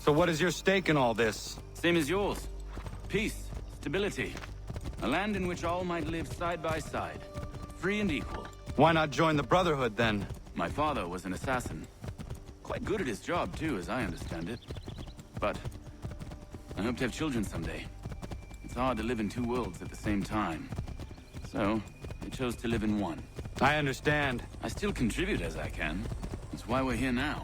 So what is your stake in all this? Same as yours. Peace, stability. A land in which all might live side by side, free and equal. Why not join the Brotherhood, then? My father was an assassin. Quite good at his job, too, as I understand it. But I hope to have children someday. It's hard to live in two worlds at the same time. So, I chose to live in one. I understand. I still contribute as I can. That's why we're here now.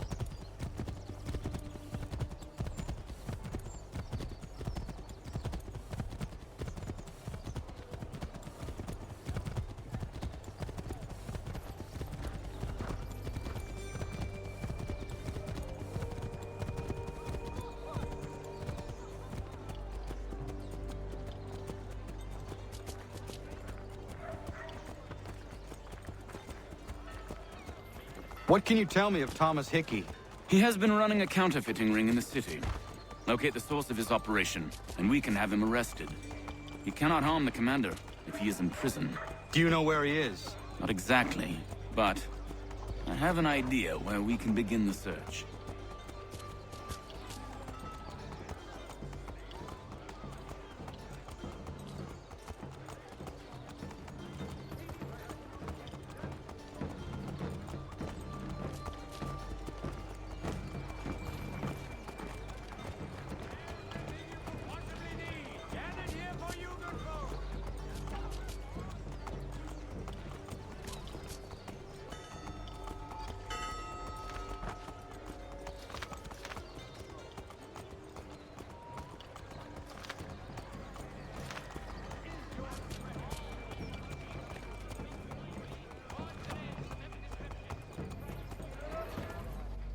What can you tell me of Thomas Hickey? He has been running a counterfeiting ring in the city. Locate the source of his operation, and we can have him arrested. He cannot harm the commander if he is in prison. Do you know where he is? Not exactly, but I have an idea where we can begin the search.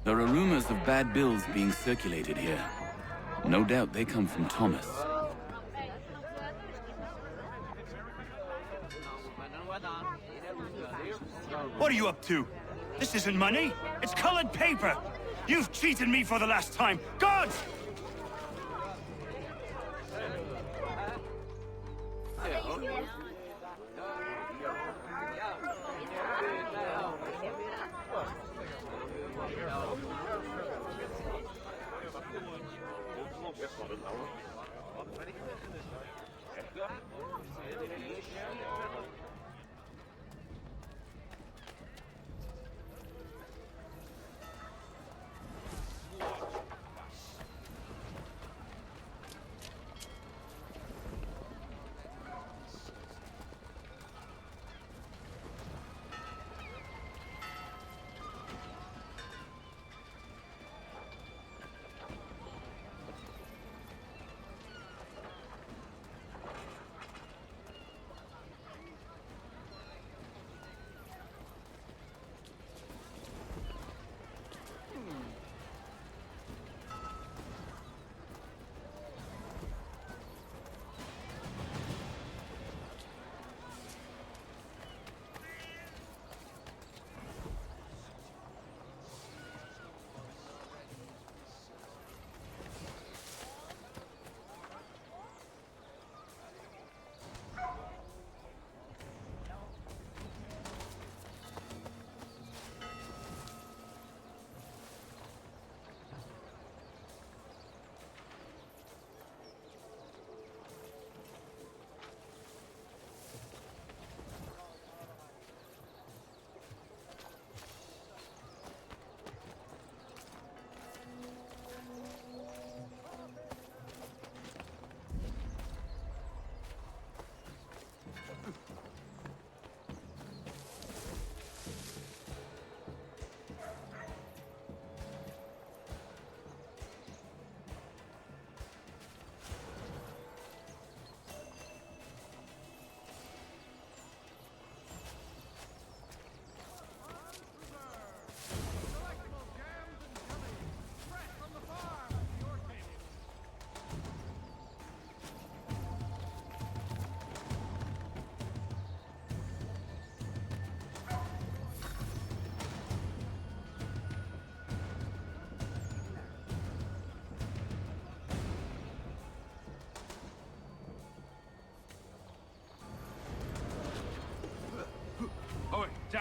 There are rumors of bad bills being circulated here. No doubt they come from Thomas. What are you up to? This isn't money. It's colored paper. You've cheated me for the last time. Gods!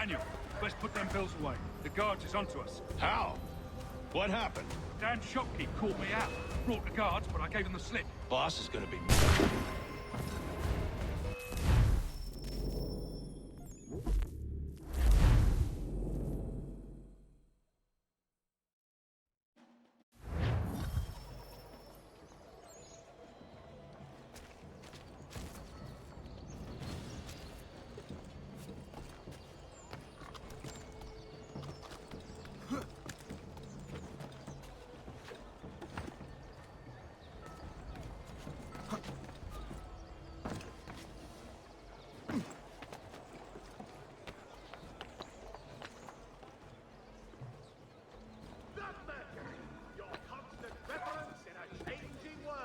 Daniel, let's put them bills away. The guards is onto us. How? What happened? Dan's shopkeep caught me out. Brought the guards, but I gave them the slip. Boss is gonna be... Your constant reference in a changing world.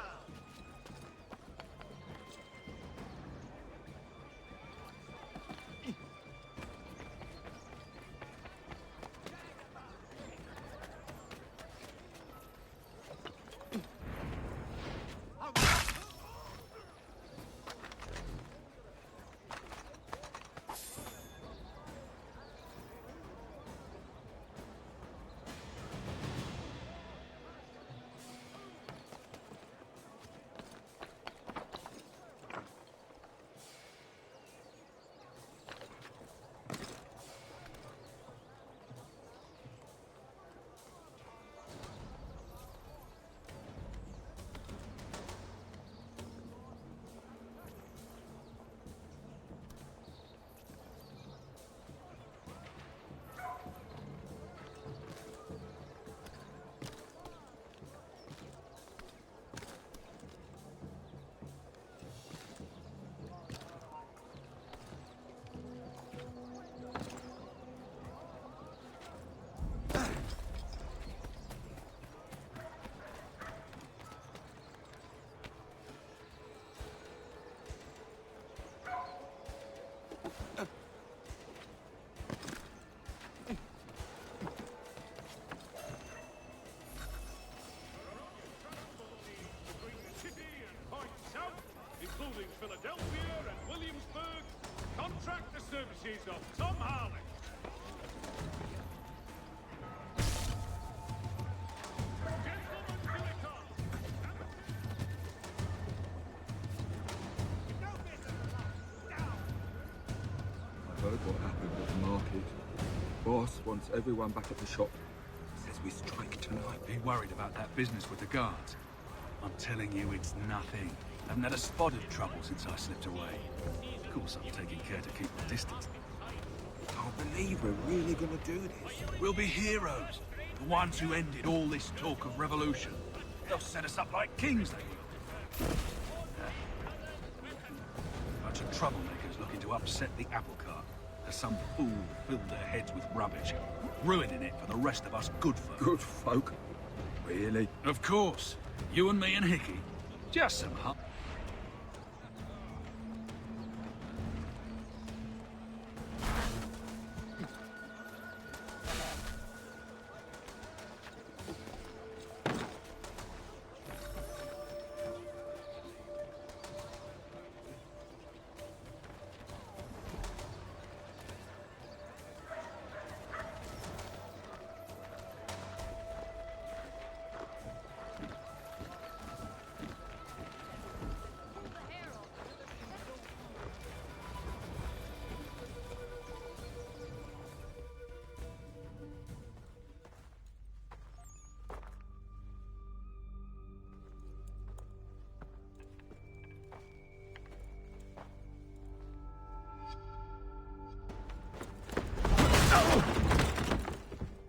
Including Philadelphia and Williamsburg, contract the services of Tom Harley. Gentlemen, here it comes. I heard what happened at the market. Boss wants everyone back at the shop. Says we strike tonight. Be worried about that business with the guards. I'm telling you, it's nothing. Haven't had a spot of trouble since I slipped away. Of course, I'm taking care to keep my distance. Can't believe we're really gonna do this. We'll be heroes. The ones who ended all this talk of revolution. They'll set us up like kings, they will. Bunch of troublemakers looking to upset the apple cart. As some fool filled their heads with rubbish, ruining it for the rest of us good folk. Good folk? Really? Of course. You and me and Hickey. Just some hump.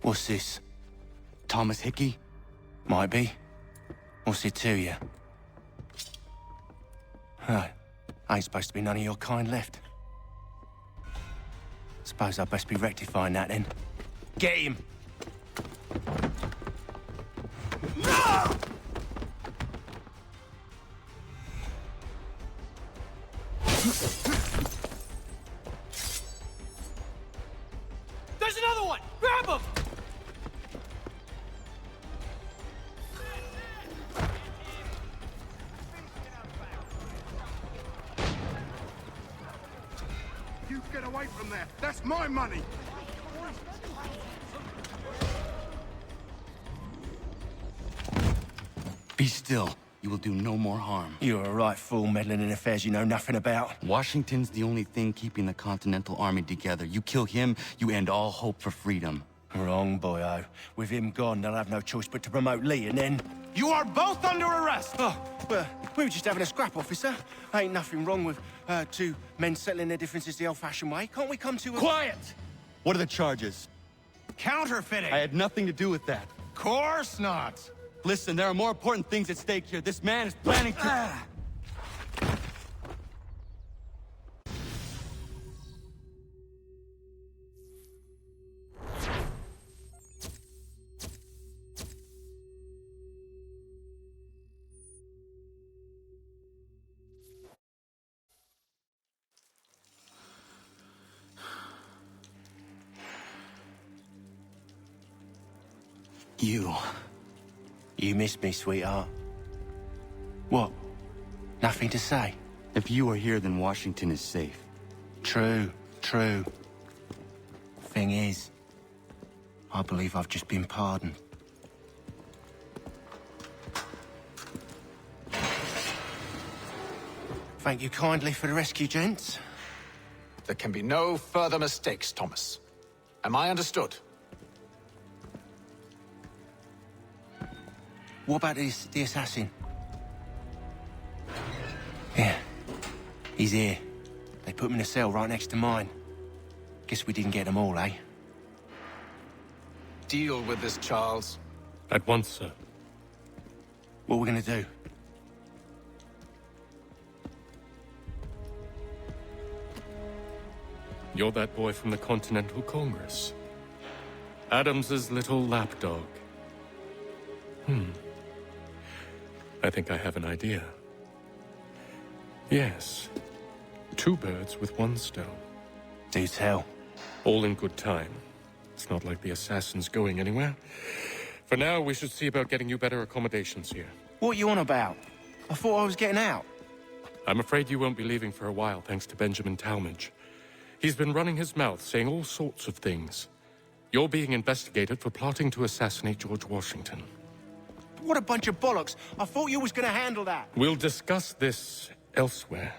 What's this? Thomas Hickey? Might be. What's it to you? Right. Ain't supposed to be none of your kind left. Suppose I'd best be rectifying that then. Get him! There's another one! Grab him! You get away from there. That's my money. Be still. You will do no more harm. You're a right fool meddling in affairs you know nothing about. Washington's the only thing keeping the Continental Army together. You kill him, you end all hope for freedom. Wrong, boyo. With him gone, they'll have no choice but to promote Lee, and then... You are both under arrest! Oh, well, we were just having a scrap, officer. Ain't nothing wrong with two men settling their differences the old-fashioned way. Can't we come to a... Quiet! What are the charges? Counterfeiting! I had nothing to do with that. Course not! Listen, there are more important things at stake here. This man is planning to... You missed me, sweetheart. What? Nothing to say? If you are here, then Washington is safe. True. Thing is, I believe I've just been pardoned. Thank you kindly for the rescue, gents. There can be no further mistakes, Thomas. Am I understood? What about the assassin? Yeah. He's here. They put him in a cell right next to mine. Guess we didn't get them all, eh? Deal with this, Charles. At once, sir. What are we gonna do? You're that boy from the Continental Congress. Adams's little lapdog. I think I have an idea. Yes. 2 birds with 1 stone. Do tell. All in good time. It's not like the assassin's going anywhere. For now, we should see about getting you better accommodations here. What are you on about? I thought I was getting out. I'm afraid you won't be leaving for a while, thanks to Benjamin Talmadge. He's been running his mouth, saying all sorts of things. You're being investigated for plotting to assassinate George Washington. What a bunch of bollocks. I thought you was gonna handle that. We'll discuss this elsewhere.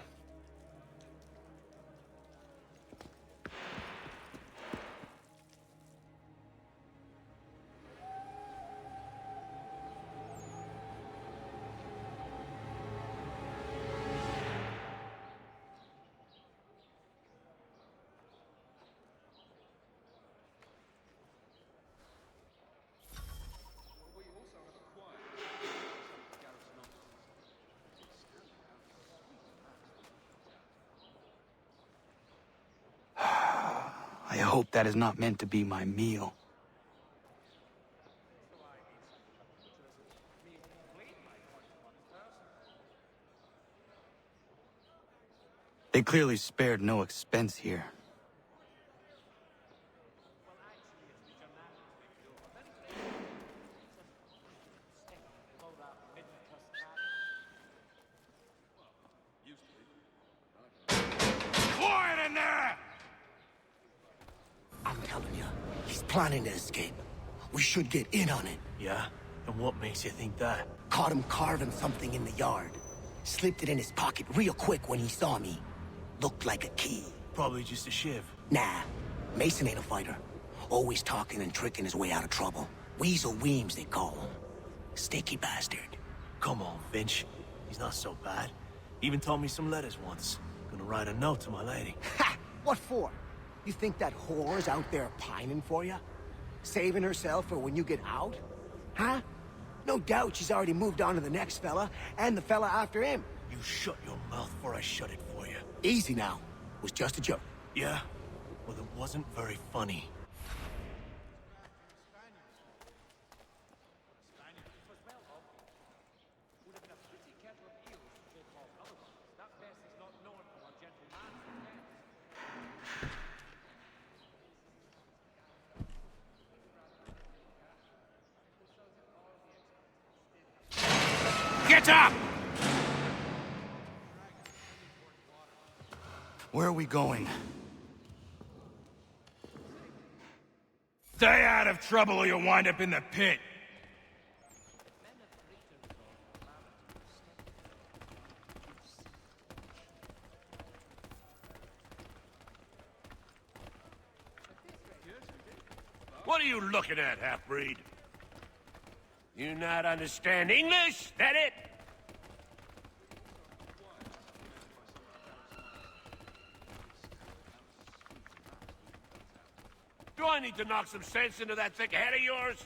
I hope that is not meant to be my meal. They clearly spared no expense here. Quiet in there! I'm telling you, he's planning to escape. We should get in on it. Yeah? And what makes you think that? Caught him carving something in the yard. Slipped it in his pocket real quick when he saw me. Looked like a key. Probably just a shiv. Nah, Mason ain't a fighter. Always talking and tricking his way out of trouble. Weasel Weems, they call him. Sticky bastard. Come on, Finch. He's not so bad. Even told me some letters once. Gonna write a note to my lady. Ha! What for? You think that whore's out there pining for you? Saving herself for when you get out? Huh? No doubt she's already moved on to the next fella, and the fella after him. You shut your mouth before I shut it for you. Easy now. It was just a joke. Yeah? Well, it wasn't very funny. Get up! Where are we going? Stay out of trouble or you'll wind up in the pit. What are you looking at, half-breed? You not understand English? That it? Do I need to knock some sense into that thick head of yours?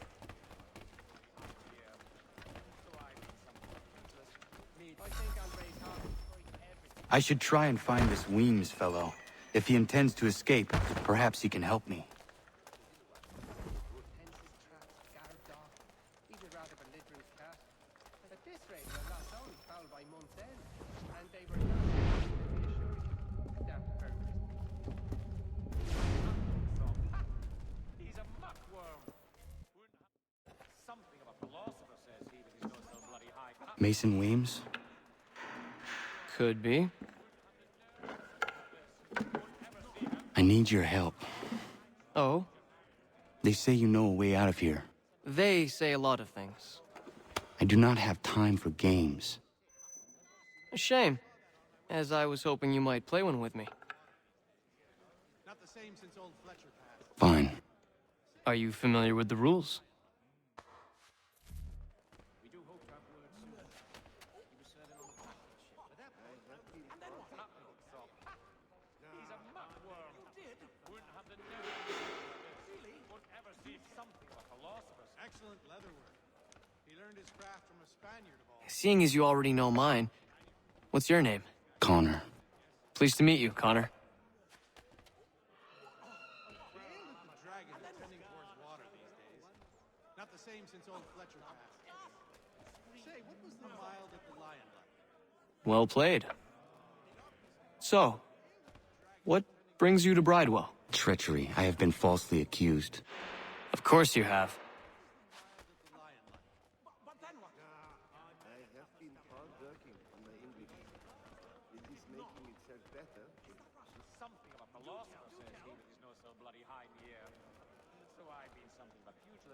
I should try and find this Weems fellow. If he intends to escape, perhaps he can help me. Mason Weems? Could be. I need your help. Oh? They say you know a way out of here. They say a lot of things. I do not have time for games. A shame, as I was hoping you might play one with me. Not the same since old Fletcher passed. Fine. Are you familiar with the rules? Excellent leatherwork. He learned his craft from a Spaniard of all. Seeing as you already know mine, what's your name? Connor. Pleased to meet you, Connor. The aim of the dragon is tending towards water these days. Not the same since old Fletcher passed. Say, what was the mild at the lion like? Well played. So, what brings you to Bridewell? Treachery. I have been falsely accused. Of course you have.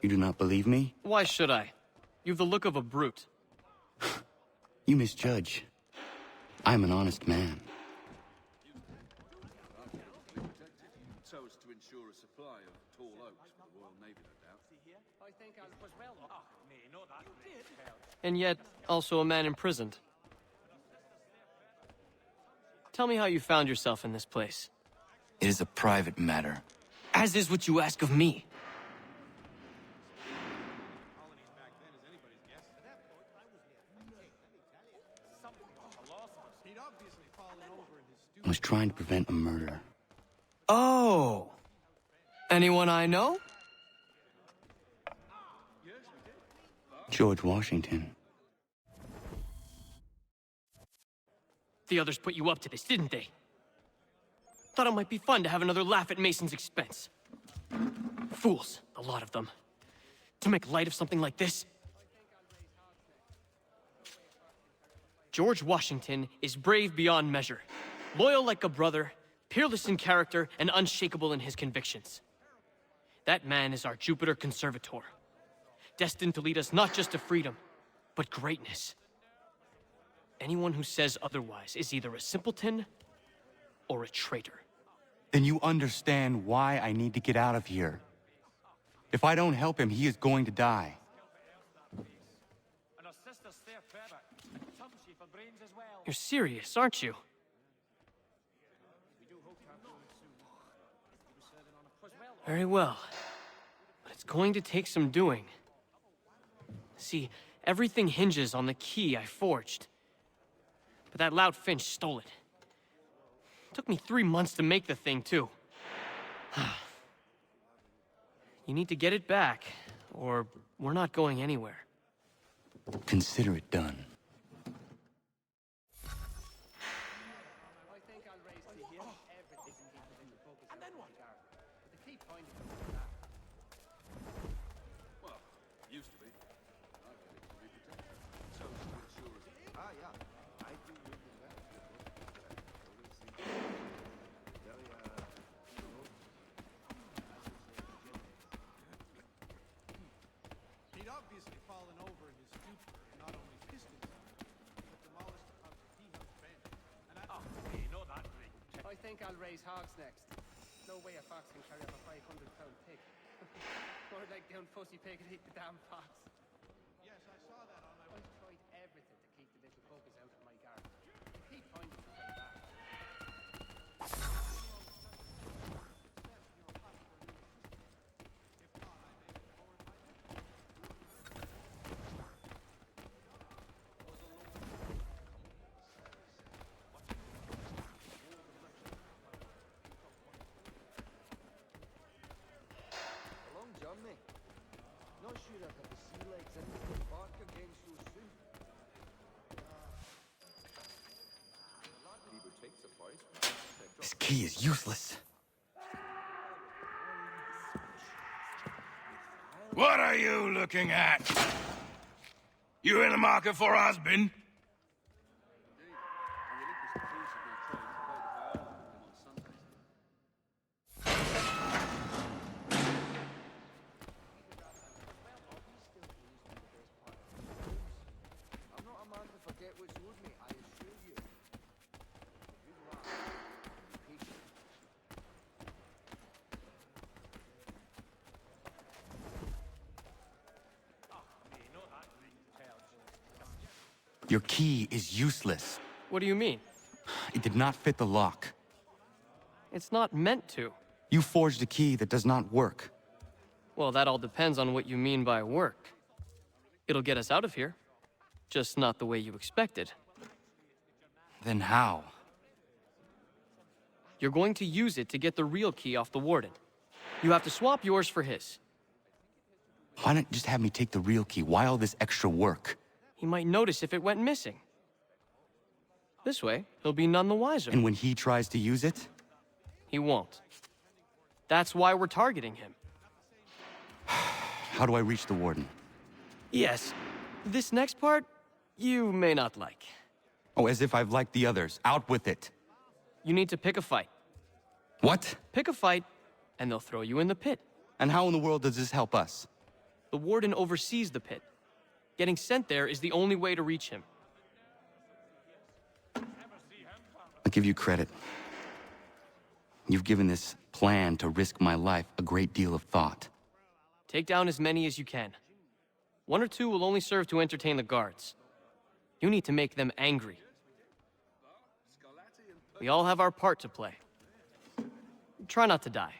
You do not believe me? Why should I? You've the look of a brute. You misjudge. I'm an honest man. So as to ensure a supply of tall oaks for the Royal Navy, no doubt. And yet, also a man imprisoned. Tell me how you found yourself in this place. It is a private matter. As is what you ask of me. I was trying to prevent a murder. Oh! Anyone I know? George Washington. The others put you up to this, didn't they? Thought it might be fun to have another laugh at Mason's expense. Fools, a lot of them. To make light of something like this. George Washington is brave beyond measure. Loyal like a brother, peerless in character, and unshakable in his convictions. That man is our Jupiter Conservator, destined to lead us not just to freedom, but greatness. Anyone who says otherwise is either a simpleton or a traitor. Then you understand why I need to get out of here. If I don't help him, he is going to die. You're serious, aren't you? Very well. But it's going to take some doing. See, everything hinges on the key I forged. But that loud Finch stole it. Took me 3 months to make the thing, too. You need to get it back, or we're not going anywhere. Consider it done. He'd obviously fallen over in his stupor and not only pissed himself, but demolished the concertina's bench. And I I think I'll raise hogs next. No way a fox can carry up a 500-pound pig. More like down pussy pig and eat the damn fox. Yes, I saw that on my way. I've tried everything to keep the little buggers out of my garden. I keep finding them back. Long journey. Not sure I've had the sea legs in to get back again so soon. He would take surprise. This key is useless. What are you looking at? You in the market for a husband? I'm not a man to forget what's owed me, I assure you. Good lad. Be patient. Your key is useless. What do you mean? It did not fit the lock. It's not meant to. You forged a key that does not work. Well, that all depends on what you mean by work. It'll get us out of here. Just not the way you expected. Then how? You're going to use it to get the real key off the warden. You have to swap yours for his. Why not just have me take the real key? Why all this extra work? He might notice if it went missing. This way, he'll be none the wiser. And when he tries to use it? He won't. That's why we're targeting him. How do I reach the warden? Yes. This next part, you may not like. Oh, as if I've liked the others. Out with it. You need to pick a fight. What? Pick a fight, and they'll throw you in the pit. And how in the world does this help us? The warden oversees the pit. Getting sent there is the only way to reach him. I'll give you credit. You've given this plan to risk my life a great deal of thought. Take down as many as you can. One or two will only serve to entertain the guards. You need to make them angry. We all have our part to play. Try not to die.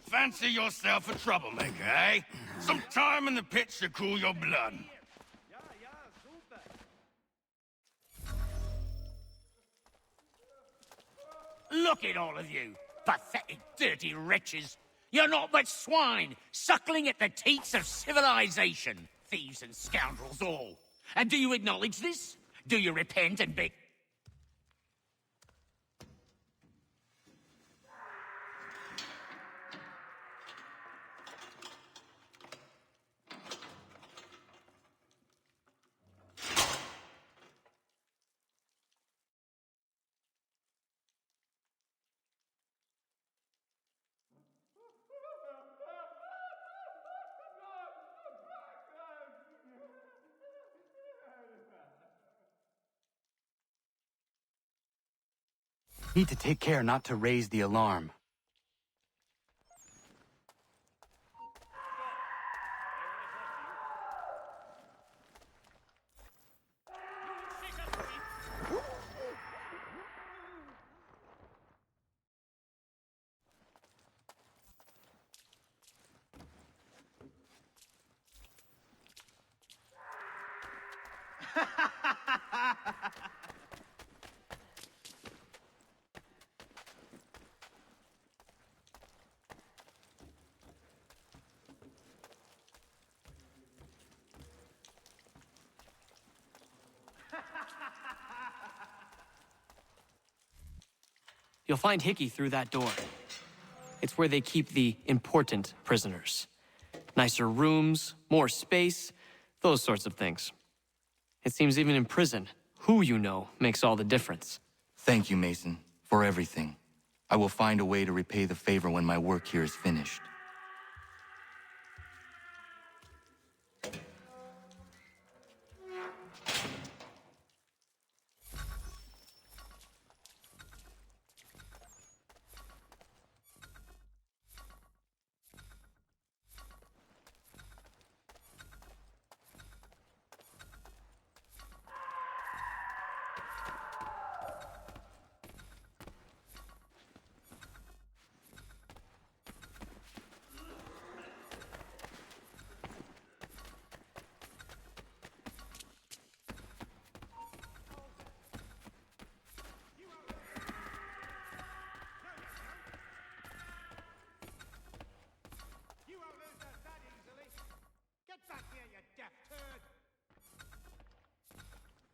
Fancy yourself a troublemaker, eh? Some time in the pit should cool your blood. Look at all of you, pathetic, dirty wretches. You're not but swine, suckling at the teats of civilization. Thieves and scoundrels all. And do you acknowledge this? Do you repent and beg? Need to take care not to raise the alarm. You'll find Hickey through that door. It's where they keep the important prisoners. Nicer rooms, more space, those sorts of things. It seems even in prison, who you know makes all the difference. Thank you, Mason, for everything. I will find a way to repay the favor when my work here is finished.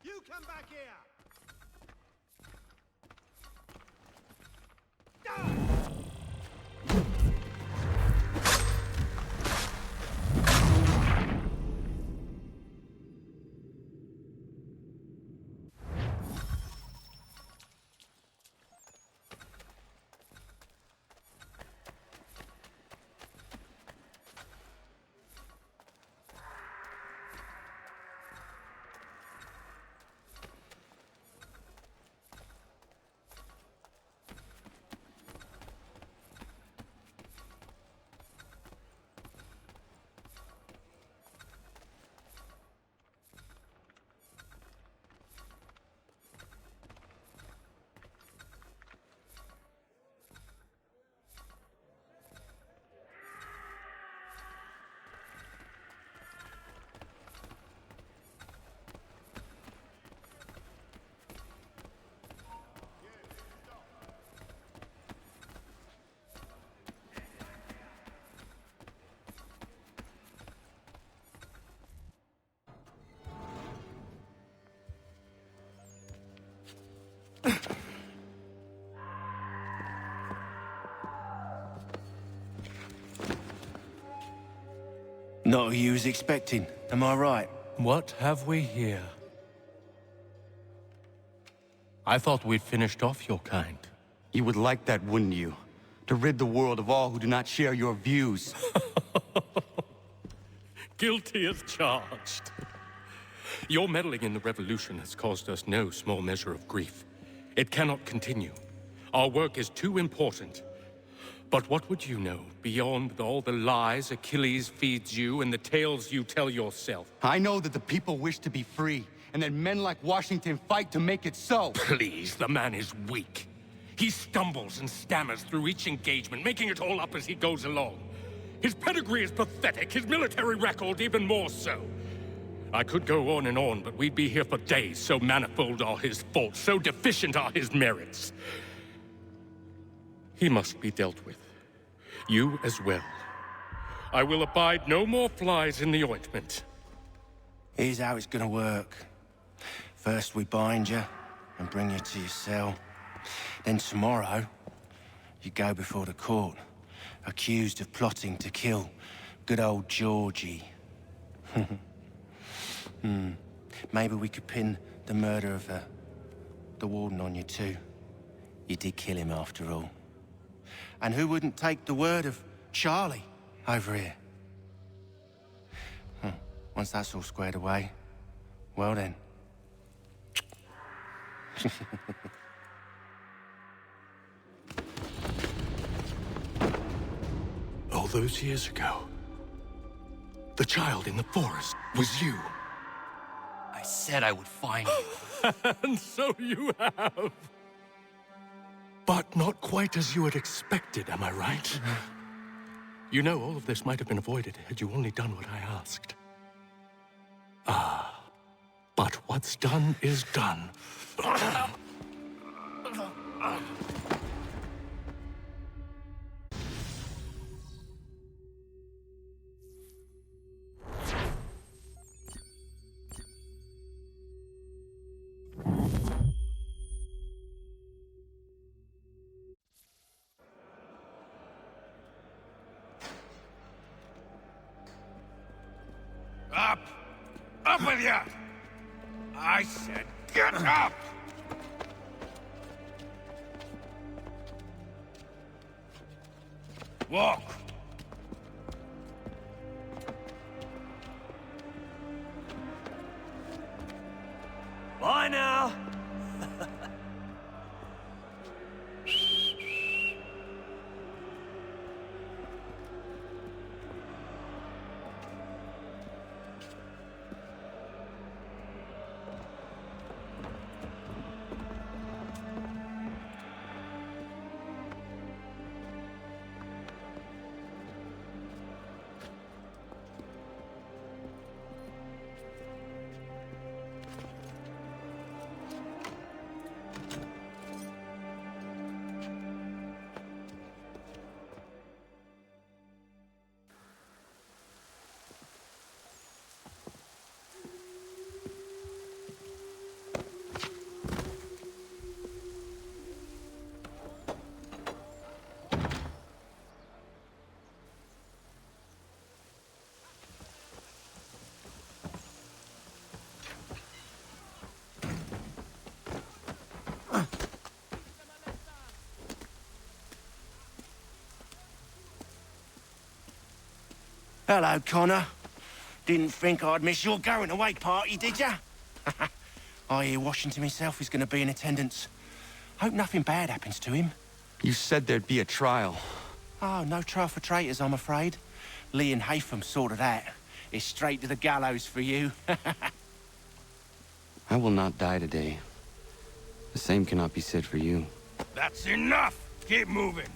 You come back here! Not who you was expecting, am I right? What have we here? I thought we'd finished off your kind. You would like that, wouldn't you? To rid the world of all who do not share your views. Guilty as charged. Your meddling in the revolution has caused us no small measure of grief. It cannot continue. Our work is too important. But what would you know beyond all the lies Achilles feeds you and the tales you tell yourself? I know that the people wish to be free, and that men like Washington fight to make it so. Please, the man is weak. He stumbles and stammers through each engagement, making it all up as he goes along. His pedigree is pathetic, his military record even more so. I could go on and on, but we'd be here for days, so manifold are his faults, so deficient are his merits. He must be dealt with. You as well. I will abide no more flies in the ointment. Here's how it's gonna work. First we bind you and bring you to your cell. Then tomorrow, you go before the court, accused of plotting to kill good old Georgie. Maybe we could pin the murder of the warden on you too. You did kill him after all. And who wouldn't take the word of Charlie over here? Once that's all squared away, well then. All those years ago, the child in the forest was you. I said I would find you. And so you have. But not quite as you had expected, am I right? You know, all of this might have been avoided had you only done what I asked. But what's done is done. Up! Up with you! I said get up! Walk! Bye now. Hello, Connor. Didn't think I'd miss your going away party, did ya? I hear Washington himself is going to be in attendance. Hope nothing bad happens to him. You said there'd be a trial. Oh, no trial for traitors, I'm afraid. Lee and Haytham sorted that. It's straight to the gallows for you. I will not die today. The same cannot be said for you. That's enough! Keep moving!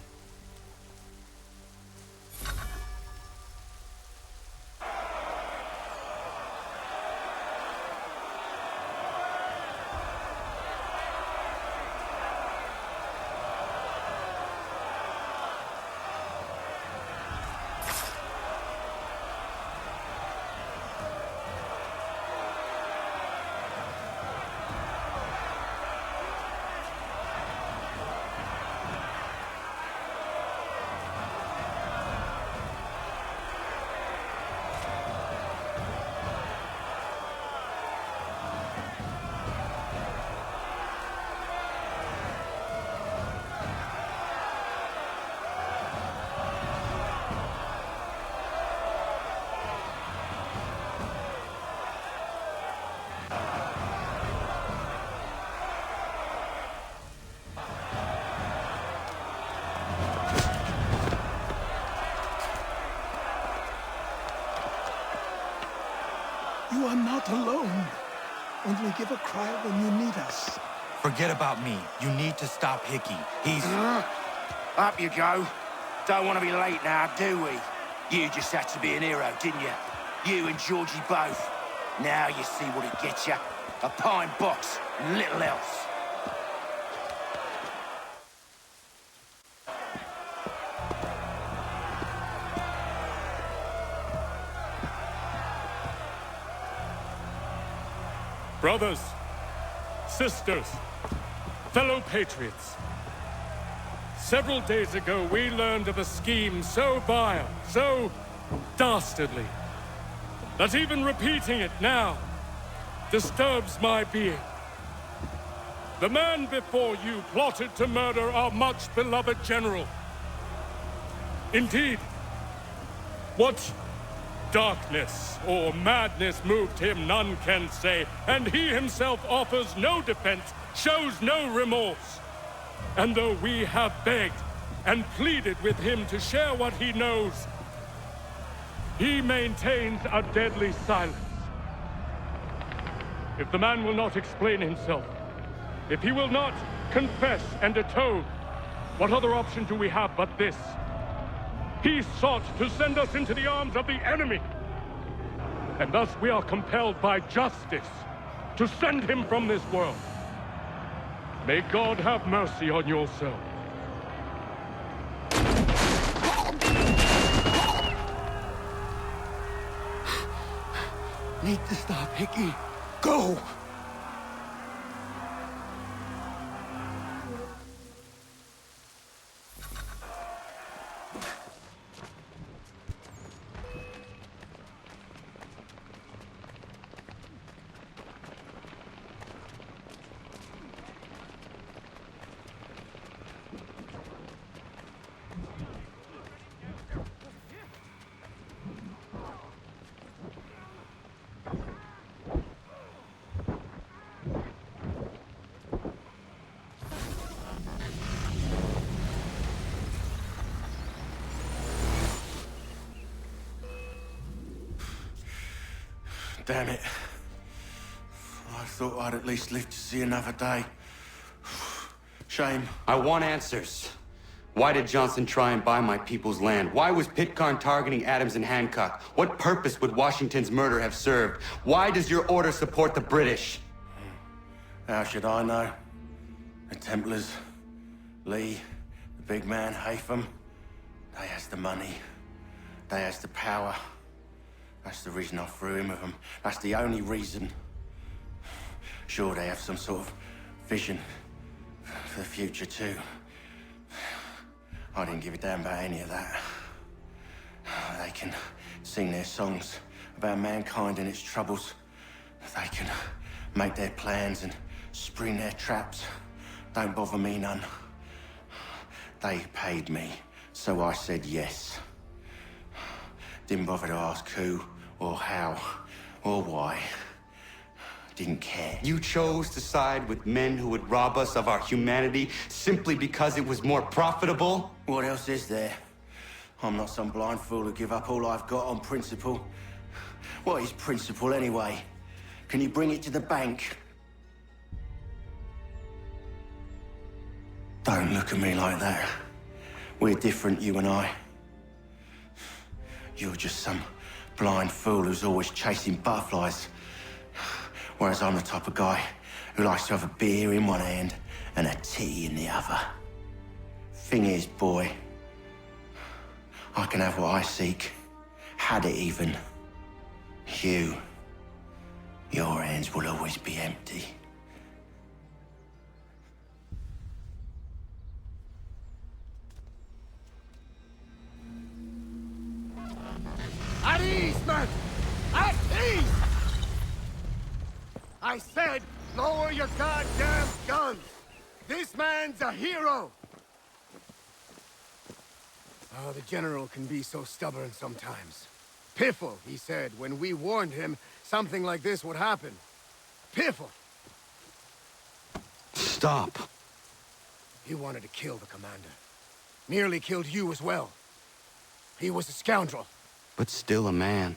You are not alone. Only give a cry when you need us. Forget about me. You need to stop Hickey. He's... Up you go. Don't want to be late now, do we? You just had to be an hero, didn't you? You and Georgie both. Now you see what it gets you. A pine box, little else. Brothers, sisters, fellow patriots. Several days ago, we learned of a scheme so vile, so dastardly, that even repeating it now disturbs my being. The man before you plotted to murder our much-beloved general. Indeed, what darkness or madness moved him, none can say, and he himself offers no defense, shows no remorse. And though we have begged and pleaded with him to share what he knows, he maintains a deadly silence. If the man will not explain himself, if he will not confess and atone, what other option do we have but this? He sought to send us into the arms of the enemy. And thus we are compelled by justice to send him from this world. May God have mercy on your soul. Need to stop, Hickey. Go! Damn it. I thought I'd at least live to see another day. Shame. I want answers. Why did Johnson try and buy my people's land? Why was Pitcairn targeting Adams and Hancock? What purpose would Washington's murder have served? Why does your order support the British? How should I know? The Templars, Lee, the big man, Haytham, they has the money. They has the power. That's the reason I threw in with them. That's the only reason. Sure, they have some sort of vision for the future, too. I didn't give a damn about any of that. They can sing their songs about mankind and its troubles. They can make their plans and spring their traps. Don't bother me none. They paid me, so I said yes. Didn't bother to ask who, or how, or why. Didn't care. You chose to side with men who would rob us of our humanity simply because it was more profitable? What else is there? I'm not some blind fool who give up all I've got on principle. What is principle anyway? Can you bring it to the bank? Don't look at me like that. We're different, you and I. You're just some blind fool who's always chasing butterflies. Whereas I'm the type of guy who likes to have a beer in one hand and a tea in the other. Thing is, boy, I can have what I seek. Had it even. Your hands will always be empty. At ease, man! At ease! I said, lower your goddamn guns! This man's a hero! Oh, the General can be so stubborn sometimes. Piffle, he said, when we warned him something like this would happen. Piffle! Stop. He wanted to kill the commander. Nearly killed you as well. He was a scoundrel. But still a man.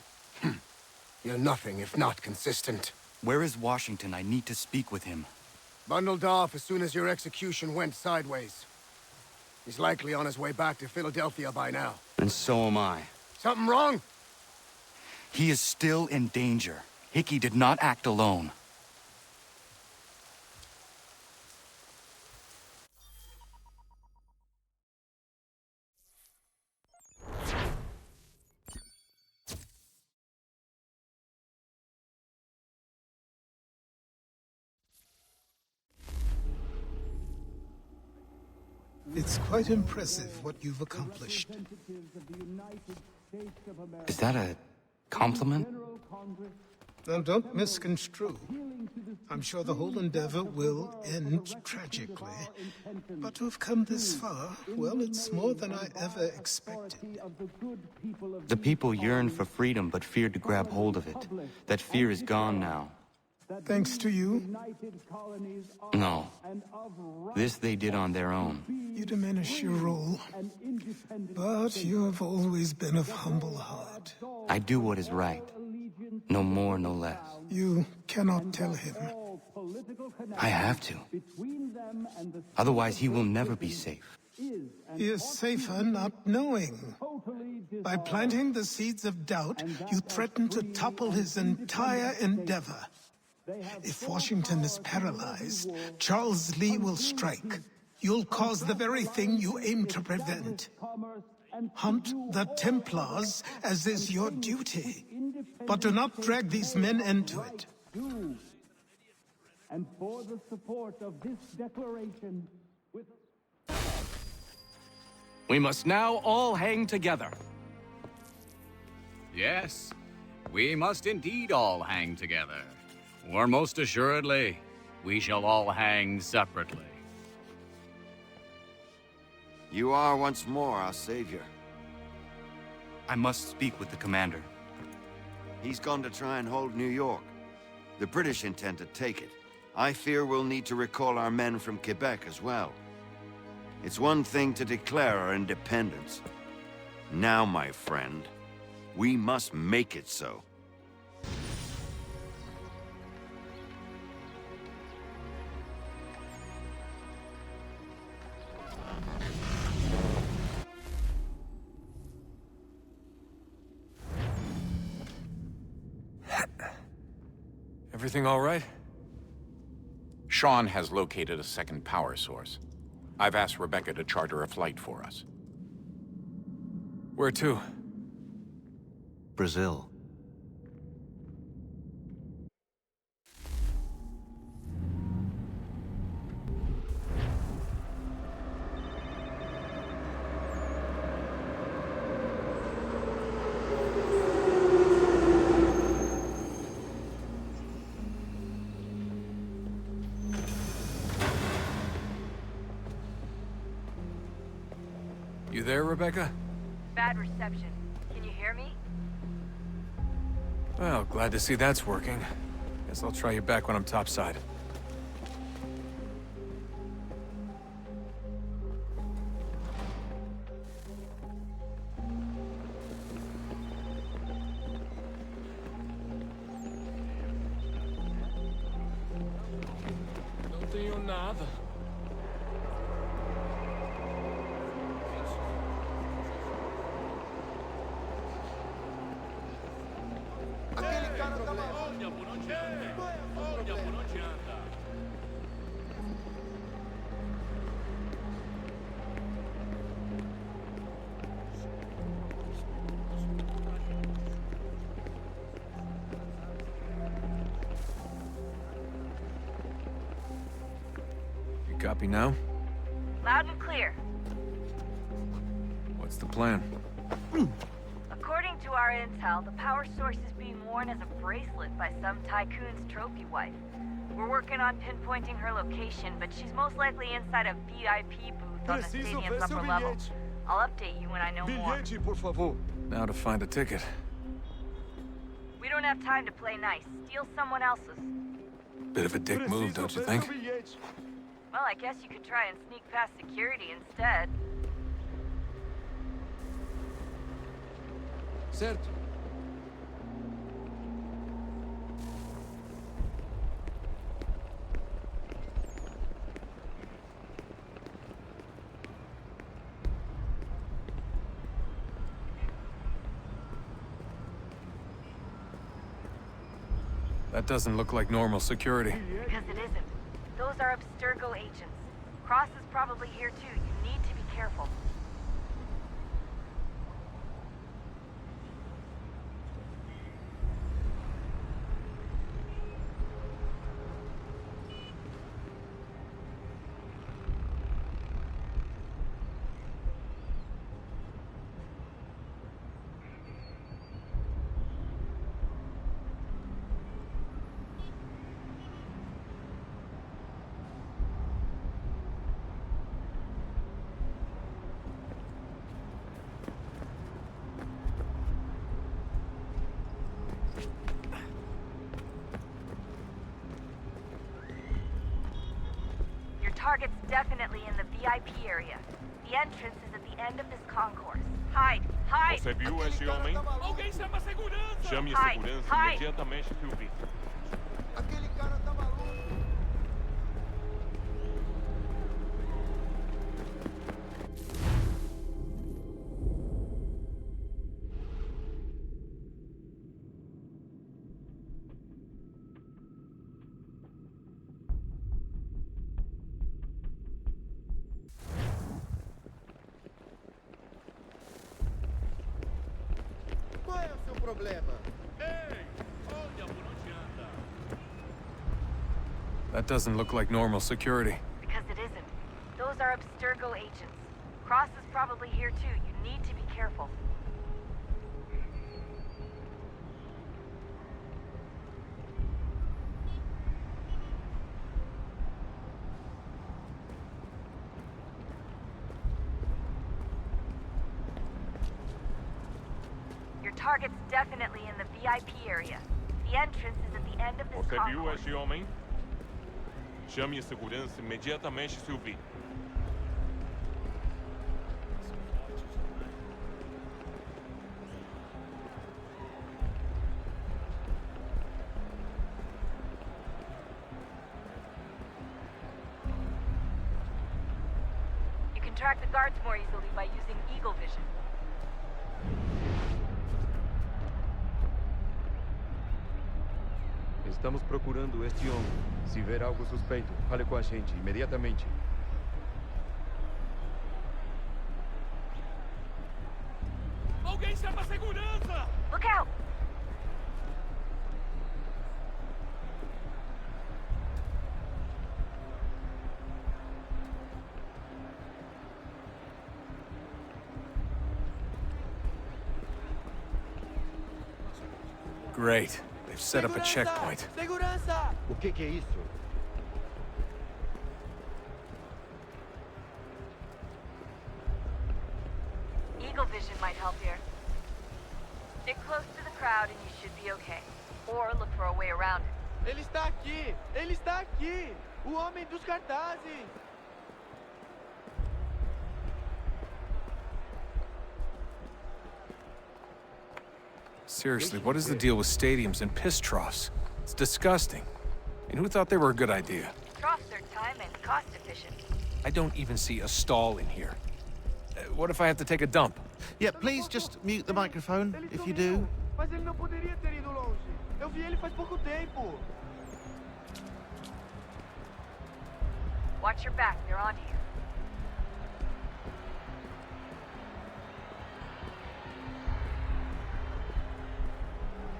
You're nothing if not consistent. Where is Washington? I need to speak with him. Bundled off as soon as your execution went sideways. He's likely on his way back to Philadelphia by now. And so am I. Something wrong? He is still in danger. Hickey did not act alone. It's quite impressive what you've accomplished. Is that a compliment? Now, don't misconstrue. I'm sure the whole endeavor will end tragically. But to have come this far, well, it's more than I ever expected. The people yearn for freedom but feared to grab hold of it. That fear is gone now. Thanks to you? No. This they did on their own. You diminish your role. But you have always been of humble heart. I do what is right. No more, no less. You cannot tell him. I have to. Otherwise, he will never be safe. He is safer not knowing. By planting the seeds of doubt, you threaten to topple his entire endeavor. If Washington is paralyzed, Charles Lee will strike. You'll cause the very thing you aim to prevent. Hunt the Templars, as is your duty. But do not drag these men into it. And for the support of this declaration, We must now all hang together. Yes, we must indeed all hang together. Or most assuredly, we shall all hang separately. You are once more our savior. I must speak with the commander. He's gone to try and hold New York. The British intend to take it. I fear we'll need to recall our men from Quebec as well. It's one thing to declare our independence. Now, my friend, we must make it so. Everything all right? Sean has located a second power source. I've asked Rebecca to charter a flight for us. Where to? Brazil. You there, Rebecca? Bad reception. Can you hear me? Well, glad to see that's working. Guess I'll try you back when I'm topside. Não tenho nada. You copy now? Loud and clear. What's the plan? According to our intel, the power source is being worn as a bracelet by some tycoon's trophy wife. We're working on pinpointing her location, but she's most likely inside a VIP booth on the stadium's upper level. I'll update you when I know more. por favor. Now to find a ticket. We don't have time to play nice. Steal someone else's. Bit of a dick move, don't you think? Well, I guess you could try and sneak past security instead. Certo. That doesn't look like normal security. Because it isn't. Those are Abstergo agents. Cross is probably here too. You need to be careful. target's definitely in the VIP area. The entrance is at the end of this concourse. Hide! Hide! Você viu esse homem? Alguém chama a segurança! Chame a segurança imediatamente que o vi. Aquele cara tá maluco! Qual é o seu problema? Ei! Olha por onde anda. That doesn't look like normal security. Because it isn't. Those are Abstergo agents. Cross is probably here too. You need to be careful. Your target's definitely in the VIP area. The entrance is at the end of this Você viu concourse. esse homem? Chame a segurança imediatamente se o vi. You can track the guards more easily by using Eagle Vision. Estamos procurando este homem. Se ver algo suspeito, fale com a gente imediatamente. Alguém chama a segurança! Look out! Great. They've set up a checkpoint. Segurança! O que é isso? Eagle Vision might help here. Stick close to the crowd and you should be okay. Or look for a way around it. Ele está aqui! Ele está aqui! O homem dos cartazes! Seriously, what is the deal with stadiums and piss troughs? It's disgusting. And who thought they were a good idea? Troughs are time and cost efficient. I don't even see a stall in here. What if I have to take a dump? Yeah, please just mute the microphone, if you do. Mas ele não poderia ter ido longe. Eu vi ele faz pouco tempo. Watch your back, they're onto you.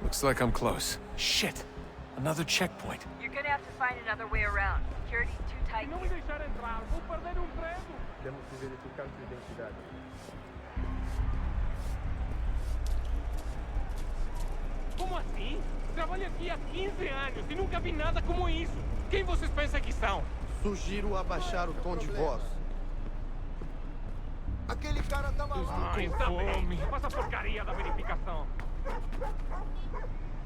Looks like I'm close. Shit! Another checkpoint. You're gonna have to find another way around. Security's too tight Se não me here. deixar entrar, vou perder emprego. Temos que verificar sua identidade. Como assim? Trabalho aqui há 15 anos e nunca vi nada como isso. Quem vocês pensam que são? Sugiro abaixar o tom de voz. Aquele cara tá maluco! Ainda bem. Passa a porcaria da verificação.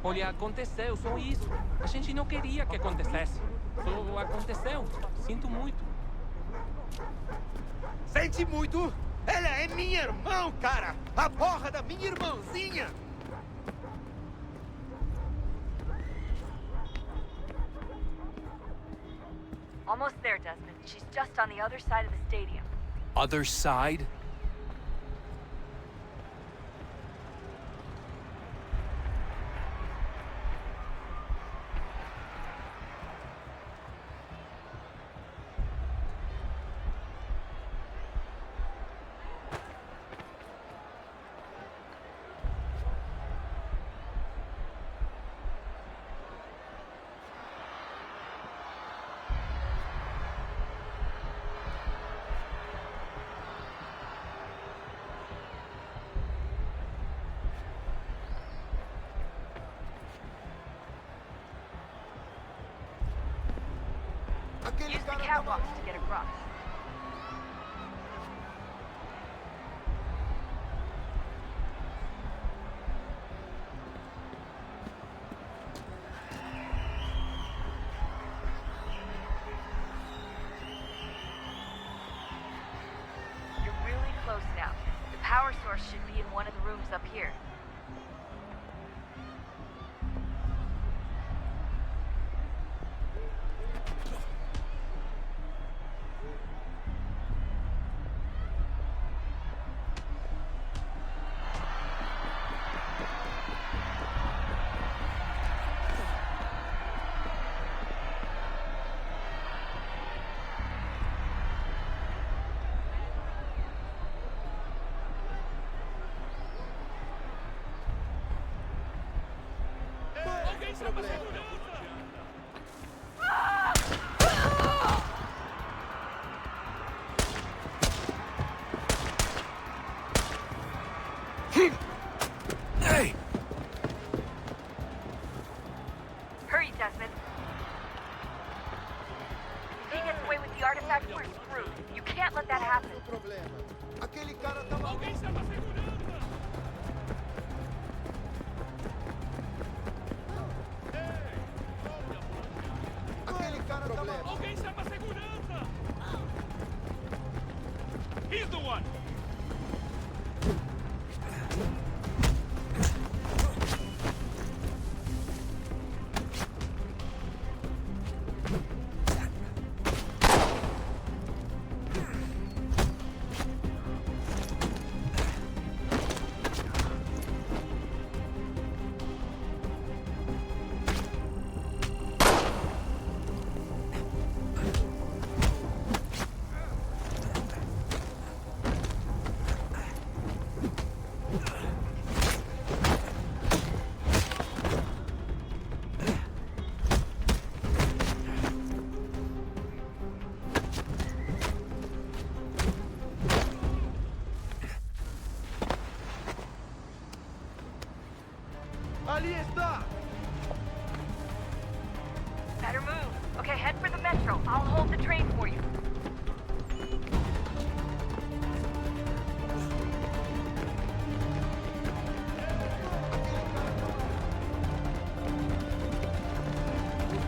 Olha, aconteceu, só isso. A gente não queria que acontecesse. Só aconteceu. Sinto muito. Sente muito? Ela é minha irmã, cara! A porra da minha irmãzinha! Almost there, Desmond. She's just on the other side of the stadium. Other side? Use the catwalks to get across. power source should be in one of the rooms up here. Hey! Hurry, Desmond. If he gets away with the artifact, we're screwed. You can't let that happen. He's the one! Ali está! Better move. Okay, head for the metro. I'll hold the train for you.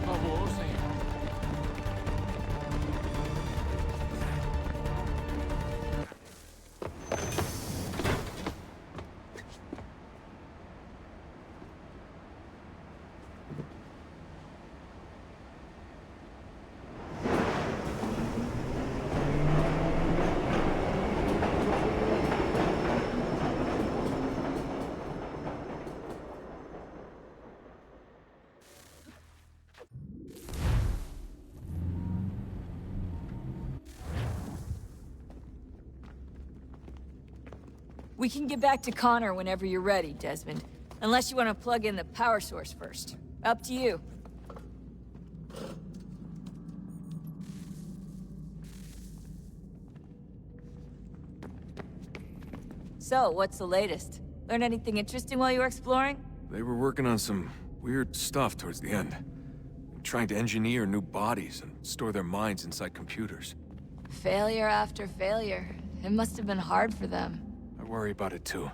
Por favor, senhor. We can get back to Connor whenever you're ready, Desmond. Unless you want to plug in the power source first. Up to you. So, what's the latest? Learn anything interesting while you were exploring? They were working on some weird stuff towards the end. Trying to engineer new bodies and store their minds inside computers. Failure after failure. It must have been hard for them. I worry about it too.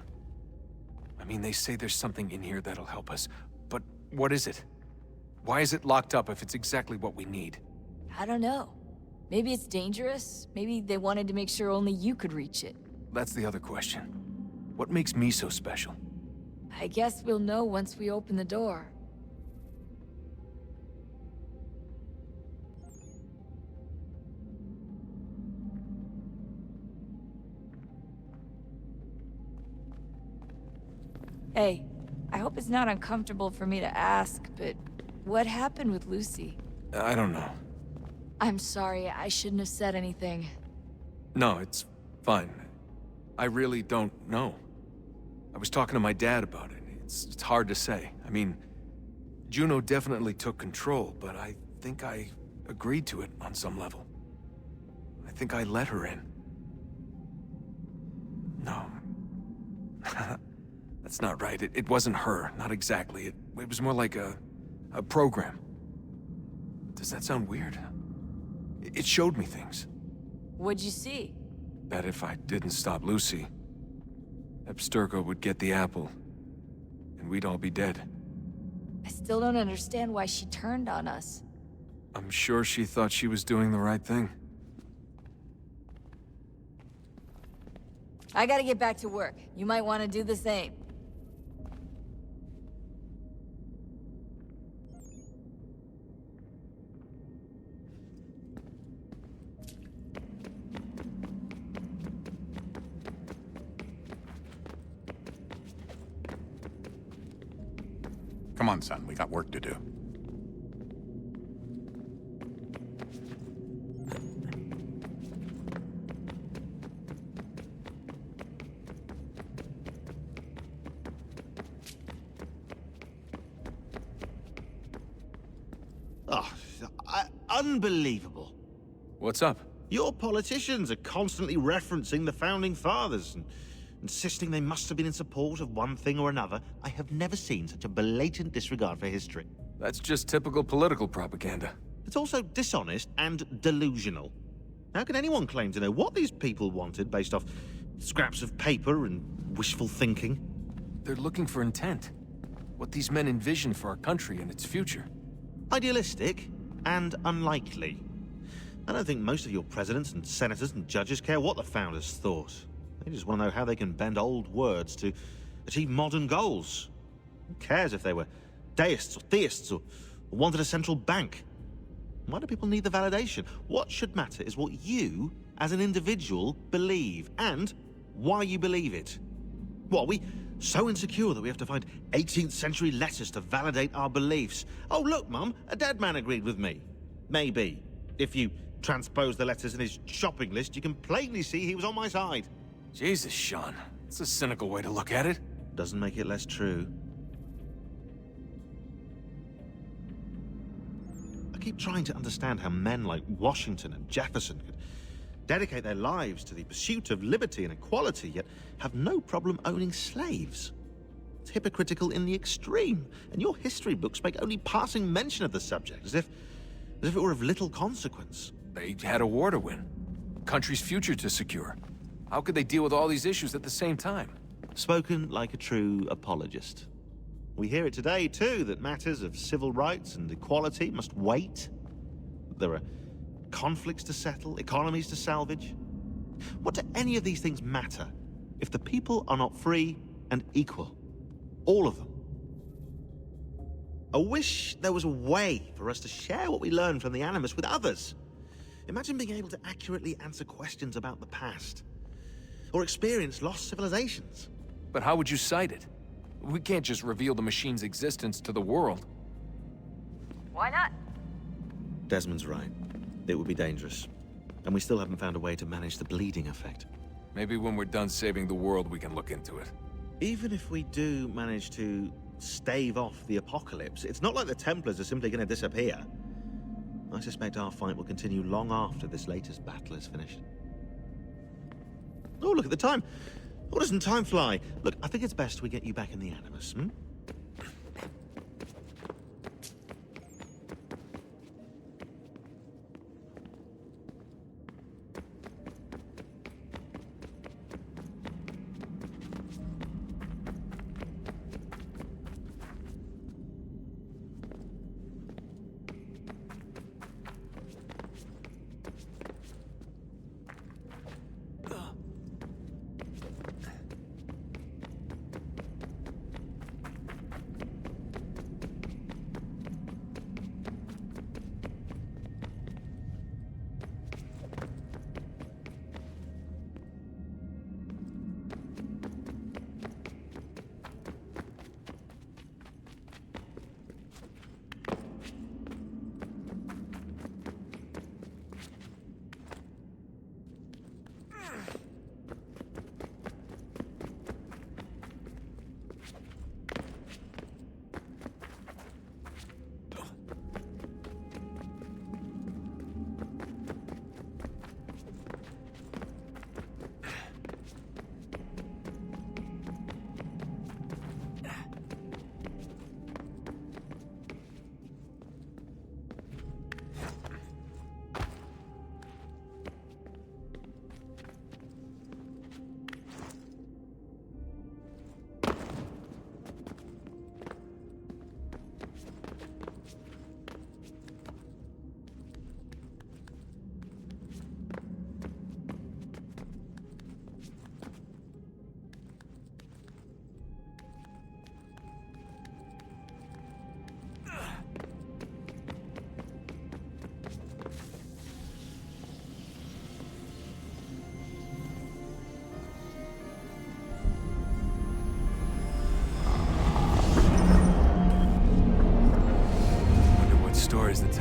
I mean, they say there's something in here that'll help us, but what is it? Why is it locked up if it's exactly what we need? I don't know. Maybe it's dangerous. Maybe they wanted to make sure only you could reach it. That's the other question. What makes me so special? I guess we'll know once we open the door. Hey, I hope it's not uncomfortable for me to ask, but what happened with Lucy? I don't know. I'm sorry, I shouldn't have said anything. No, it's fine. I really don't know. I was talking to my dad about it. It's hard to say. I mean, Juno definitely took control, but I think I agreed to it on some level. I think I let her in. No. That's not right. It wasn't her. Not exactly. It was more like a program. Does that sound weird? It showed me things. What'd you see? That if I didn't stop Lucy, Abstergo would get the apple, and we'd all be dead. I still don't understand why she turned on us. I'm sure she thought she was doing the right thing. I gotta get back to work. You might want to do the same. Come on, son. We got work to do. Oh, unbelievable. What's up? Your politicians are constantly referencing the Founding Fathers and insisting they must have been in support of one thing or another. I have never seen such a blatant disregard for history. That's just typical political propaganda. It's also dishonest and delusional. How can anyone claim to know what these people wanted based off scraps of paper and wishful thinking? They're looking for intent. What these men envision for our country and its future. Idealistic and unlikely. I don't think most of your presidents and senators and judges care what the founders thought. They just want to know how they can bend old words to achieve modern goals. Who cares if they were deists or theists or wanted a central bank? Why do people need the validation? What should matter is what you, as an individual, believe, and why you believe it. What, are we so insecure that we have to find 18th century letters to validate our beliefs? Oh, look, Mum, a dead man agreed with me. Maybe. If you transpose the letters in his shopping list, you can plainly see he was on my side. Jesus, Sean. It's a cynical way to look at it. Doesn't make it less true. I keep trying to understand how men like Washington and Jefferson could dedicate their lives to the pursuit of liberty and equality, yet have no problem owning slaves. It's hypocritical in the extreme, and your history books make only passing mention of the subject, as if it were of little consequence. They had a war to win, a country's future to secure. How could they deal with all these issues at the same time? Spoken like a true apologist. We hear it today, too, that matters of civil rights and equality must wait. There are conflicts to settle, economies to salvage. What do any of these things matter if the people are not free and equal? All of them. I wish there was a way for us to share what we learn from the Animus with others. Imagine being able to accurately answer questions about the past, or experience lost civilizations. But how would you cite it? We can't just reveal the machine's existence to the world. Why not? Desmond's right. It would be dangerous. And we still haven't found a way to manage the bleeding effect. Maybe when we're done saving the world, we can look into it. Even if we do manage to stave off the apocalypse, it's not like the Templars are simply going to disappear. I suspect our fight will continue long after this latest battle is finished. Oh, look at the time. Oh, doesn't time fly? Look, I think it's best we get you back in the Animus, hmm?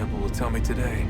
Temple will tell me today.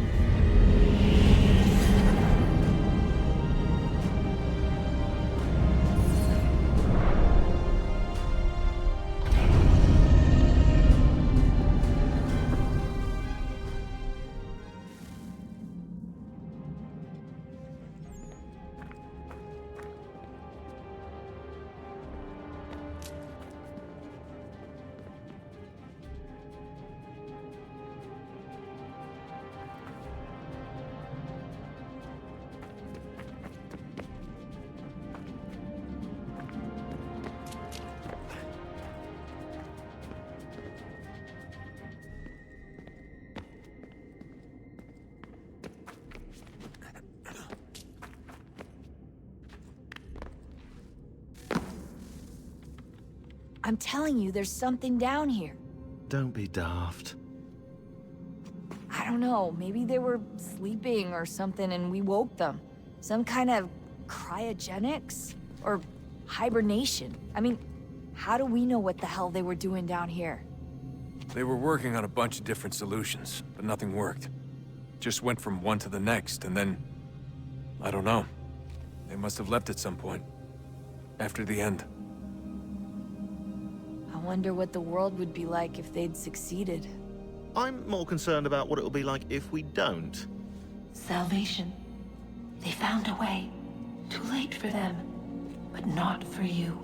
I'm telling you, there's something down here. Don't be daft. I don't know, maybe they were sleeping or something and we woke them. Some kind of cryogenics? Or hibernation? I mean, how do we know what the hell they were doing down here? They were working on a bunch of different solutions, but nothing worked. Just went from one to the next, and then... I don't know. They must have left at some point. After the end. I wonder what the world would be like if they'd succeeded. I'm more concerned about what it'll be like if we don't. Salvation. They found a way. Too late for them, but not for you.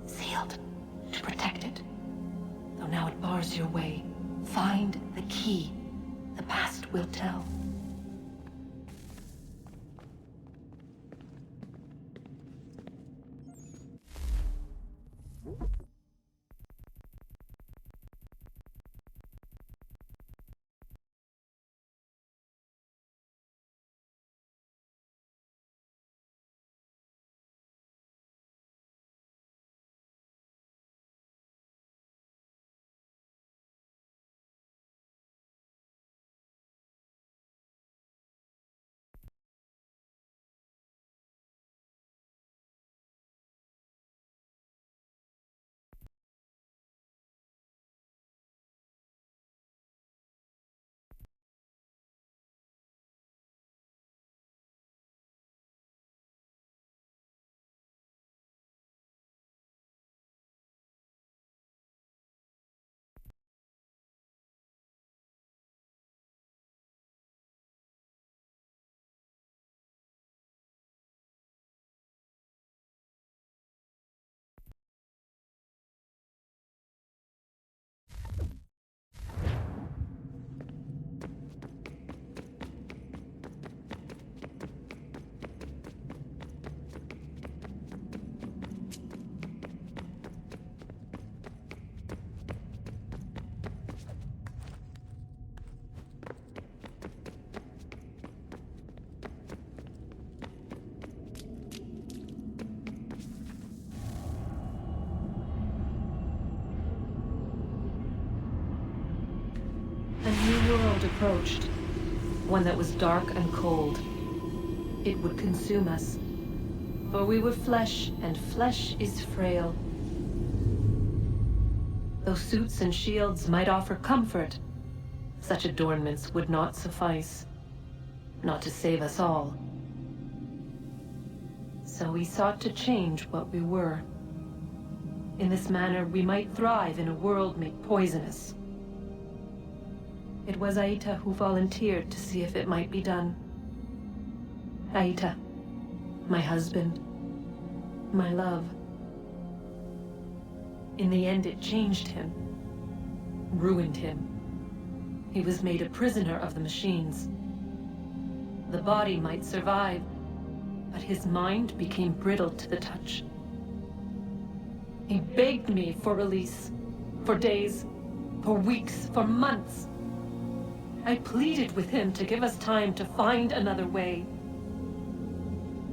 Sealed to protect it. Though now it bars your way. Find the key. The past will tell. A new world approached, one that was dark and cold. It would consume us, for we were flesh, and flesh is frail. Though suits and shields might offer comfort, such adornments would not suffice, not to save us all. So we sought to change what we were. In this manner, we might thrive in a world made poisonous. It was Aita who volunteered to see if it might be done. Aita, my husband, my love. In the end, it changed him, ruined him. He was made a prisoner of the machines. The body might survive, but his mind became brittle to the touch. He begged me for release, for days, for weeks, for months. I pleaded with him to give us time to find another way.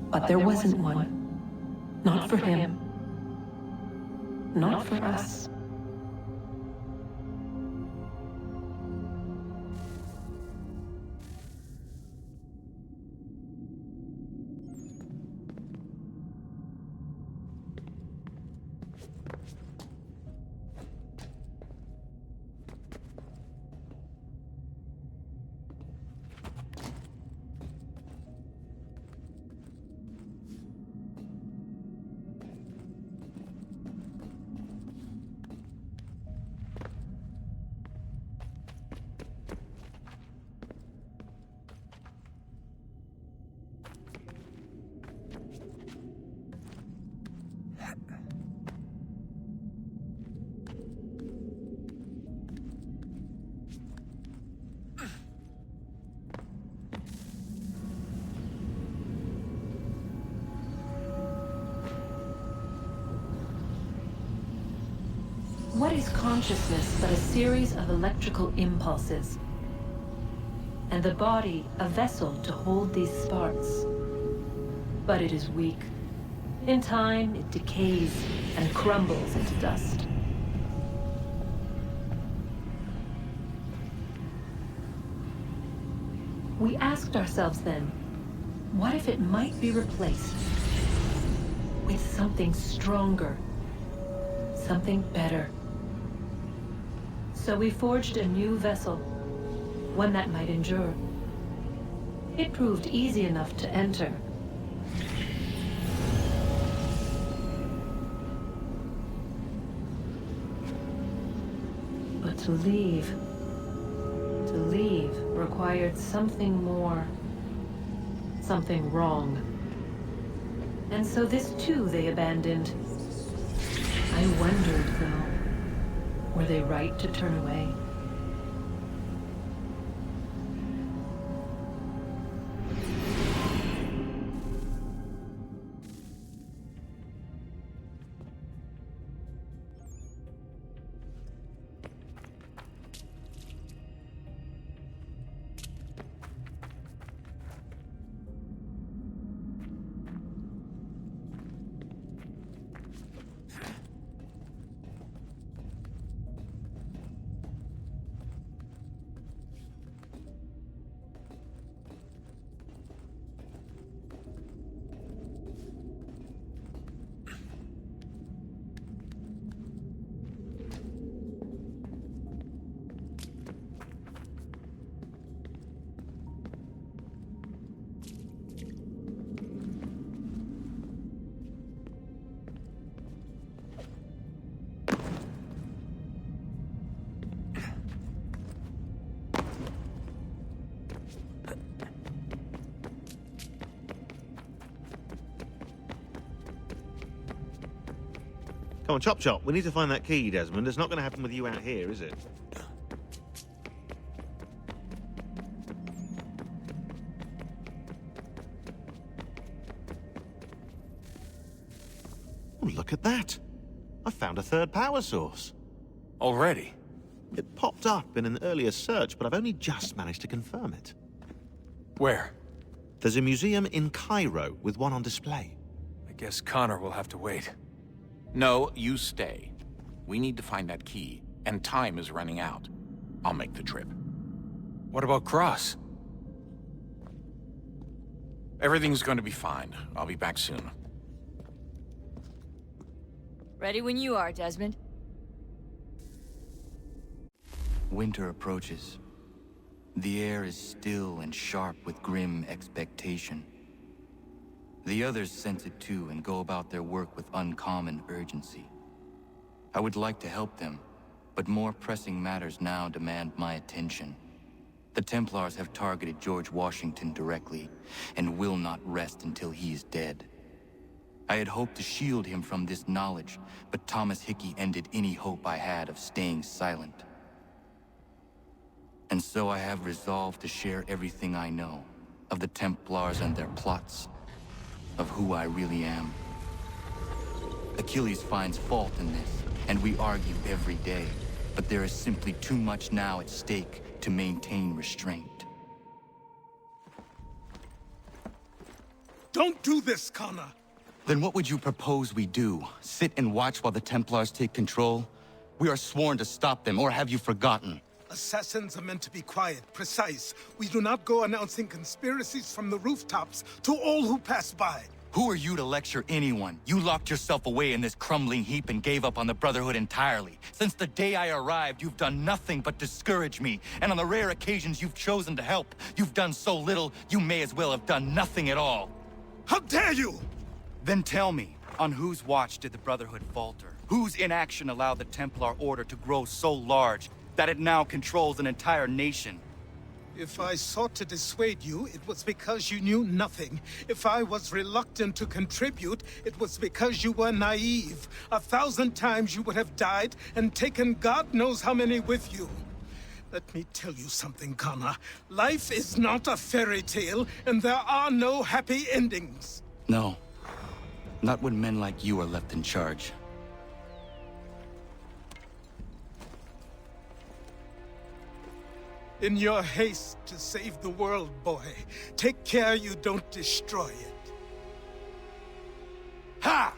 But there wasn't one. Not for him. Not for us. What is consciousness but a series of electrical impulses? And the body a vessel to hold these sparks. But it is weak. In time, it decays and crumbles into dust. We asked ourselves then, what if it might be replaced with something stronger, something better? So we forged a new vessel, one that might endure. It proved easy enough to enter. But to leave required something more, something wrong. And so this too they abandoned. I wondered, though, were they right to turn away? Come on, chop chop. We need to find that key, Desmond. It's not going to happen with you out here, is it? Oh, look at that. I found a third power source. Already? It popped up in an earlier search, but I've only just managed to confirm it. Where? There's a museum in Cairo with one on display. I guess Connor will have to wait. No, you stay. We need to find that key, and time is running out. I'll make the trip. What about Cross? Everything's going to be fine. I'll be back soon. Ready when you are, Desmond. Winter approaches. The air is still and sharp with grim expectation. The others sense it too and go about their work with uncommon urgency. I would like to help them, but more pressing matters now demand my attention. The Templars have targeted George Washington directly, and will not rest until he is dead. I had hoped to shield him from this knowledge, but Thomas Hickey ended any hope I had of staying silent. And so I have resolved to share everything I know of the Templars and their plots, of who I really am. Achilles finds fault in this, and we argue every day, but there is simply too much now at stake to maintain restraint. Don't do this, Connor! Then what would you propose we do? Sit and watch while the Templars take control? We are sworn to stop them, or have you forgotten? Assassins are meant to be quiet, precise. We do not go announcing conspiracies from the rooftops to all who pass by. Who are you to lecture anyone? You locked yourself away in this crumbling heap and gave up on the Brotherhood entirely. Since the day I arrived, you've done nothing but discourage me. And on the rare occasions you've chosen to help, you've done so little, you may as well have done nothing at all. How dare you! Then tell me, on whose watch did the Brotherhood falter? Whose inaction allowed the Templar Order to grow so large that it now controls an entire nation? If I sought to dissuade you, it was because you knew nothing. If I was reluctant to contribute, it was because you were naive. 1,000 times you would have died and taken God knows how many with you. Let me tell you something, Connor. Life is not a fairy tale, and there are no happy endings. No. Not when men like you are left in charge. In your haste to save the world, boy, take care you don't destroy it. Ha!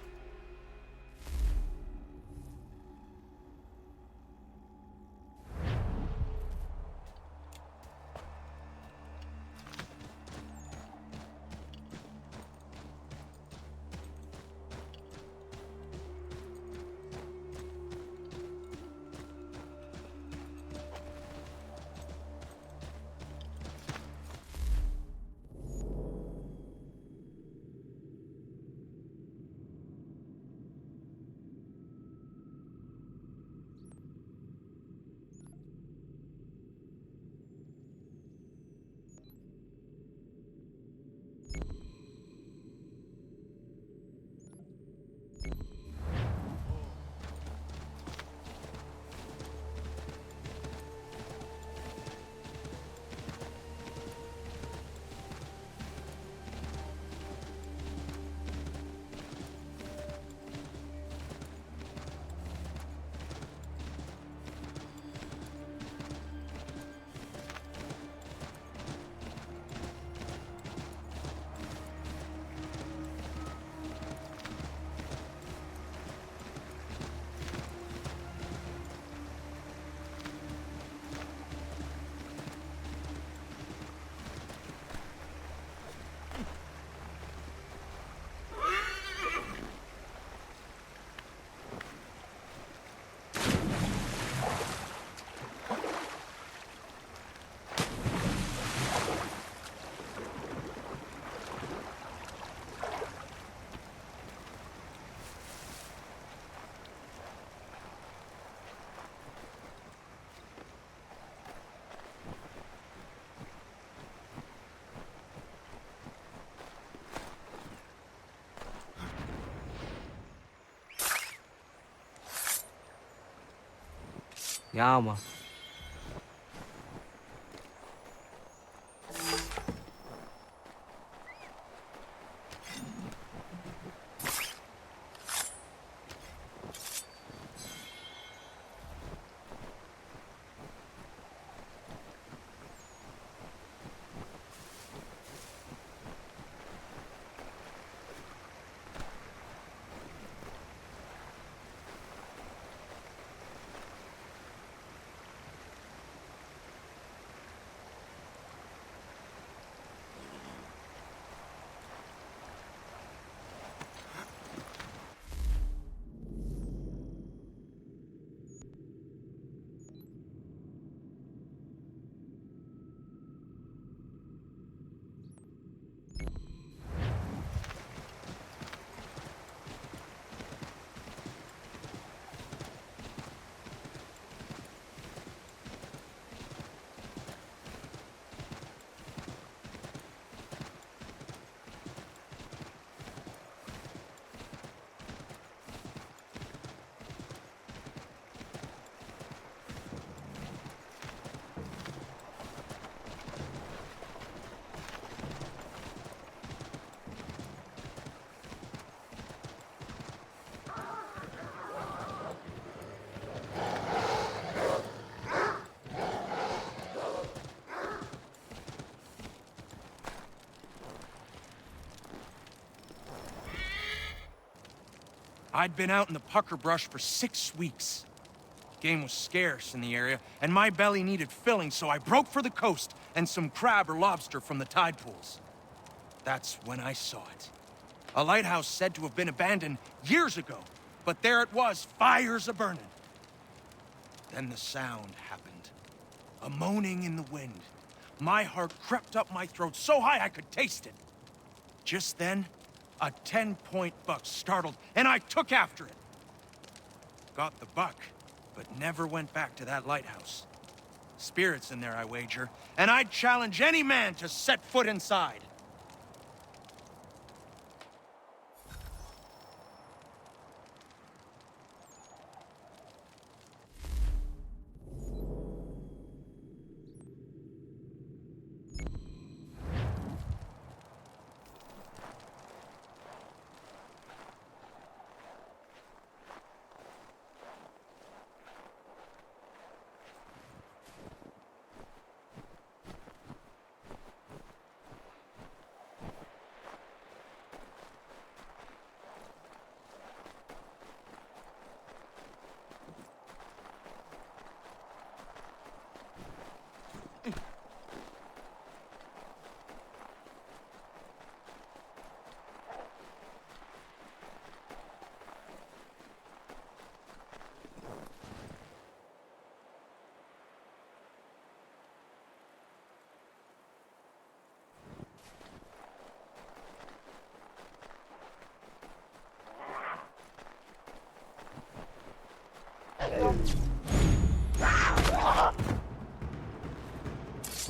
Ja, man. I'd been out in the pucker brush for 6 weeks. Game was scarce in the area, and my belly needed filling, so I broke for the coast and some crab or lobster from the tide pools. That's when I saw it. A lighthouse said to have been abandoned years ago, but there it was, fires a-burning. Then the sound happened. A moaning in the wind. My heart crept up my throat so high I could taste it. Just then, a 10-point buck startled, and I took after it. Got the buck, but never went back to that lighthouse. Spirits in there, I wager, and I'd challenge any man to set foot inside.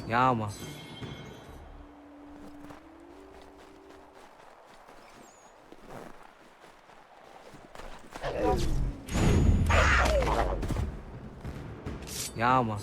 Yeah, man. Yeah, man.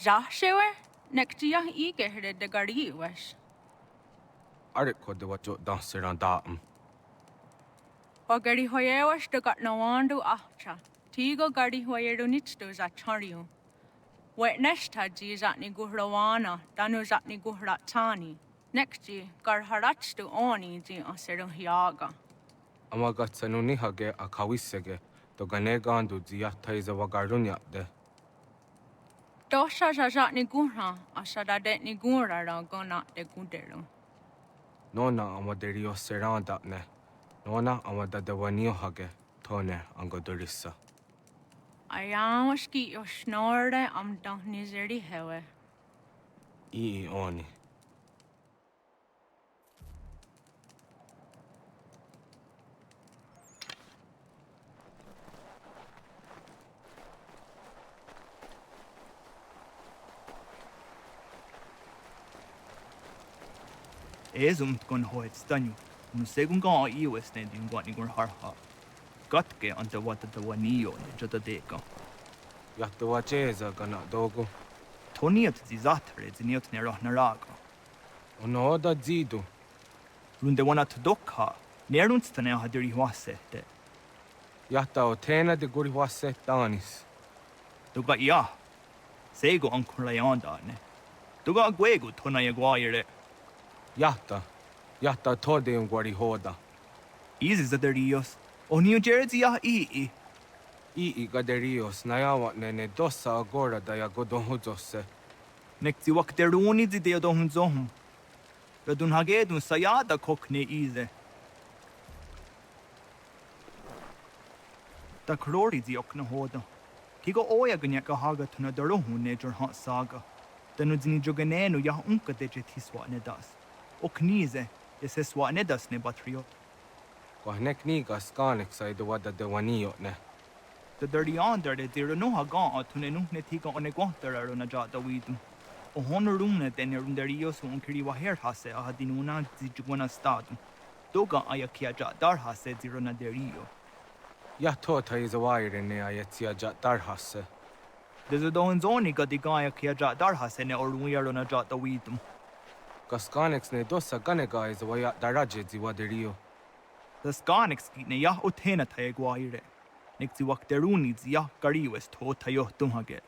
Zashewer? Nektia ike herde gari wesh. Arit ko de wat jo danser an datum. Pagari hoyewash de gat nawandu ahcha. Tigo gari hoyeru nitstu za chariu. Wet neshta ji zatni guhrawana, danu zatni guhratani. Nekji gar harachtu oni ji aseru hiaga. Amagat sanuni hage akawisege to ganegandu zia taiza wagarunya de. Dosha zatni guhra, asada detni gura ra gona de guderu. Nona amaderio seranda ne. Nona amadadawanio hage tone angodorissa. Ayawaski yo snorde am dan nizeri hewe. Ii oni. Tkun hoet stanyu. Nu segun ga iu estendi un gwani gur harha. Gatke ante wata da wanio ne jota deka. Yatta wacheza gana dogo. Toniat zizatre ziniot ne rahnaraga. Onoda zidu. Runde wana tdokha. Nerunstane hadiri wasete. Yatta o tena de guri waset danis. Tuga ia. Sego ankura yandane. Tuga gwegu tona yaguaire. Yatta tode un guari hoda. Easy zaderios. O New Jersey ya ii. Ii gaderios nayawa nene dosa agora da yagodon huzose. Nekti wakteruni zi deodon zohum. Radun hagedun sayada kokne ize. Da krori zi okna hoda. Kigo oya ganya ka haga tuna darohu ne jor hat saga. Danu zini joganenu ya unka deje tiswa ne das. Oknize, ese swa ne das ne patriot. Kohnek niga skanek sai de wada de wanio ne. The dirty under de zero no haga tune ne tiga one gwantara na jata widum. O honorune den runderios un kiri wa her hase a hadinuna zijugwana stadum. Doga ayakia dar hase zero na derio. Ya tota is a wire ne ayetsia dar hase. There's don zoni ga digaya kia dar hase ne or na jata widum. Kaskanex ne dosa ganega is a waya daraje ziwaderio. The Skanex ne ya otena taeguaire. Nixi wakteruni zia gariwes to tayo tumhage.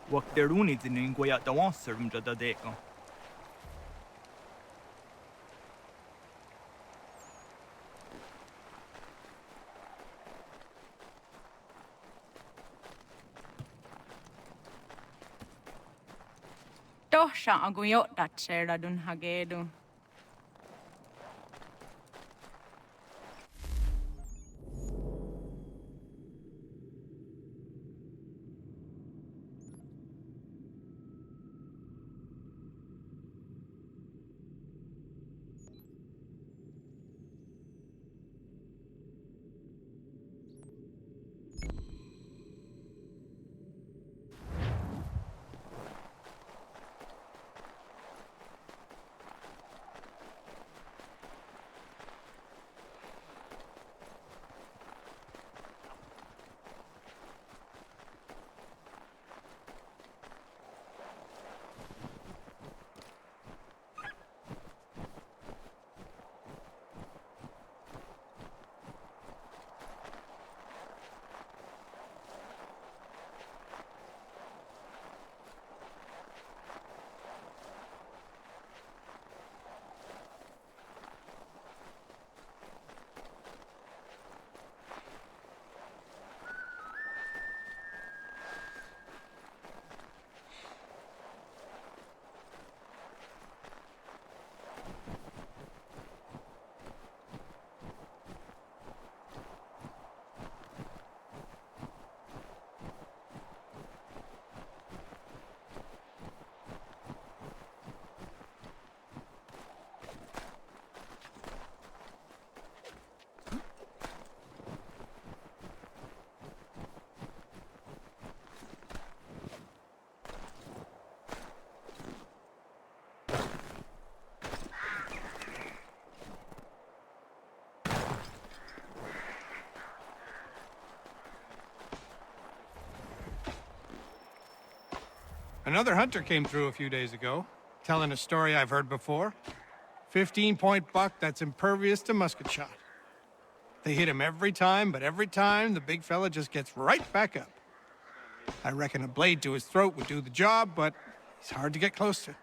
Wakteruni ziningoya dawan serum jada deka. Dosha aguyot dat sera dun hagedu. Another hunter came through a few days ago, telling a story I've heard before. 15-point buck that's impervious to musket shot. They hit him every time, but every time the big fella just gets right back up. I reckon a blade to his throat would do the job, but he's hard to get close to.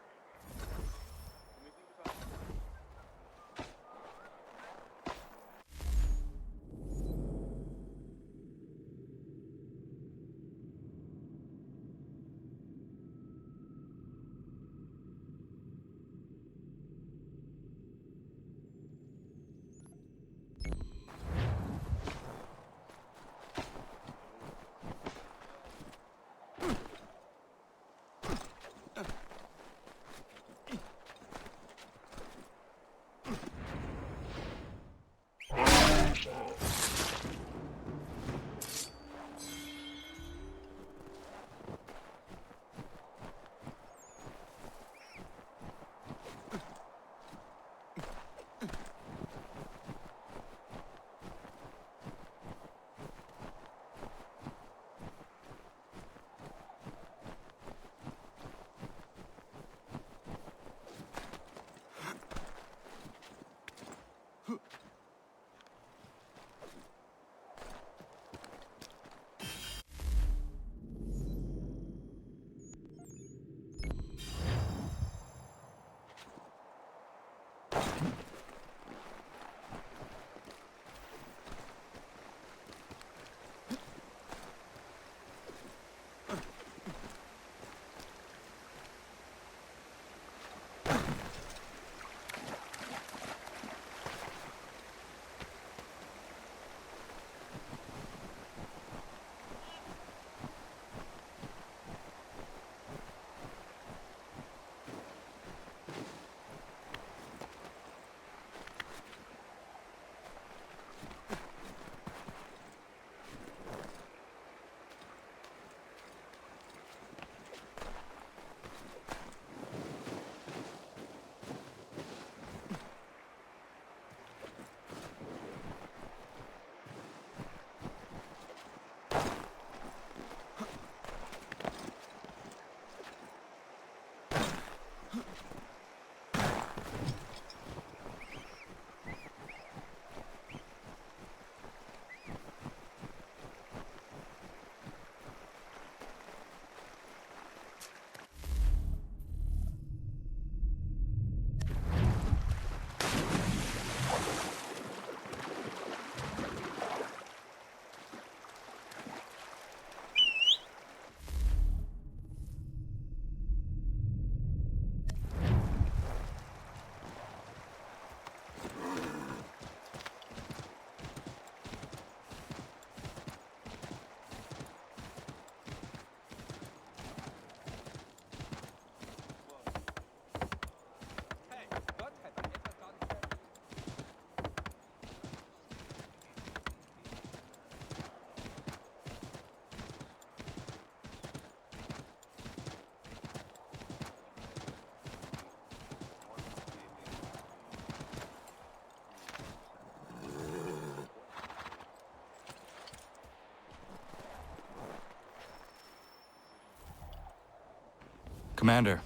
Commander.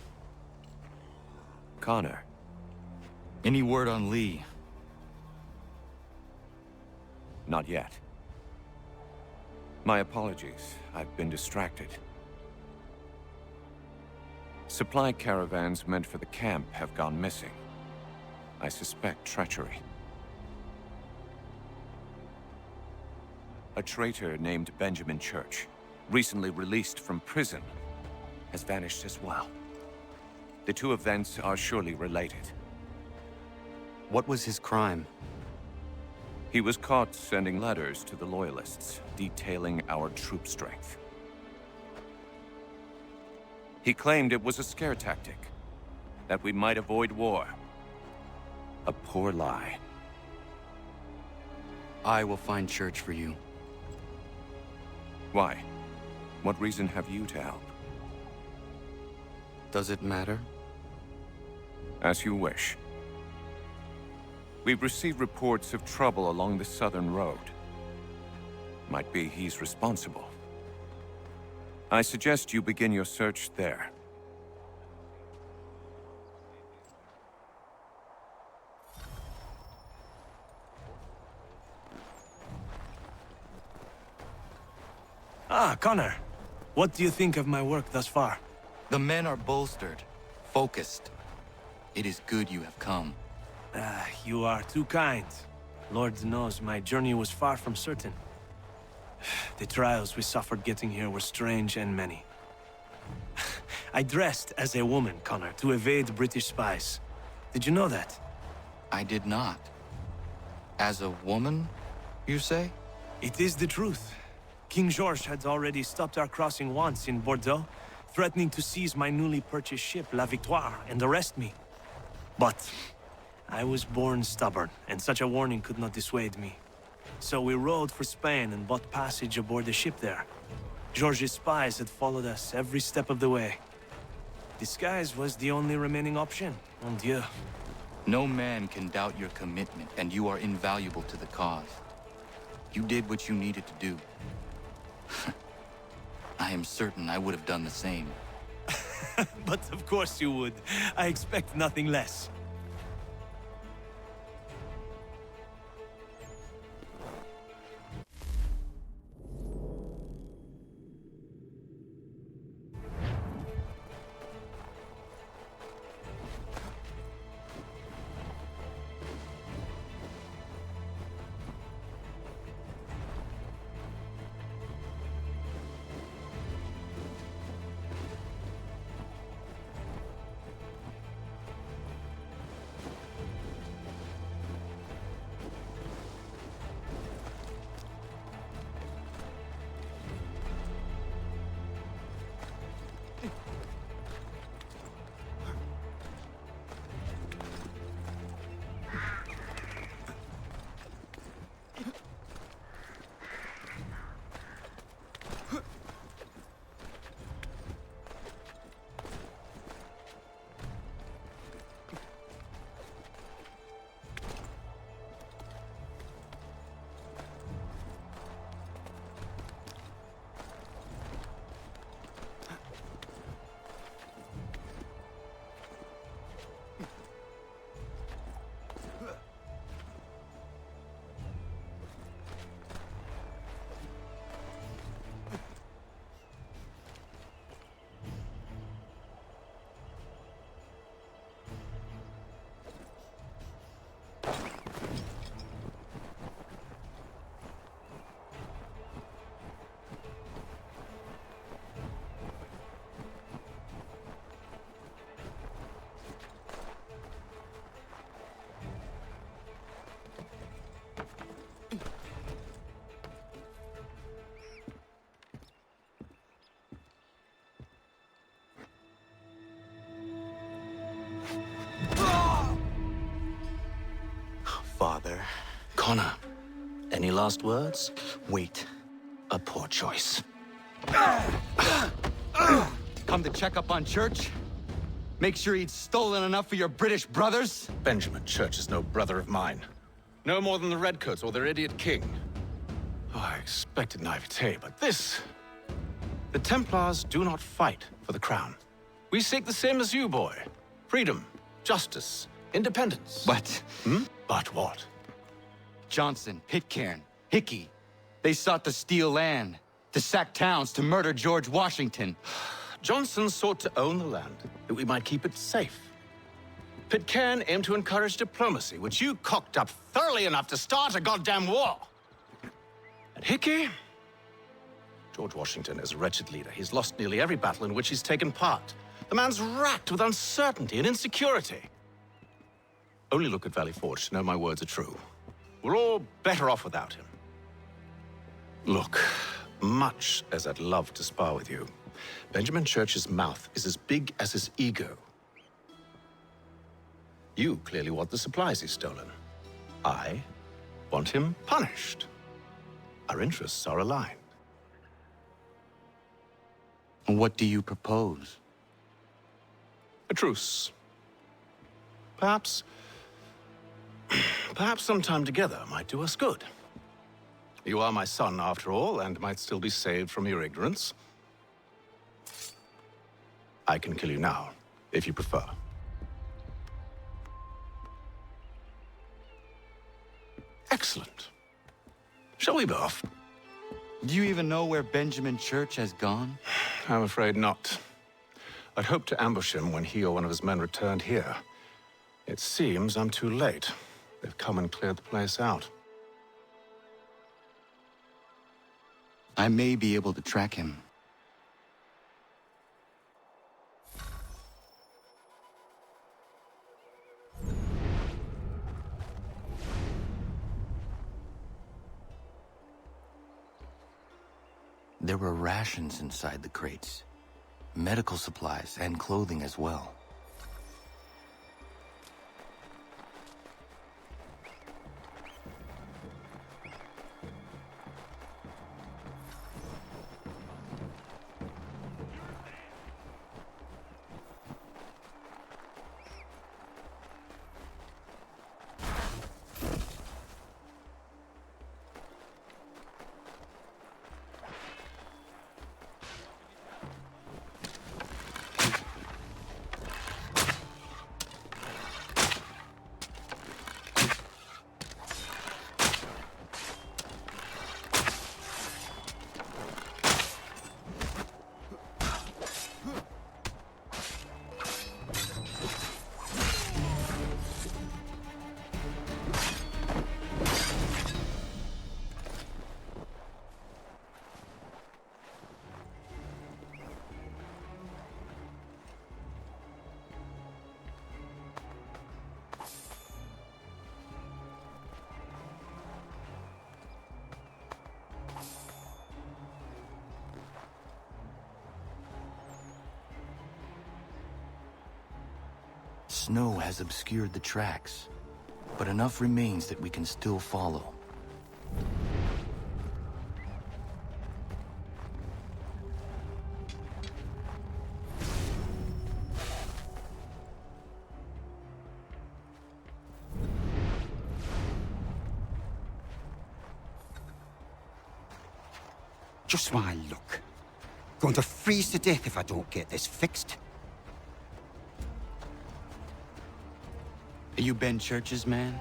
Connor. Any word on Lee? Not yet. My apologies. I've been distracted. Supply caravans meant for the camp have gone missing. I suspect treachery. A traitor named Benjamin Church, recently released from prison, has vanished as well. The two events are surely related. What was his crime? He was caught sending letters to the Loyalists, detailing our troop strength. He claimed it was a scare tactic, that we might avoid war. A poor lie. I will find Church for you. Why? What reason have you to help? Does it matter? As you wish. We've received reports of trouble along the southern road. Might be he's responsible. I suggest you begin your search there. Ah, Connor. What do you think of my work thus far? The men are bolstered, focused. It is good you have come. You are too kind. Lord knows my journey was far from certain. The trials we suffered getting here were strange and many. I dressed as a woman, Connor, to evade British spies. Did you know that? I did not. As a woman, you say? It is the truth. King George had already stopped our crossing once in Bordeaux, threatening to seize my newly purchased ship, La Victoire, and arrest me. But I was born stubborn, and such a warning could not dissuade me. So we rode for Spain and bought passage aboard the ship there. George's spies had followed us every step of the way. Disguise was the only remaining option, mon Dieu. No man can doubt your commitment, and you are invaluable to the cause. You did what you needed to do. I am certain I would have done the same. But of course you would. I expect nothing less. Father. Connor, any last words? Wait. A poor choice. Come to check up on Church? Make sure he'd stolen enough for your British brothers? Benjamin Church is no brother of mine. No more than the Redcoats or their idiot king. Oh, I expected naivete, but this... The Templars do not fight for the crown. We seek the same as you, boy. Freedom, justice, independence. But... But what? Johnson, Pitcairn, Hickey. They sought to steal land, to sack towns, to murder George Washington. Johnson sought to own the land, that we might keep it safe. Pitcairn aimed to encourage diplomacy, which you cocked up thoroughly enough to start a goddamn war. And Hickey? George Washington is a wretched leader. He's lost nearly every battle in which he's taken part. The man's racked with uncertainty and insecurity. Only look at Valley Forge to know my words are true. We're all better off without him. Look, much as I'd love to spar with you, Benjamin Church's mouth is as big as his ego. You clearly want the supplies he's stolen. I want him punished. Our interests are aligned. What do you propose? A truce. Perhaps some time together might do us good. You are my son, after all, and might still be saved from your ignorance. I can kill you now, if you prefer. Excellent. Shall we be off? Do you even know where Benjamin Church has gone? I'm afraid not. I'd hoped to ambush him when he or one of his men returned here. It seems I'm too late. They've come and cleared the place out. I may be able to track him. There were rations inside the crates. Medical supplies and clothing as well. Snow has obscured the tracks, but enough remains that we can still follow. Just my luck. Going to freeze to death if I don't get this fixed. Are you Ben Church's man?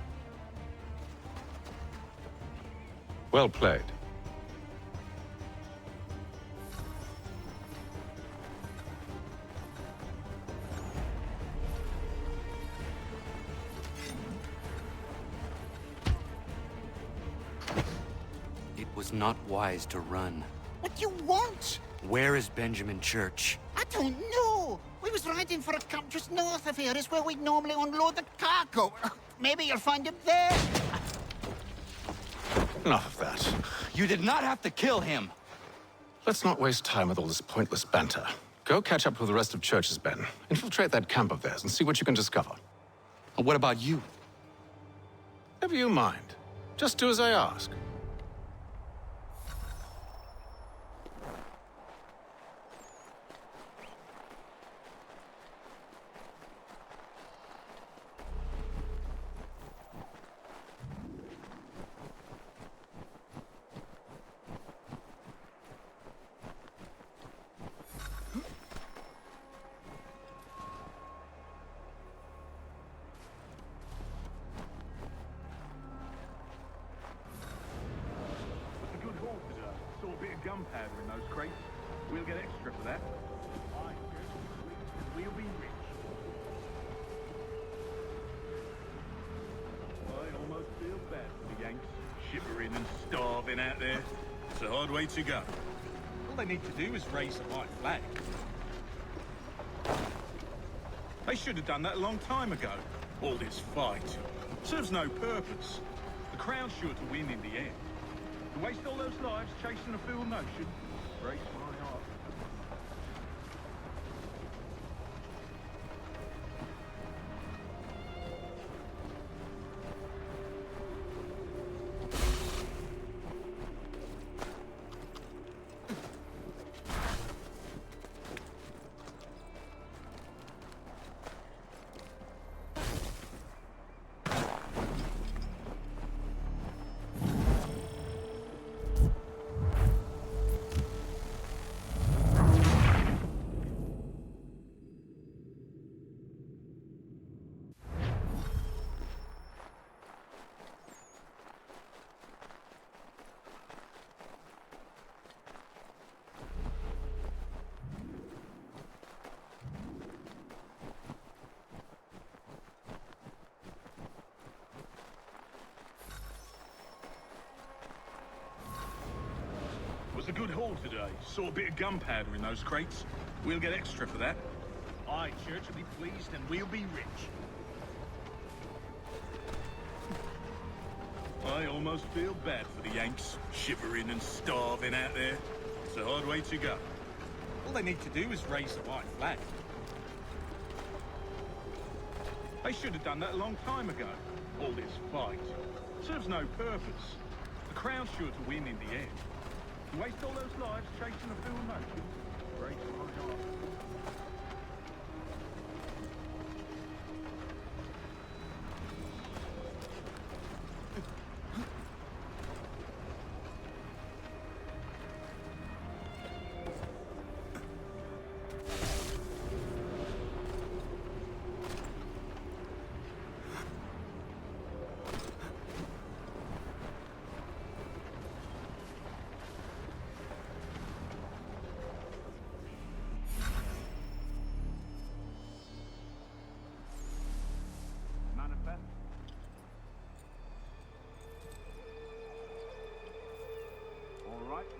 Well played. It was not wise to run. What do you want? Where is Benjamin Church? I don't know. We was riding for a camp just north of here. It's where we'd normally unload the cargo. Maybe you'll find him there. Enough of that. You did not have to kill him. Let's not waste time with all this pointless banter. Go catch up with the rest of Church's men. Infiltrate that camp of theirs and see what you can discover. And what about you? Never you mind. Just do as I ask. Gunpowder in those crates. We'll get extra for that. We'll be rich. I almost feel bad for the Yanks, shivering and starving out there. It's a hard way to go. All they need to do is raise the white flag. They should have done that a long time ago. All this fight serves no purpose. The Crown's sure to win in the end. To waste all those lives chasing a fool notion breaks my heart. was a good haul today. Saw a bit of gunpowder in those crates. We'll get extra for that. Aye, Church will be pleased and we'll be rich. I almost feel bad for the Yanks, shivering and starving out there. It's a hard way to go. All they need to do is raise the white flag. They should have done that a long time ago. All this fight serves no purpose. The Crown's sure to win in the end. To waste all those lives chasing a fool notion breaks my heart.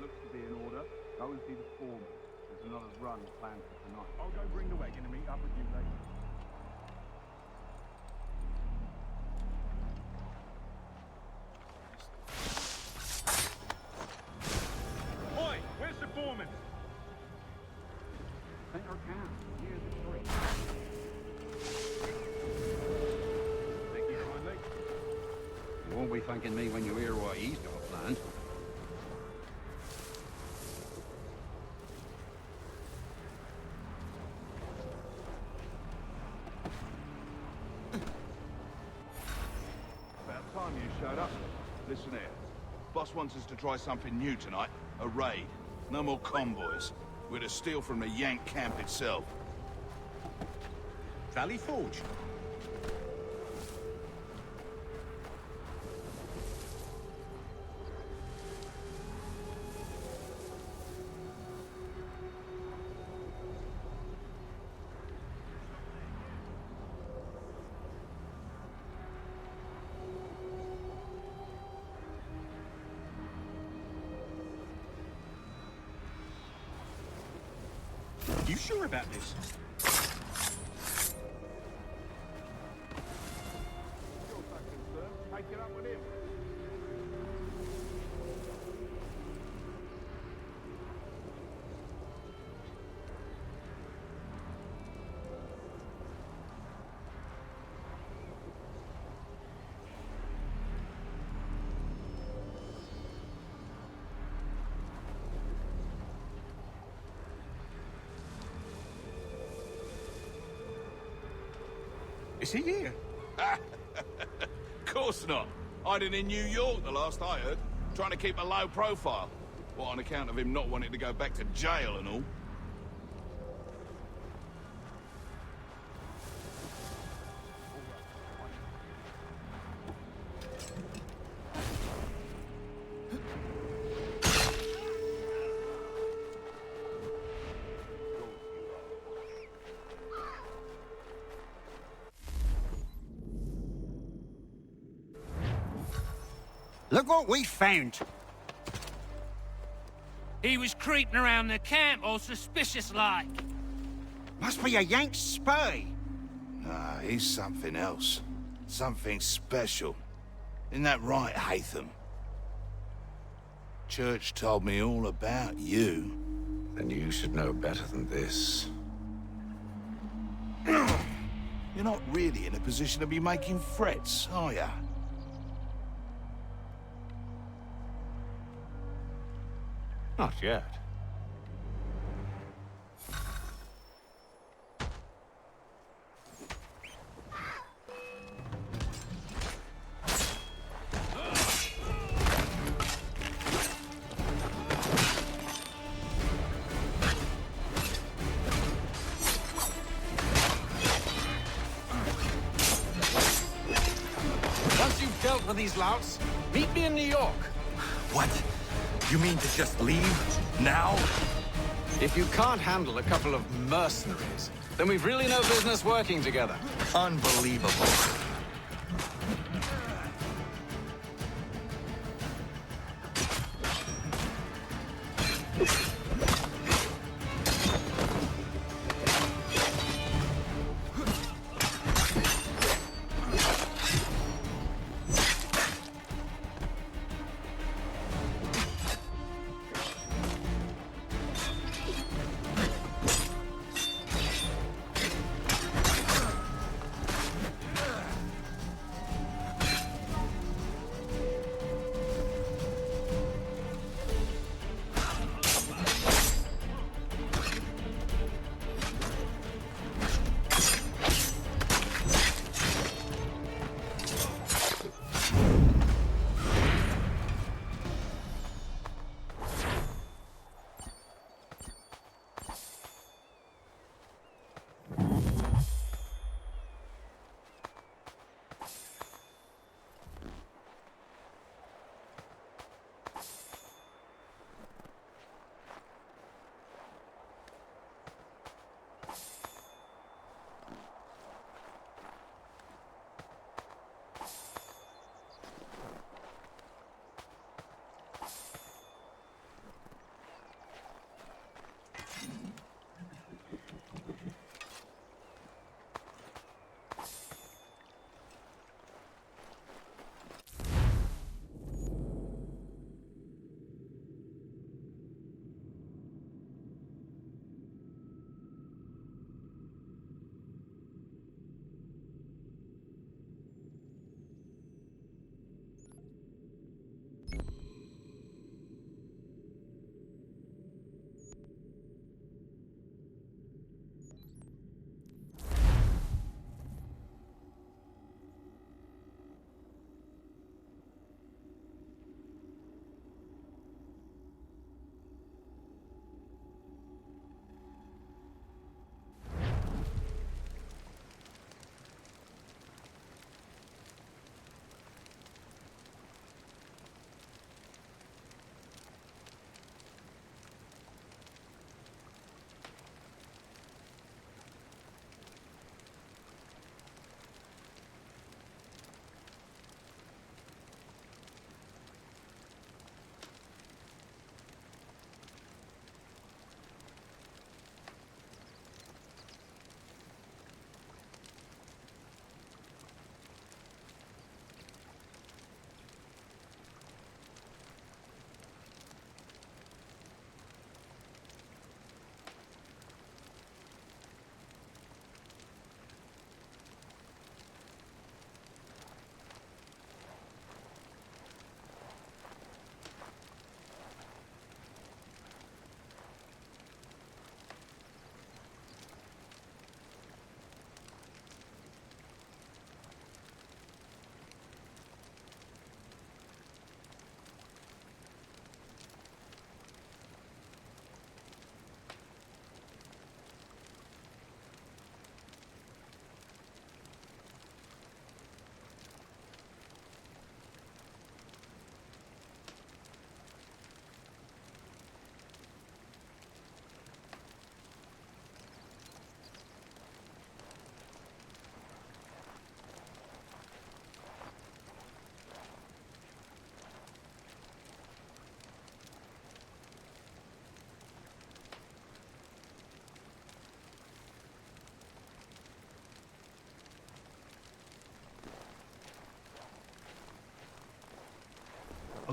Looks to be in order. Go and see the foreman. There's another run planned for tonight. I'll go bring the wagon and meet up with you later. Oi, where's the foreman? Center camp, near the street. Thank you kindly. You won't be thanking me when you hear what he's got planned. Showed up. Listen here. Boss wants us to try something new tonight. A raid. No more convoys. We're to steal from the Yank camp itself. Valley Forge. You sure about this? Take it up with him. Is he here? Of course not. Hiding in New York, the last I heard. Trying to keep a low profile. What, on account of him not wanting to go back to jail and all? Look what we found. He was creeping around the camp all suspicious-like. Must be a Yank spy. Nah, he's something else. Something special. Isn't that right, Hatham? Church told me all about you. Then you should know better than this. You're not really in a position to be making threats, are ya? Not yet. Once you've dealt with these louts, meet me in New York. What? You mean to just leave? Now? If you can't handle a couple of mercenaries, then we've really no business working together. Unbelievable.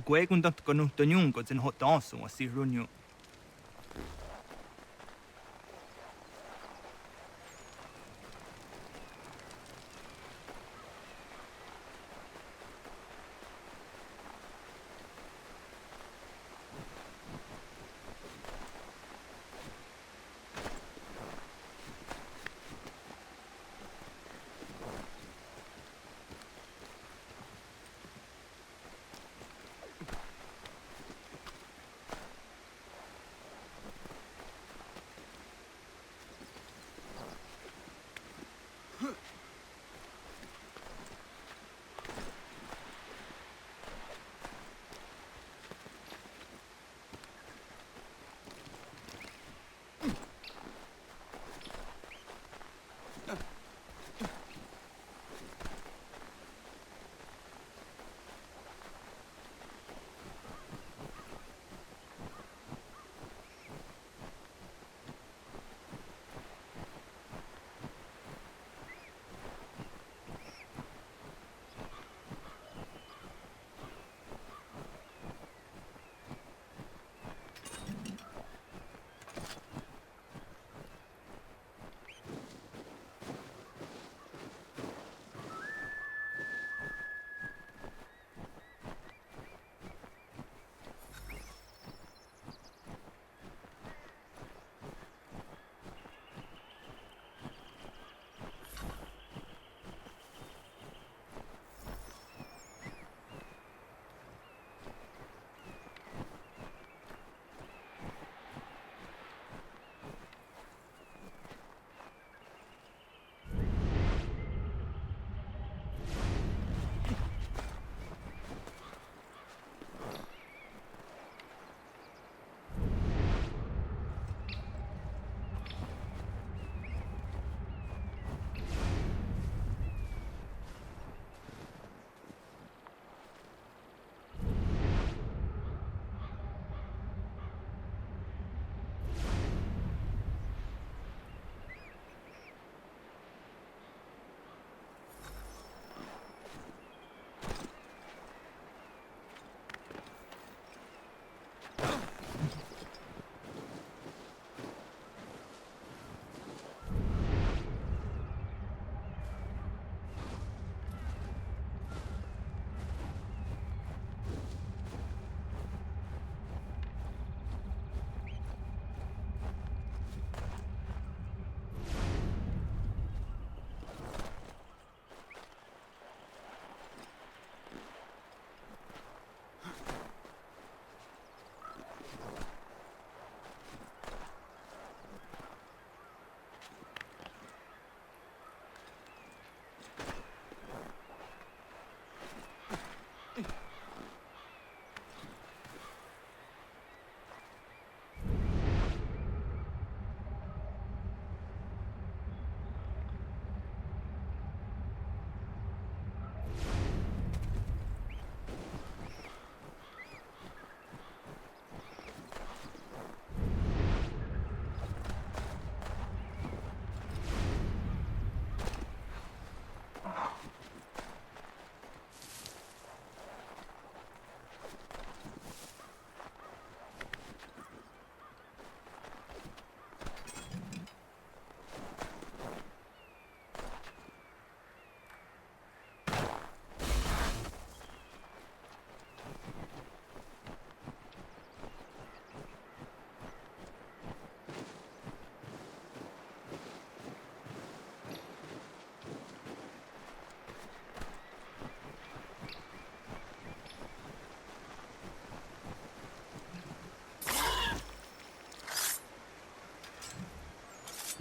quê cũng tắc con tao nhung có chân họ đó xuống xí luôn nhung.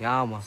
Yama.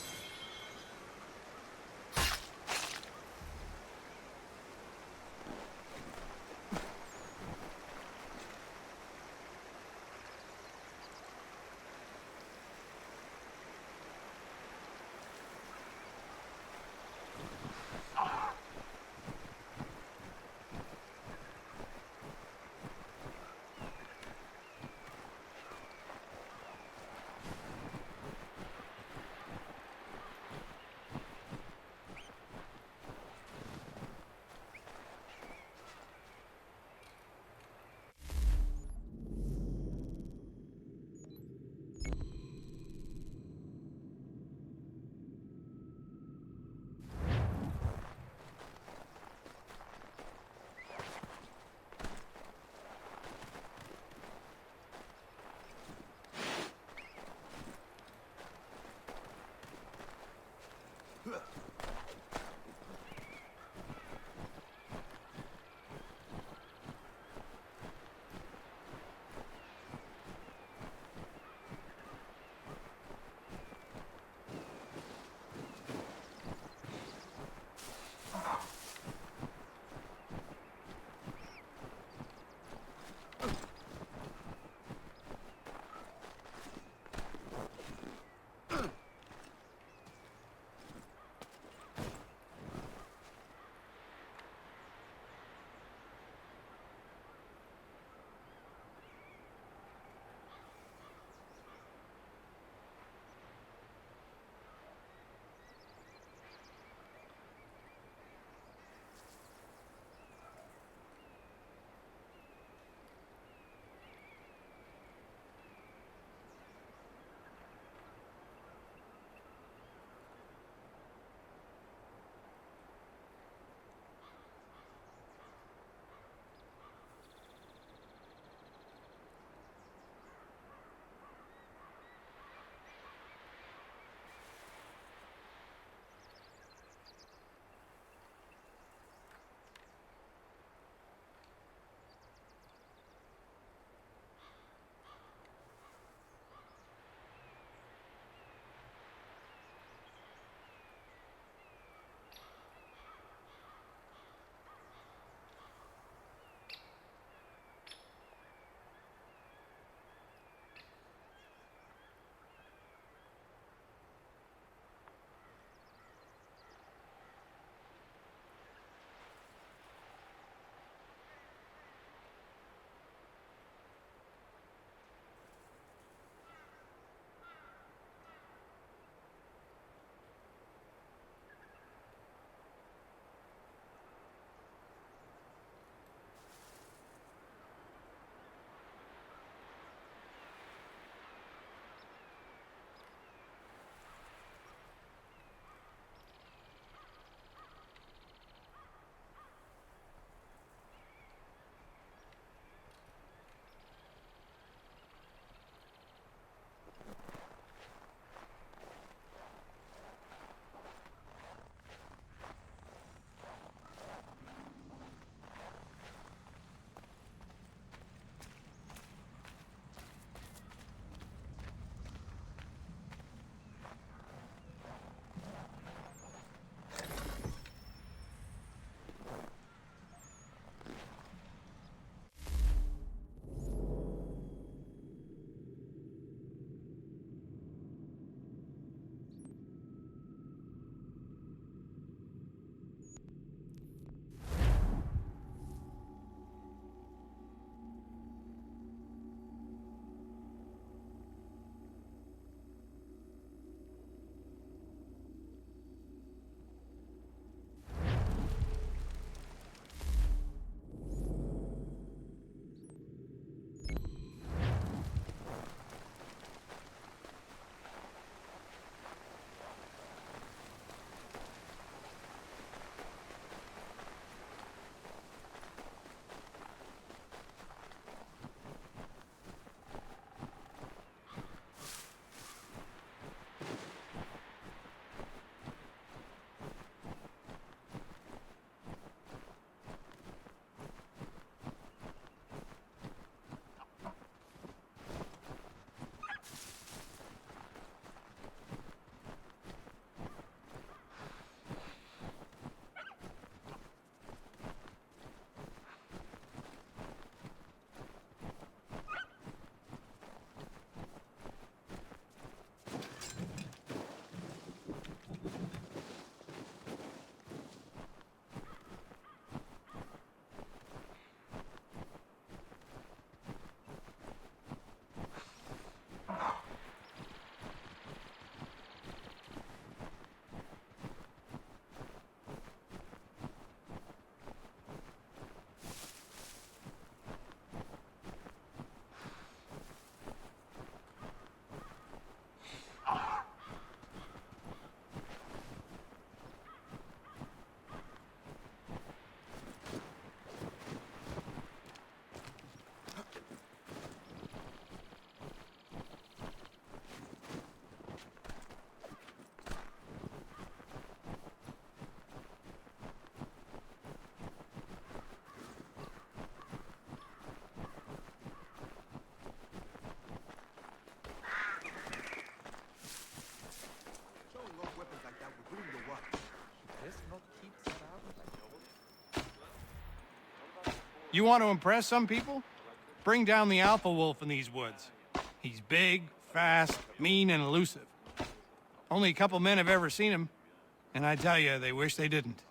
You want to impress some people? Bring down the alpha wolf in these woods. He's big, fast, mean, and elusive. Only a couple men have ever seen him, and I tell you, they wish they didn't.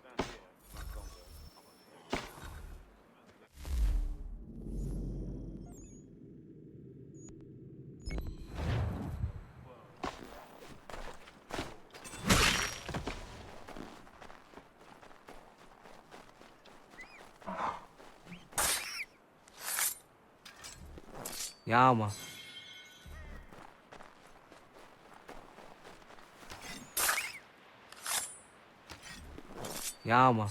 Yama. Yama.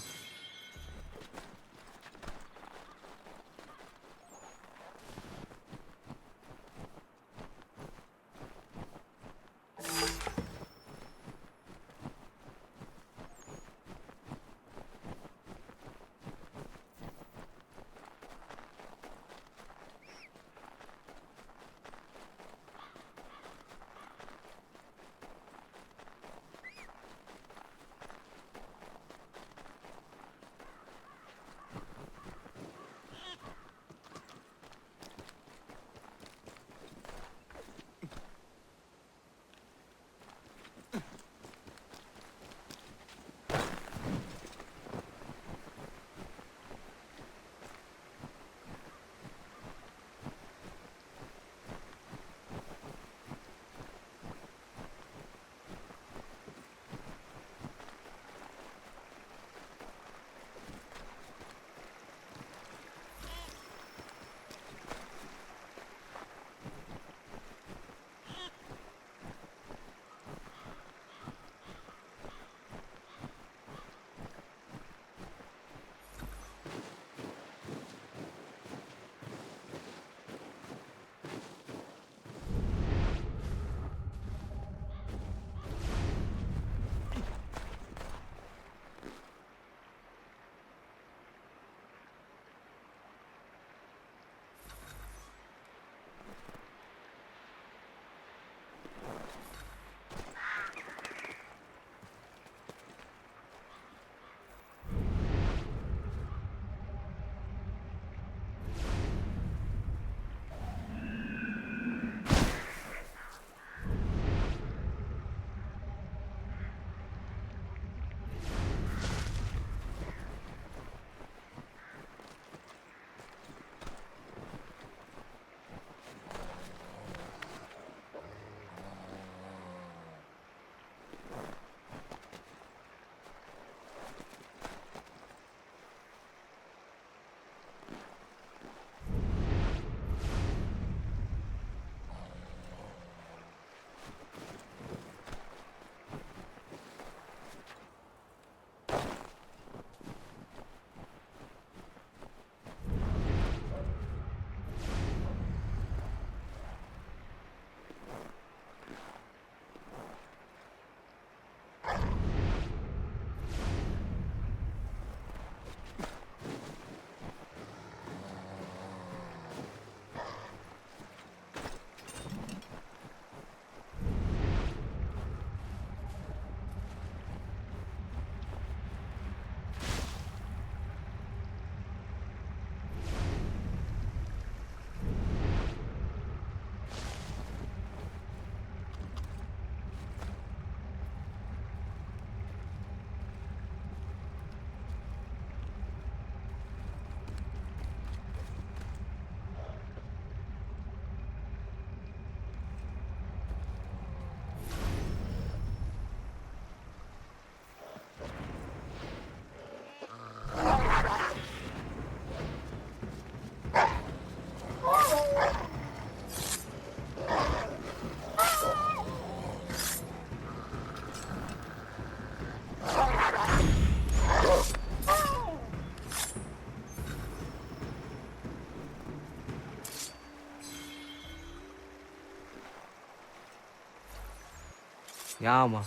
Yama.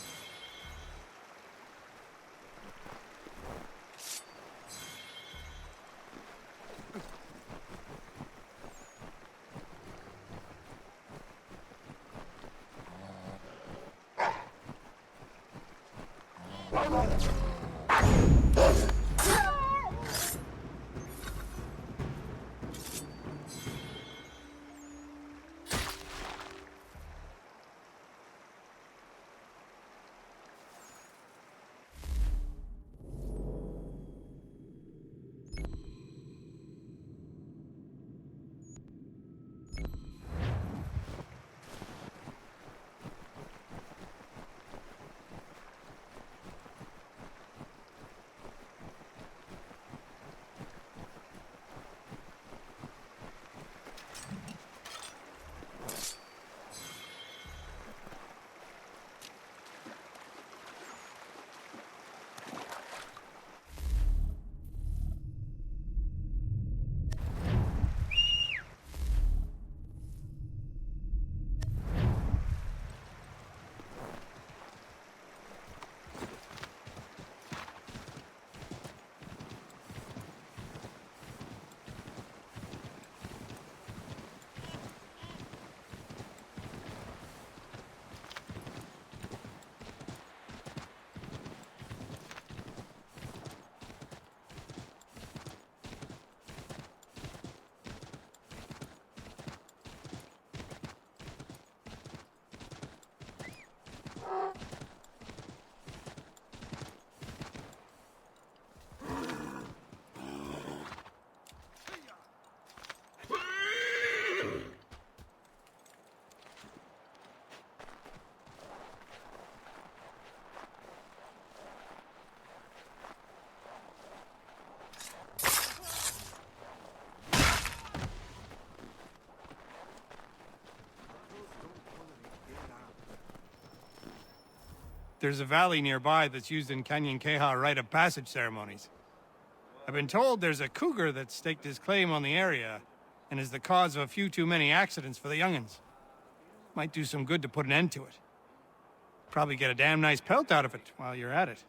There's a valley nearby that's used in Canyon Keha rite of passage ceremonies. I've been told there's a cougar that staked his claim on the area and is the cause of a few too many accidents for the young'uns. Might do some good to put an end to it. Probably get a damn nice pelt out of it while you're at it.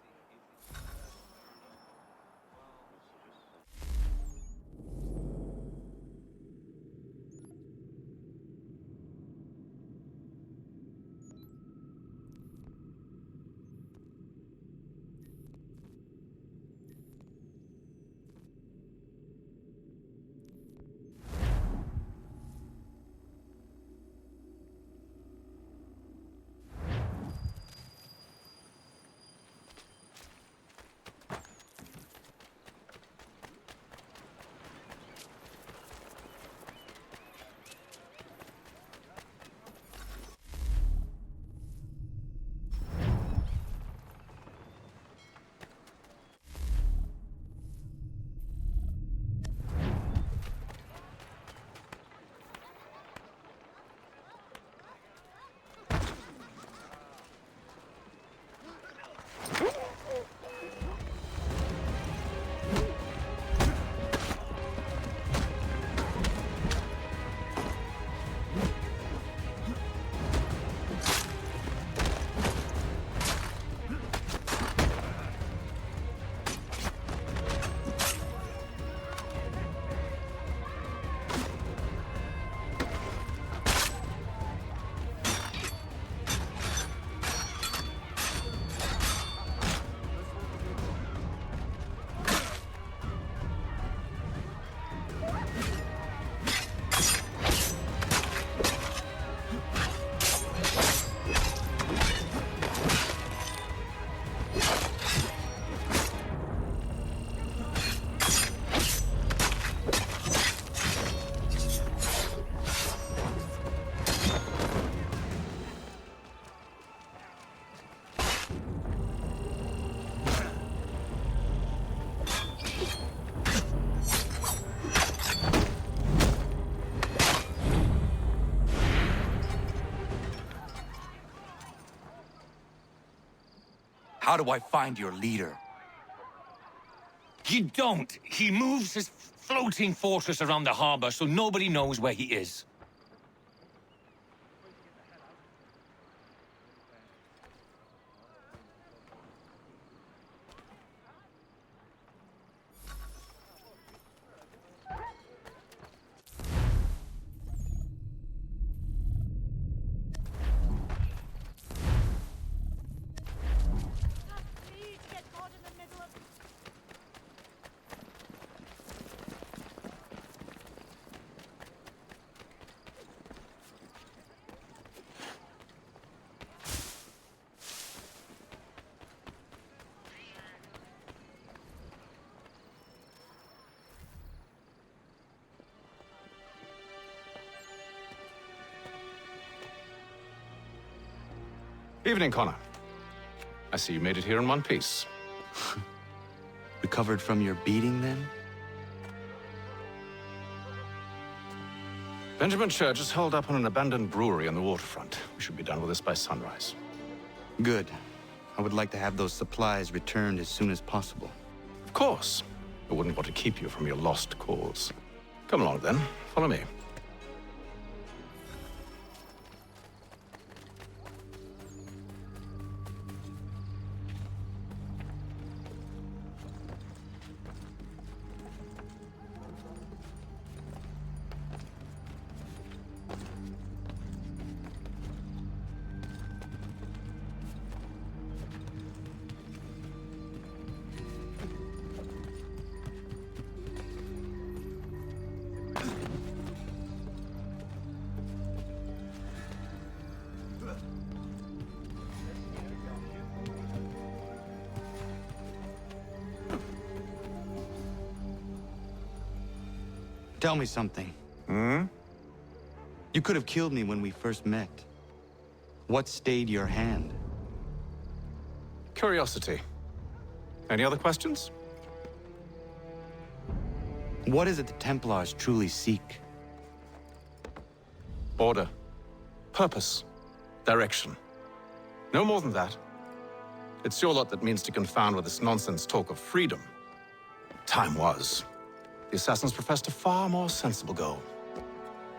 How do I find your leader? You don't. He moves his floating fortress around the harbor so nobody knows where he is. Evening, Connor. I see you made it here in one piece. Recovered from your beating, then? Benjamin Church is holed up on an abandoned brewery on the waterfront. We should be done with this by sunrise. Good. I would like to have those supplies returned as soon as possible. Of course. I wouldn't want to keep you from your lost cause. Come along, then. Follow me. Tell me something. Hmm? You could have killed me when we first met. What stayed your hand? Curiosity. Any other questions? What is it the Templars truly seek? Order. Purpose. Direction. No more than that. It's your lot that means to confound with this nonsense talk of freedom. Time was. The assassins professed a far more sensible goal.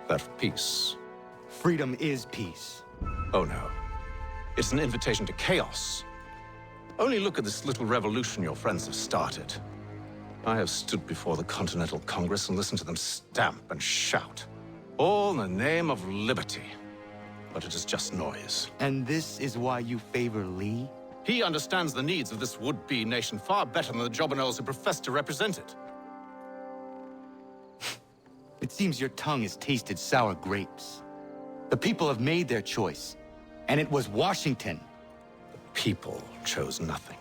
That of peace. Freedom is peace. Oh no. It's an invitation to chaos. Only look at this little revolution your friends have started. I have stood before the Continental Congress and listened to them stamp and shout. All in the name of liberty. But it is just noise. And this is why you favor Lee? He understands the needs of this would-be nation far better than the jobberknolls who profess to represent it. It seems your tongue has tasted sour grapes. The people have made their choice, and it was Washington. The people chose nothing.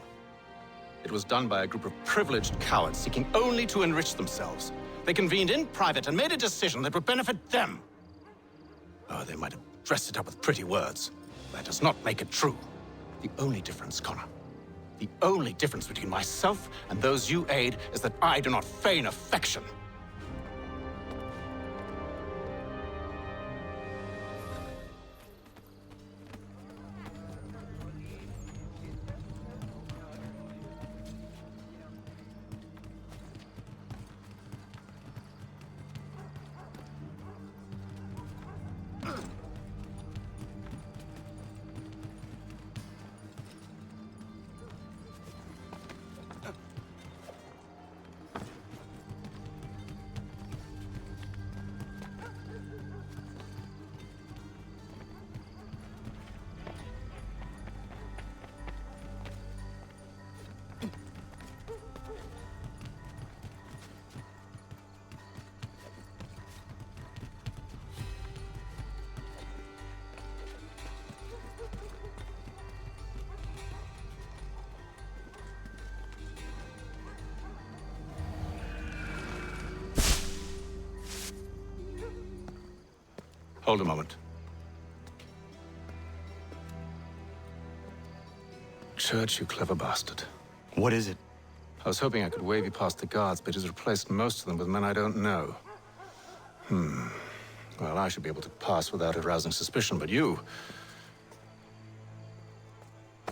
It was done by a group of privileged cowards seeking only to enrich themselves. They convened in private and made a decision that would benefit them. Oh, they might have dressed it up with pretty words. That does not make it true. The only difference, Connor, the only difference between myself and those you aid is that I do not feign affection. Hold a moment. Church, you clever bastard. What is it? I was hoping I could wave you past the guards, but he's replaced most of them with men I don't know. Well, I should be able to pass without arousing suspicion, but you...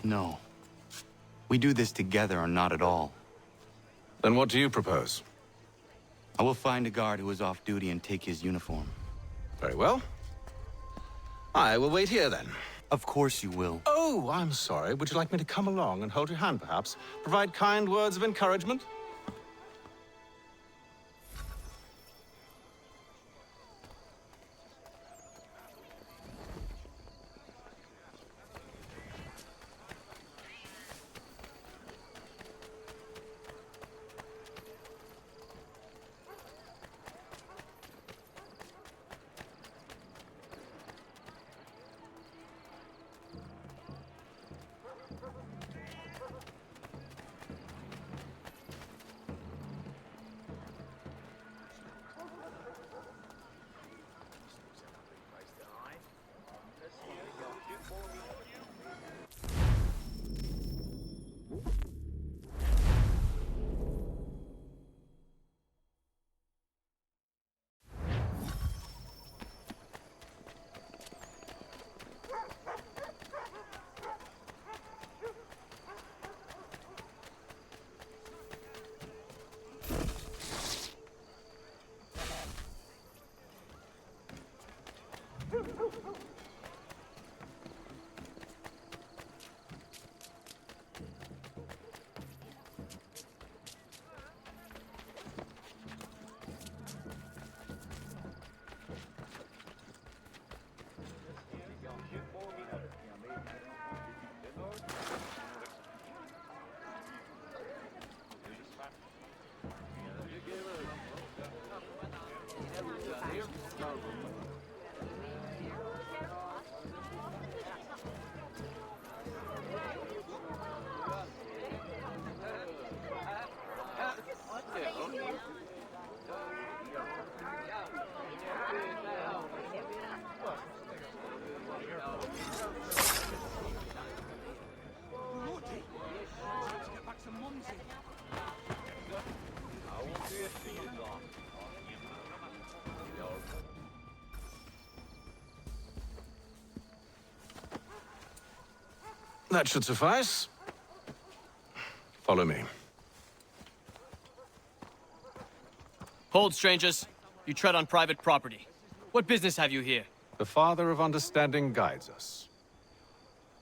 No. We do this together or not at all. Then what do you propose? I will find a guard who is off duty and take his uniform. Very well. I will wait here, then. Of course you will. Oh, I'm sorry. Would you like me to come along and hold your hand, perhaps? Provide kind words of encouragement? That should suffice. Follow me. Hold, strangers. You tread on private property. What business have you here? The Father of Understanding guides us.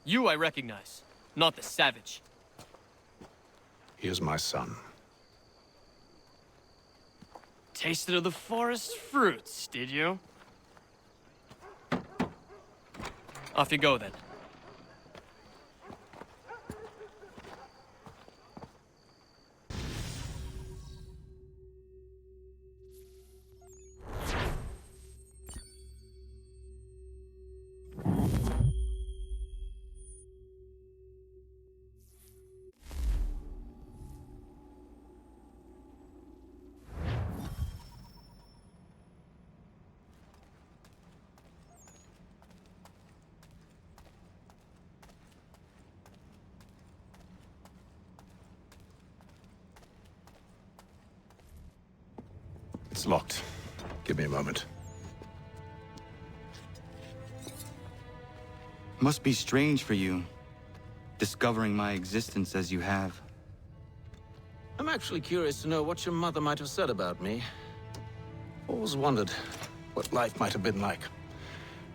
You I recognize, not the savage. He is my son. Tasted of the forest fruits, did you? Off you go, then. It's locked. Give me a moment. Must be strange for you, discovering my existence as you have. I'm actually curious to know what your mother might have said about me. Always wondered what life might have been like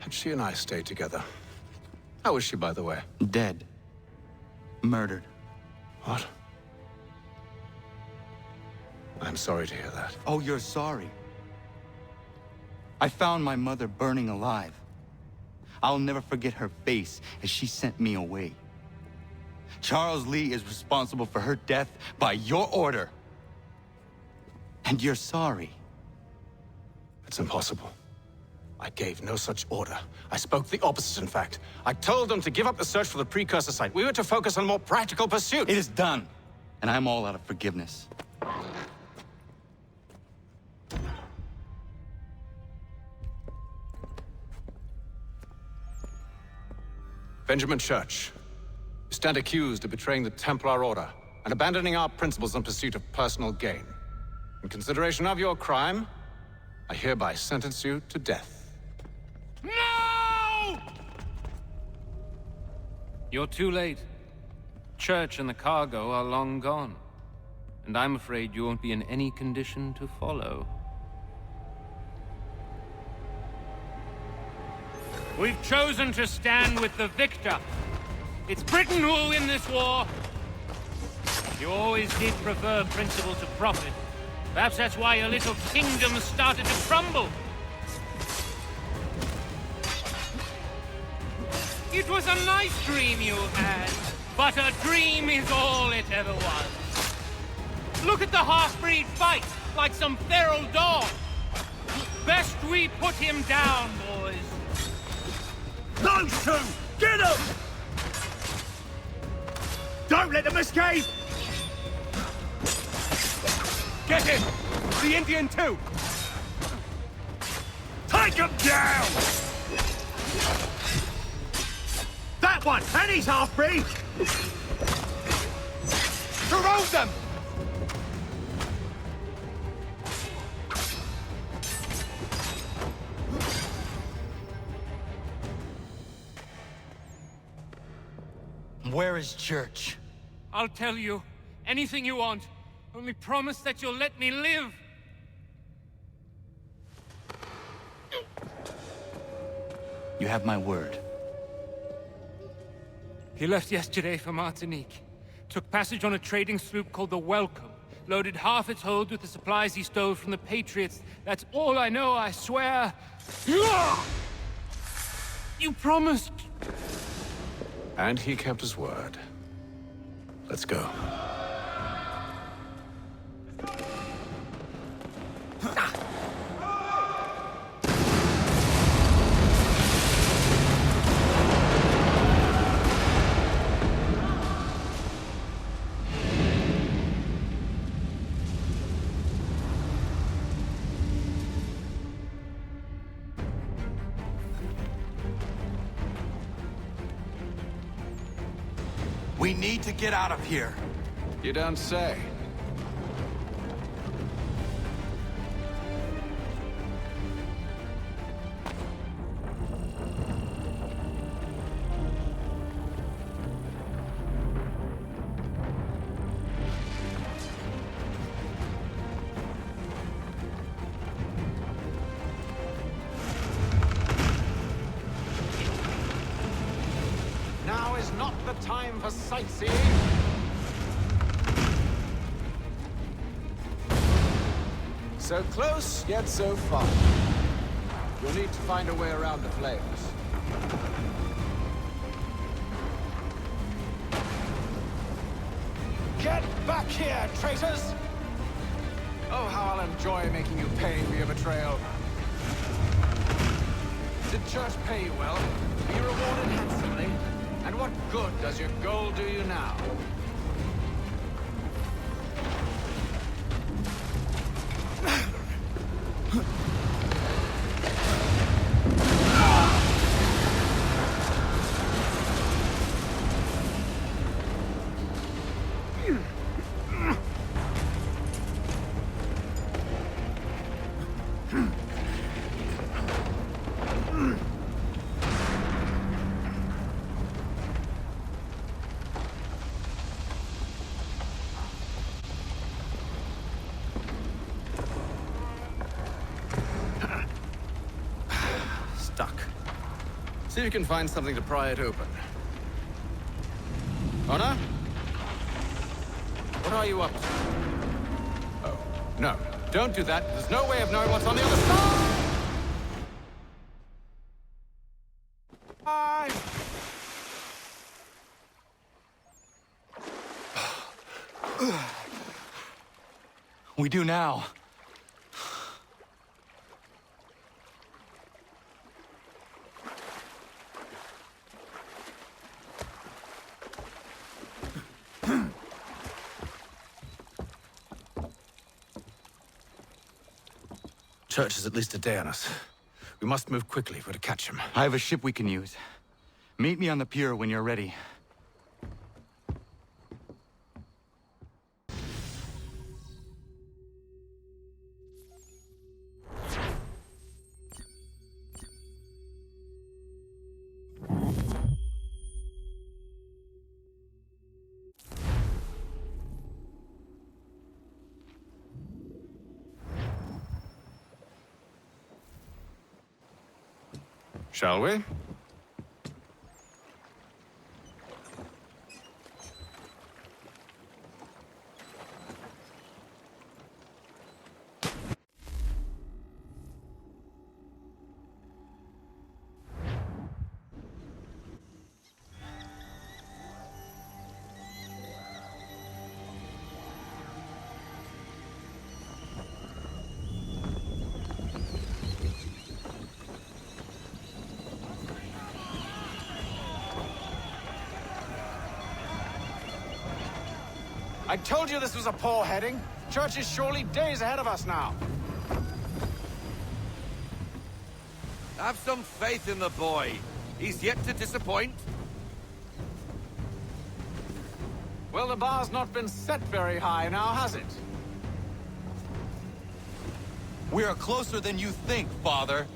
had she and I stayed together. How is she, by the way? Dead. Murdered. What? I'm sorry to hear that. Oh, you're sorry? I found my mother burning alive. I'll never forget her face as she sent me away. Charles Lee is responsible for her death by your order. And you're sorry. It's impossible. I gave no such order. I spoke the opposite, in fact. I told them to give up the search for the precursor site. We were to focus on more practical pursuits. It is done, and I'm all out of forgiveness. Benjamin Church, you stand accused of betraying the Templar Order and abandoning our principles in pursuit of personal gain. In consideration of your crime, I hereby sentence you to death. No! You're too late. Church and the cargo are long gone. And I'm afraid you won't be in any condition to follow. We've chosen to stand with the victor. It's Britain who will win this war. You always did prefer principle to profit. Perhaps that's why your little kingdom started to crumble. It was a nice dream you had, but a dream is all it ever was. Look at the half-breed fight, like some feral dog. Best we put him down, boys. Those two! Get them! Don't let them escape! Get him! The Indian too! Take him down! That one! And he's half-breed! Corrode them! Where is Church? I'll tell you. Anything you want. Only promise that you'll let me live. You have my word. He left yesterday for Martinique. Took passage on a trading sloop called the Welcome. Loaded half its hold with the supplies he stole from the Patriots. That's all I know, I swear. You promised. And he kept his word. Let's go. We need to get out of here. You don't say. time for sightseeing. So close, yet so far. You'll need to find a way around the flames. Get back here, traitors! Oh, how I'll enjoy making you pay for your betrayal. Did Church pay you well? Be rewarded handsomely? And what good does your gold do you now? See if you can find something to pry it open. Connor? What are you up to? Oh, no. Don't do that. There's no way of knowing what's on the other side! We do now. Church is at least a day on us. We must move quickly if we're to catch him. I have a ship we can use. Meet me on the pier when you're ready. Shall we? I told you this was a poor heading. Church is surely days ahead of us now. Have some faith in the boy. He's yet to disappoint. Well, the bar's not been set very high now, has it? We are closer than you think, Father.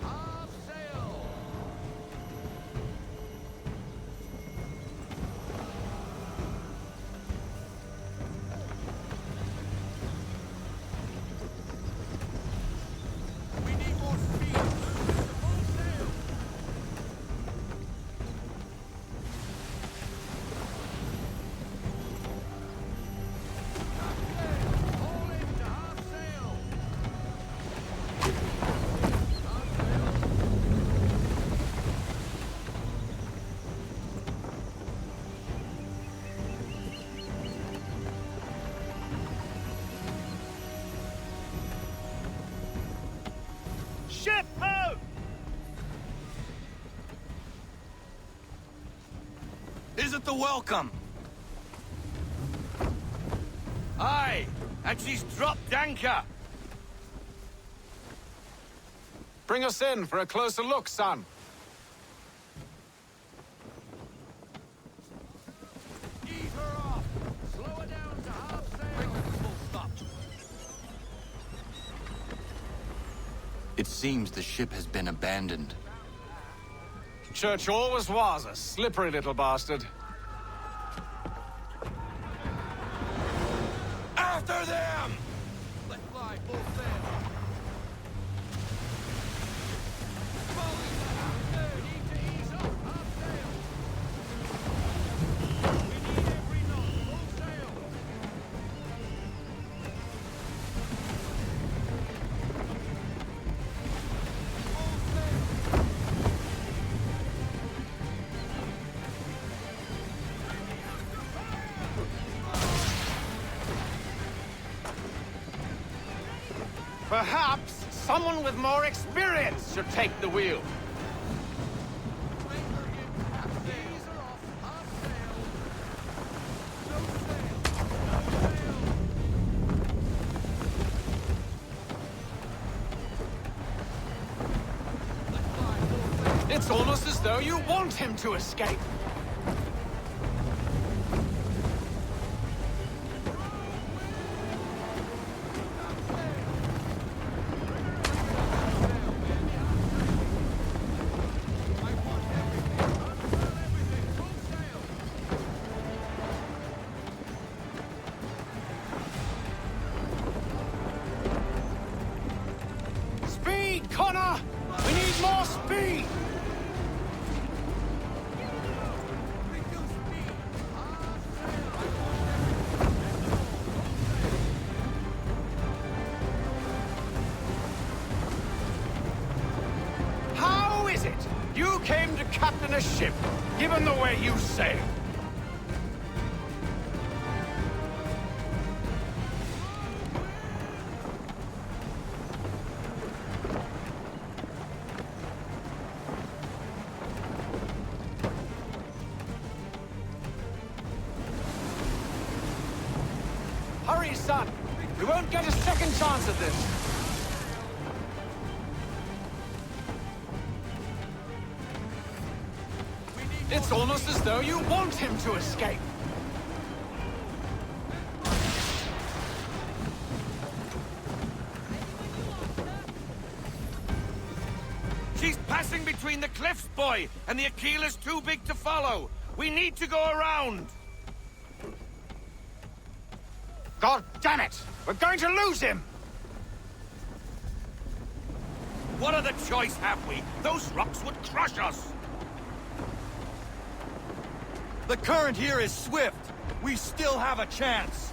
Ship out! Is it the welcome? Aye, and she's dropped anchor. Bring us in for a closer look, son. Ease her off. Slow her down to half sail. Bring her to full stop. It seems the ship has been abandoned. Church always was a slippery little bastard. After them! Let's fly full sail. Need to ease up, half sail. Perhaps someone with more experience should take the wheel. It's almost as though you want him to escape. Speed, Connor! We need more speed! How is it you came to captain a ship, given the way you sailed? Hurry, son! We won't get a second chance at this! It's almost as though you want him to escape! She's passing between the cliffs, boy, and the Aquila's too big to follow. We need to go around. God damn it! We're going to lose him! What other choice have we? Those rocks would crush us. The current here is swift. We still have a chance.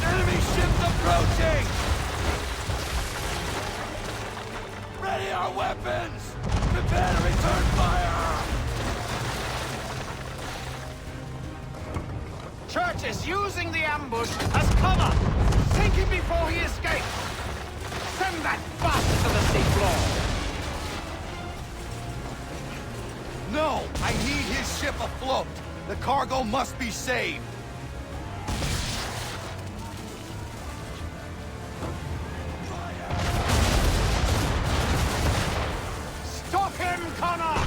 Enemy ships approaching! Ready our weapons! Prepare to return fire! Church is using the ambush as cover! Sink him before he escapes! Send that bastard to the seafloor! No! I need his ship afloat! The cargo must be saved! Stop him, Connor!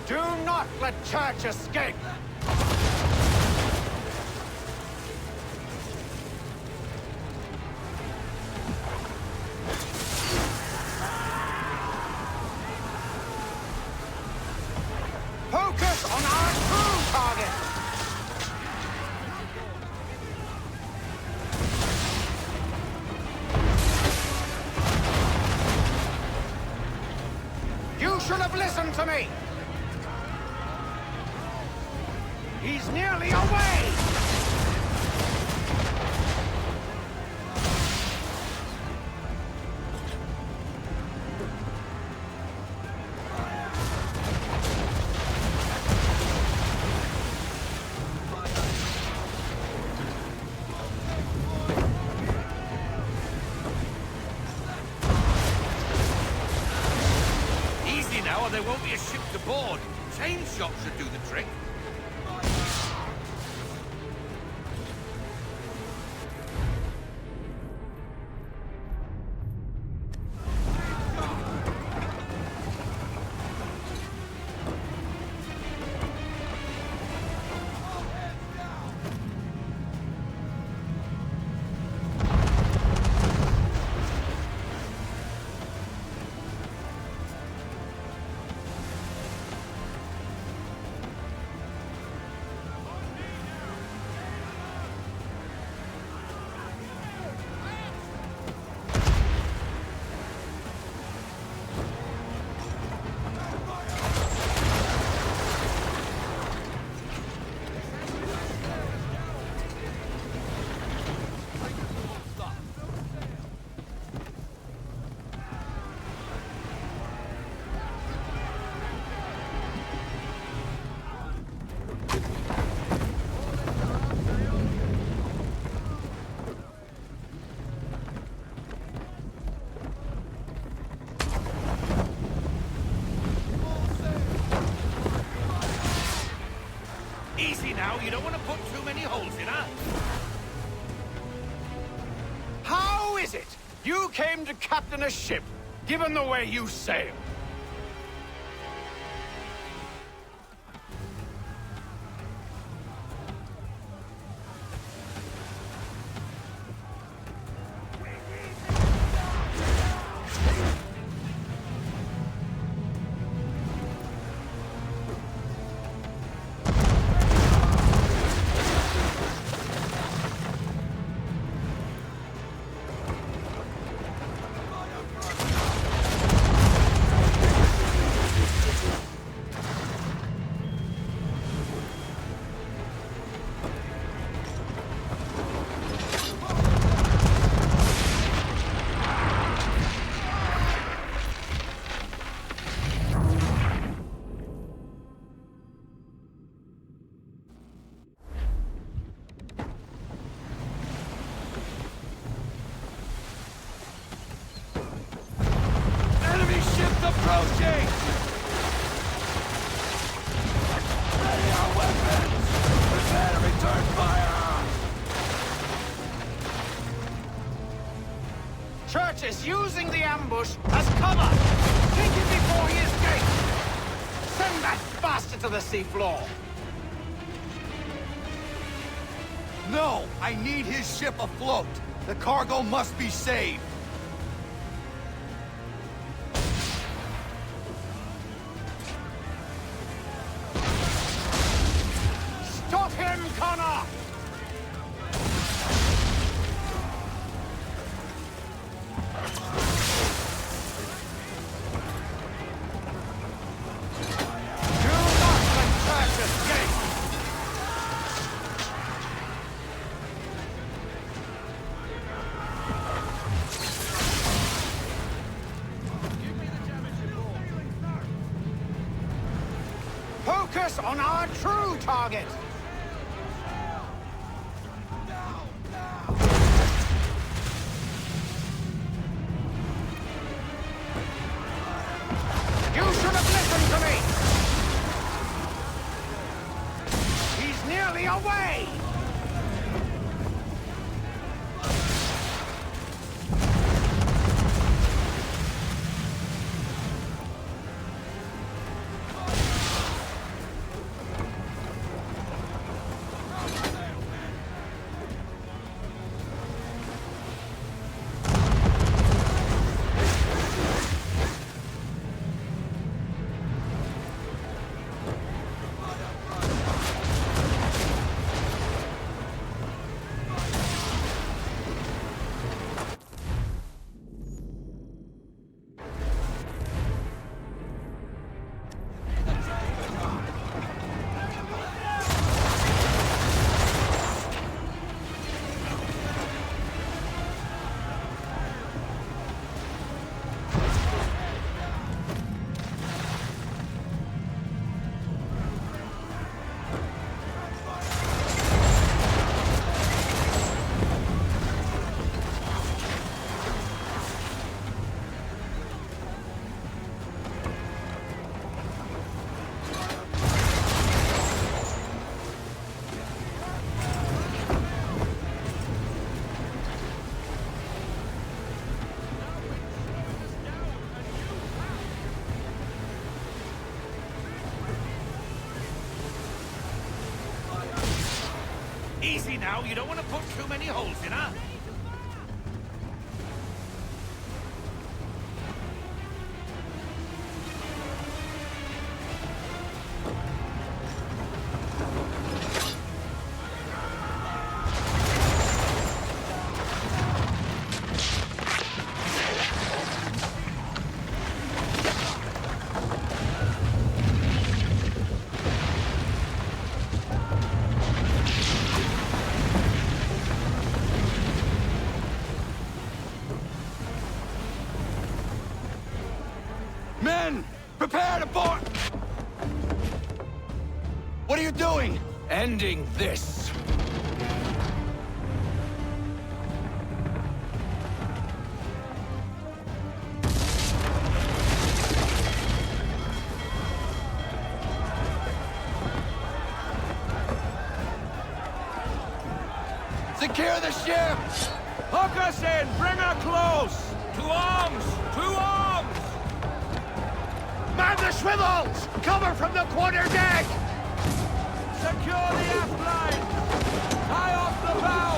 Do not let Church escape! Focus on our true target! You should have listened to me! He's nearly away! Easy now, or there won't be a ship to board. Chain shot should do the trick. now. You don't want to put too many holes in her. How is it you came to captain a ship, given the way you sail? Approaching! Ready our weapons! Prepare to return fire! Church is using the ambush as cover! Take him before he escapes! Send that bastard to the seafloor! No! I need his ship afloat! The cargo must be saved! Stop him, Connor! Do not let Church escape! Focus on our true target! You should have listened to me! He's nearly away! Easy now. You don't want to put too many holes in her. Men! Prepare to board! What are you doing? Ending this. Secure the ship! Hook us in! Bring her close! To arms! To arms! Man the swivels! Cover from the quarter deck! Secure the aft line! Tie off the bow!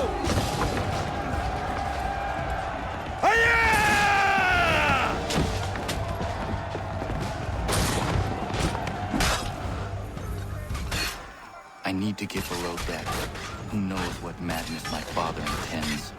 I need to get below deck. Who knows what madness my father intends?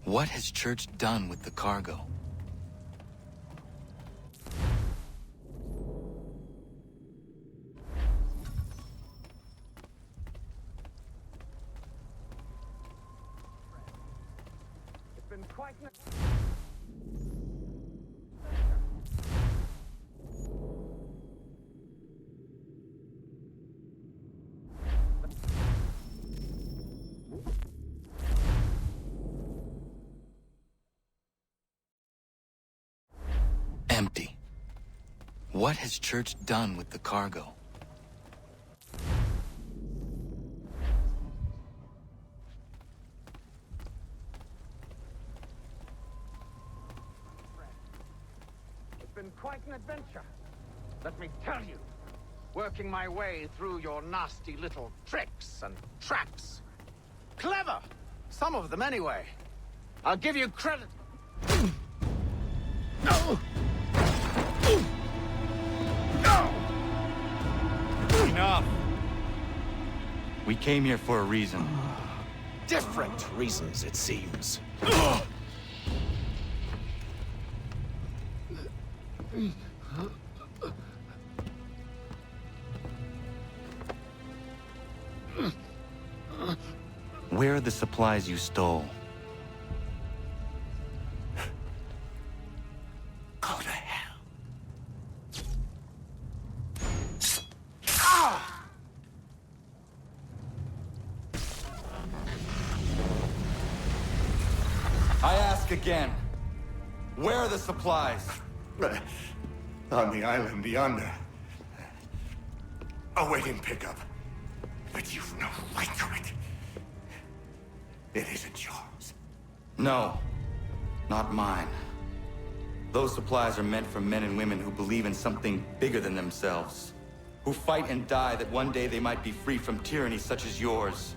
What has Church done with the cargo? It's been quite an... Empty. What has Church done with the cargo? It's been quite an adventure. Let me tell you. Working my way through your nasty little tricks and traps. Clever! Some of them, anyway. I'll give you credit. No! Enough. We came here for a reason. Different reasons, it seems. Where are the supplies you stole? Go to hell. I ask again. Where are the supplies? On the island yonder. Awaiting pickup. But you've no right to it. It isn't yours. No, not mine. Those supplies are meant for men and women who believe in something bigger than themselves. Who fight and die that one day they might be free from tyranny such as yours.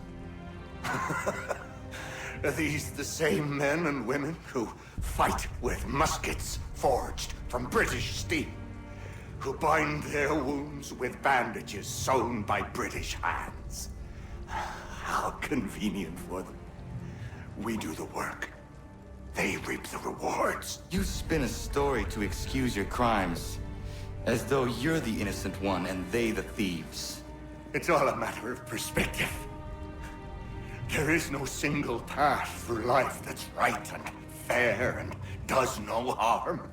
Are these the same men and women who fight with muskets forged from British steel? Who bind their wounds with bandages sewn by British hands? How convenient for them. We do the work. They reap the rewards. You spin a story to excuse your crimes, as though you're the innocent one and they the thieves. It's all a matter of perspective. There is no single path through life that's right and fair and does no harm.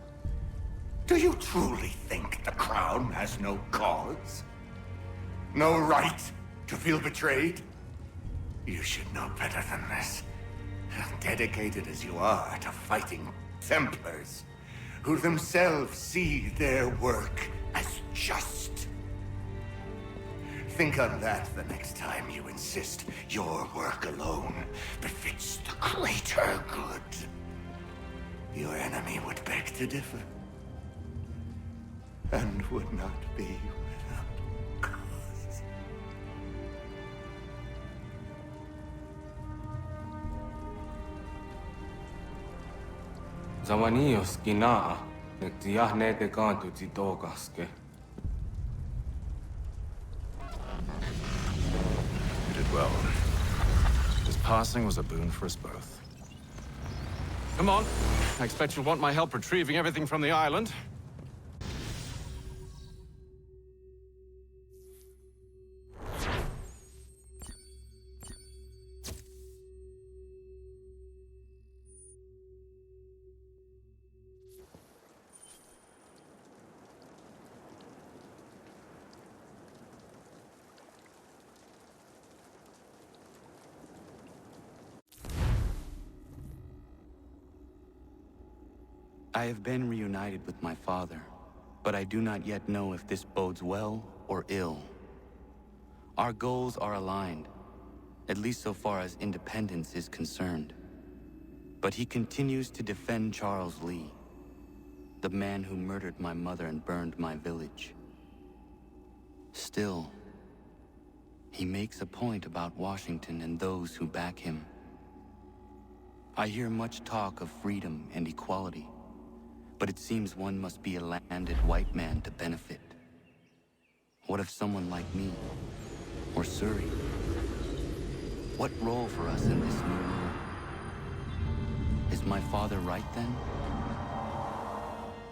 Do you truly think the Crown has no cause? No right to feel betrayed? You should know better than this. Dedicated as you are to fighting Templars, who themselves see their work as just. Think on that the next time you insist your work alone befits the greater good. Your enemy would beg to differ, and would not be without cause. Zawanios Ginaa, Nectiahne de Gantu Zitogaske. You did well. His passing was a boon for us both. Come on. I expect you'll want my help retrieving everything from the island. I have been reunited with my father, but I do not yet know if this bodes well or ill. Our goals are aligned, at least so far as independence is concerned. But he continues to defend Charles Lee, the man who murdered my mother and burned my village. Still, he makes a point about Washington and those who back him. I hear much talk of freedom and equality, but it seems one must be a landed white man to benefit. What of someone like me, or Surrey? What role for us in this new world? Is my father right then?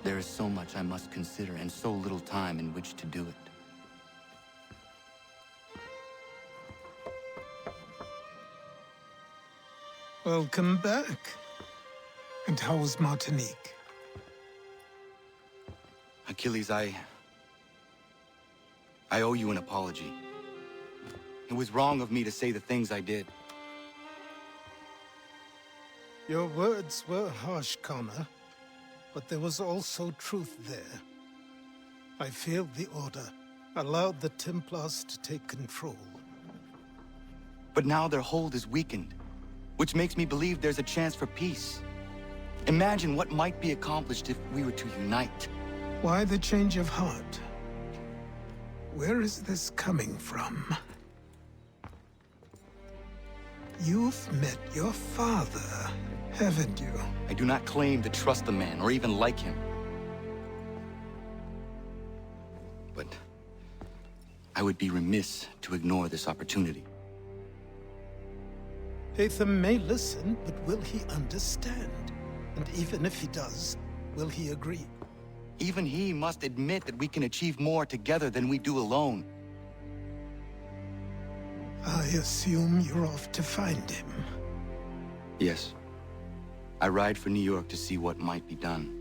There is so much I must consider and so little time in which to do it. Welcome back. And how was Martinique? Achilles, I owe you an apology. It was wrong of me to say the things I did. Your words were harsh, Connor, but there was also truth there. I failed the Order, allowed the Templars to take control. But now their hold is weakened, which makes me believe there's a chance for peace. Imagine what might be accomplished if we were to unite. Why the change of heart? Where is this coming from? You've met your father, haven't you? I do not claim to trust the man or even like him. But I would be remiss to ignore this opportunity. Hatham may listen, but will he understand? And even if he does, will he agree? Even he must admit that we can achieve more together than we do alone. I assume you're off to find him. Yes. I ride for New York to see what might be done.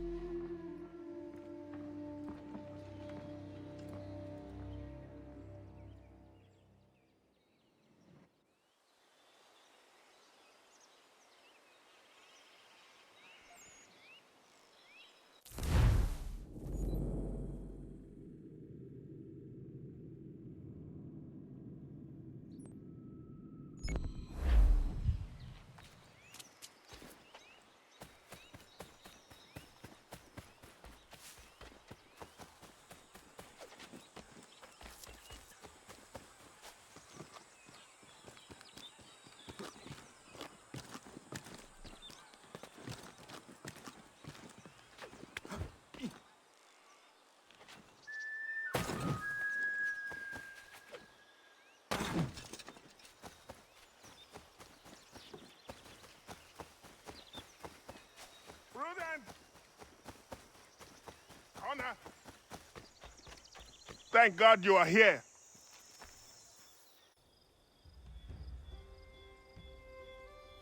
Connor! Thank God you are here.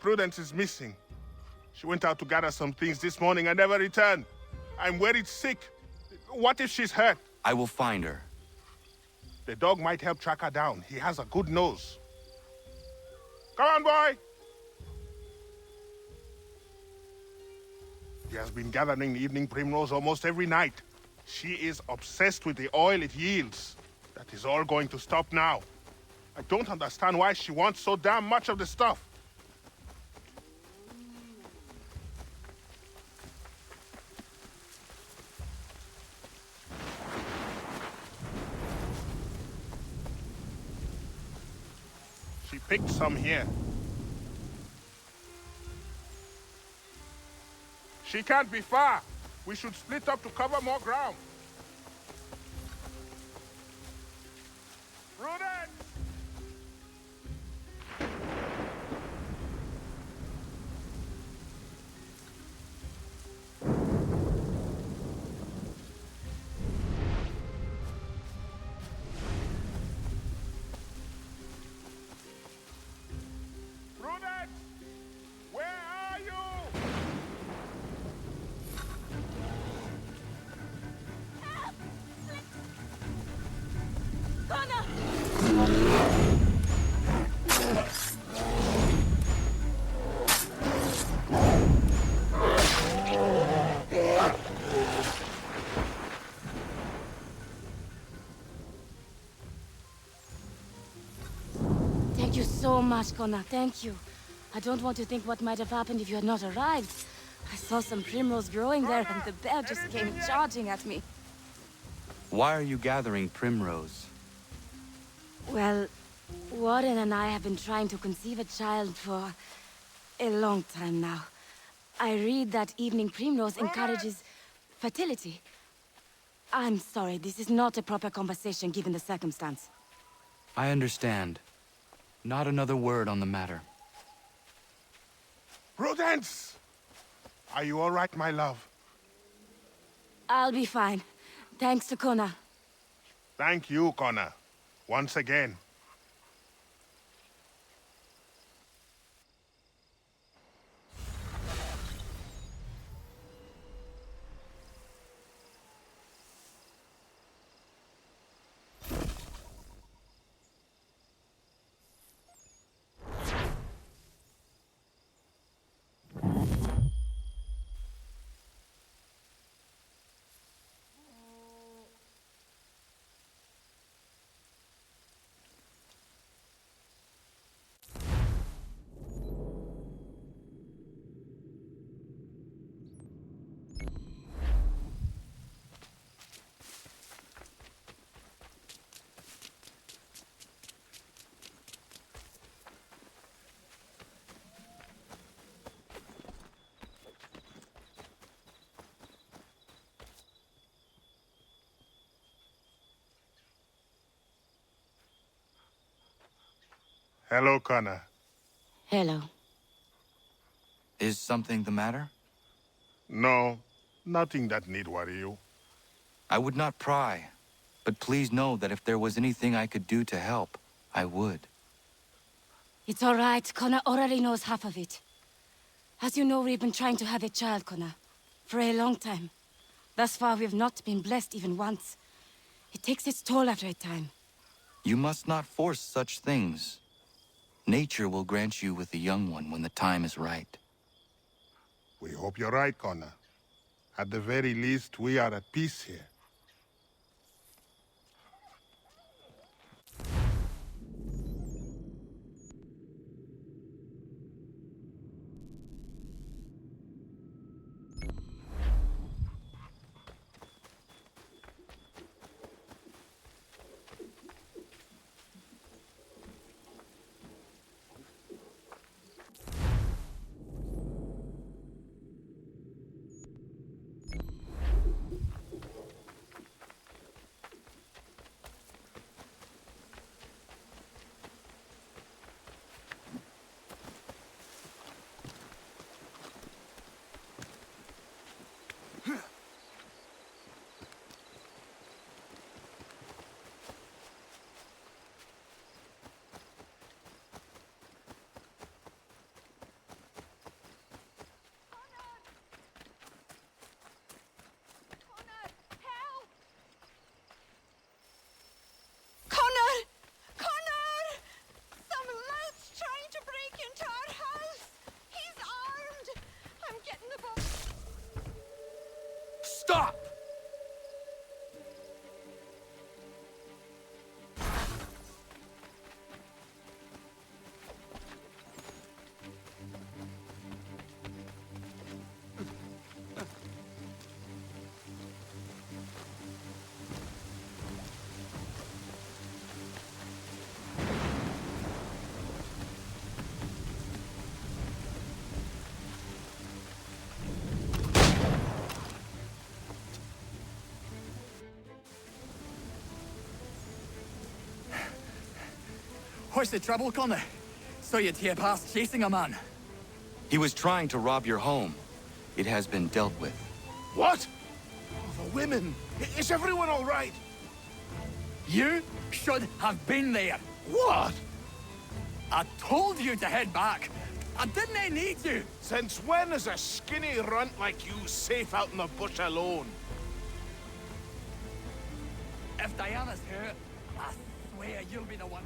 Prudence is missing. She went out to gather some things this morning and never returned. I'm worried sick. What if she's hurt? I will find her. The dog might help track her down. He has a good nose. Come on, boy! He has been gathering the evening primrose almost every night. She is obsessed with the oil it yields. That is all going to stop now. I don't understand why she wants so damn much of the stuff. She picked some here. She can't be far. We should split up to cover more ground. Prudence! Prudence! Where are you? Thank you so much, Connor. Thank you. I don't want to think what might have happened if you had not arrived. I saw some primrose growing there, and the bear just came charging at me. Why are you gathering primrose? Well, Warren and I have been trying to conceive a child for a long time now. I read that evening primrose encourages fertility. I'm sorry, this is not a proper conversation given the circumstance. I understand. Not another word on the matter. Prudence! Are you all right, my love? I'll be fine. Thanks to Connor. Thank you, Connor. Once again. Hello, Connor. Hello. Is something the matter? No, nothing that need worry you. I would not pry, but please know that if there was anything I could do to help, I would. It's all right. Connor already knows half of it. As you know, we've been trying to have a child, Connor. For a long time. Thus far, we've not been blessed even once. It takes its toll after a time. You must not force such things. Nature will grant you with a young one when the time is right. We hope you're right, Connor. At the very least, we are at peace here. What's the trouble, Connor? So you'd hear past chasing a man. He was trying to rob your home. It has been dealt with. What? Oh, the women. Is everyone all right? You should have been there. What? I told you to head back. I didn't need you. Since when is a skinny runt like you safe out in the bush alone? If Diana's hurt, I swear you'll be the one.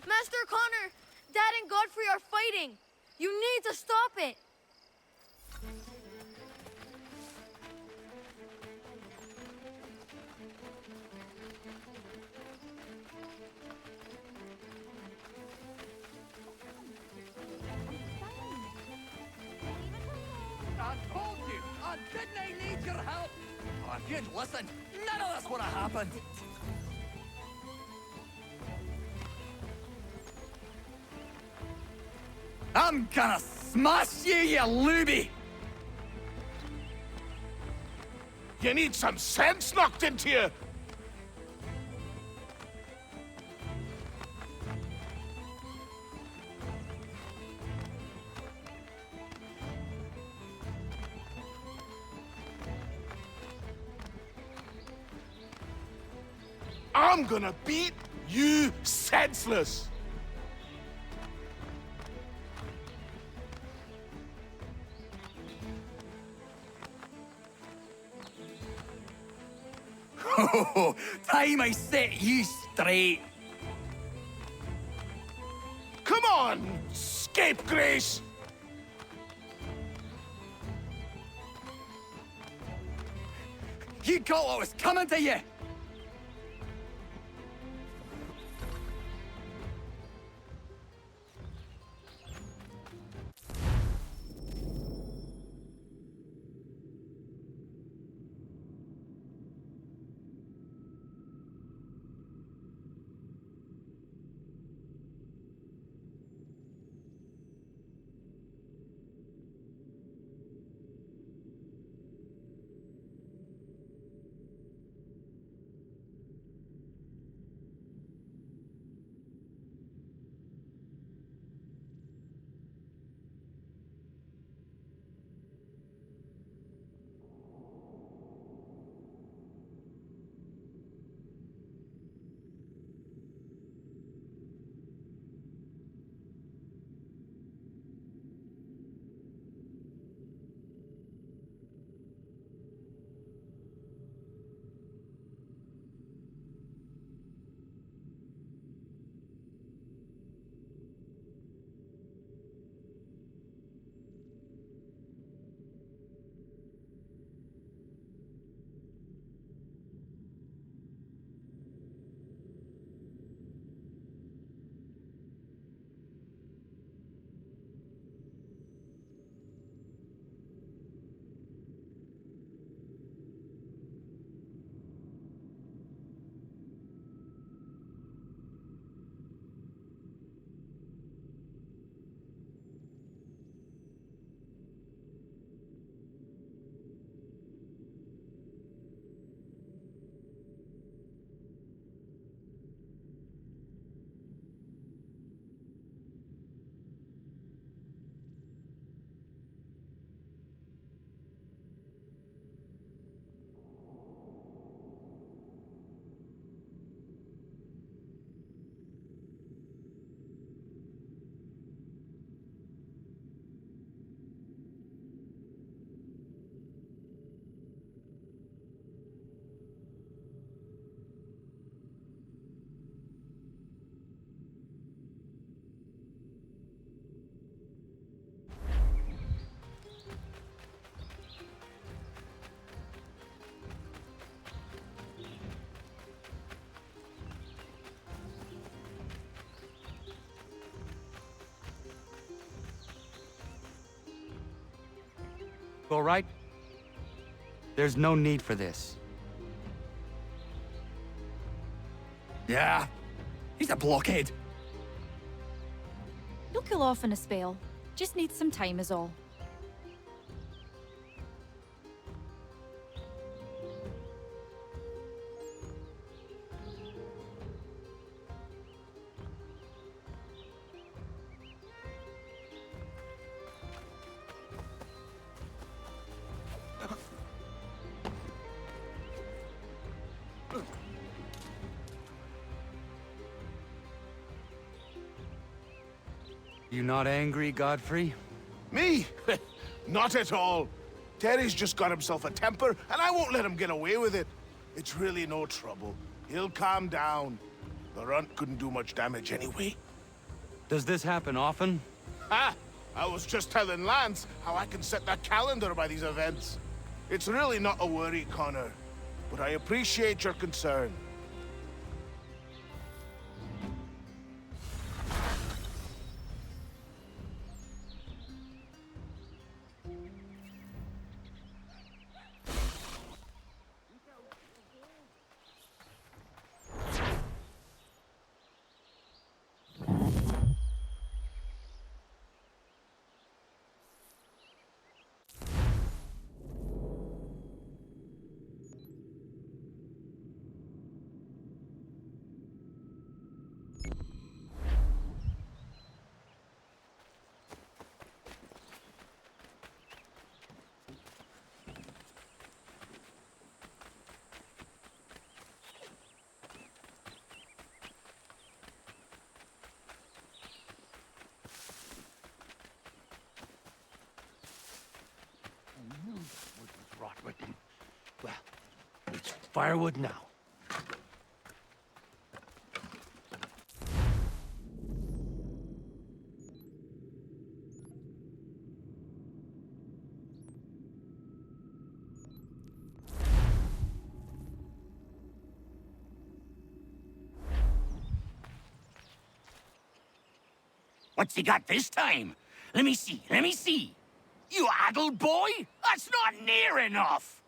Master Connor! Dad and Godfrey are fighting! You need to stop it! I told you! I didn't need your help! Oh, if you'd listened, none of this would have happened! I'm gonna smash you, you looby! You need some sense knocked into you! I'm gonna beat you senseless! Oh, time I set you straight. Come on, scapegrace! You got what was coming to you! all right? There's no need for this. Yeah, he's a blockhead. You'll cool off in a spell. Just need some time is all. You not angry, Godfrey? Me? Not at all. Terry's just got himself a temper, and I won't let him get away with it. It's really no trouble. He'll calm down. The runt couldn't do much damage anyway. Does this happen often? Ha! I was just telling Lance how I can set the calendar by these events. It's really not a worry, Connor. But I appreciate your concern. Rot with him. Well, it's firewood now. What's he got this time? Let me see, let me see. You addled boy? That's not near enough!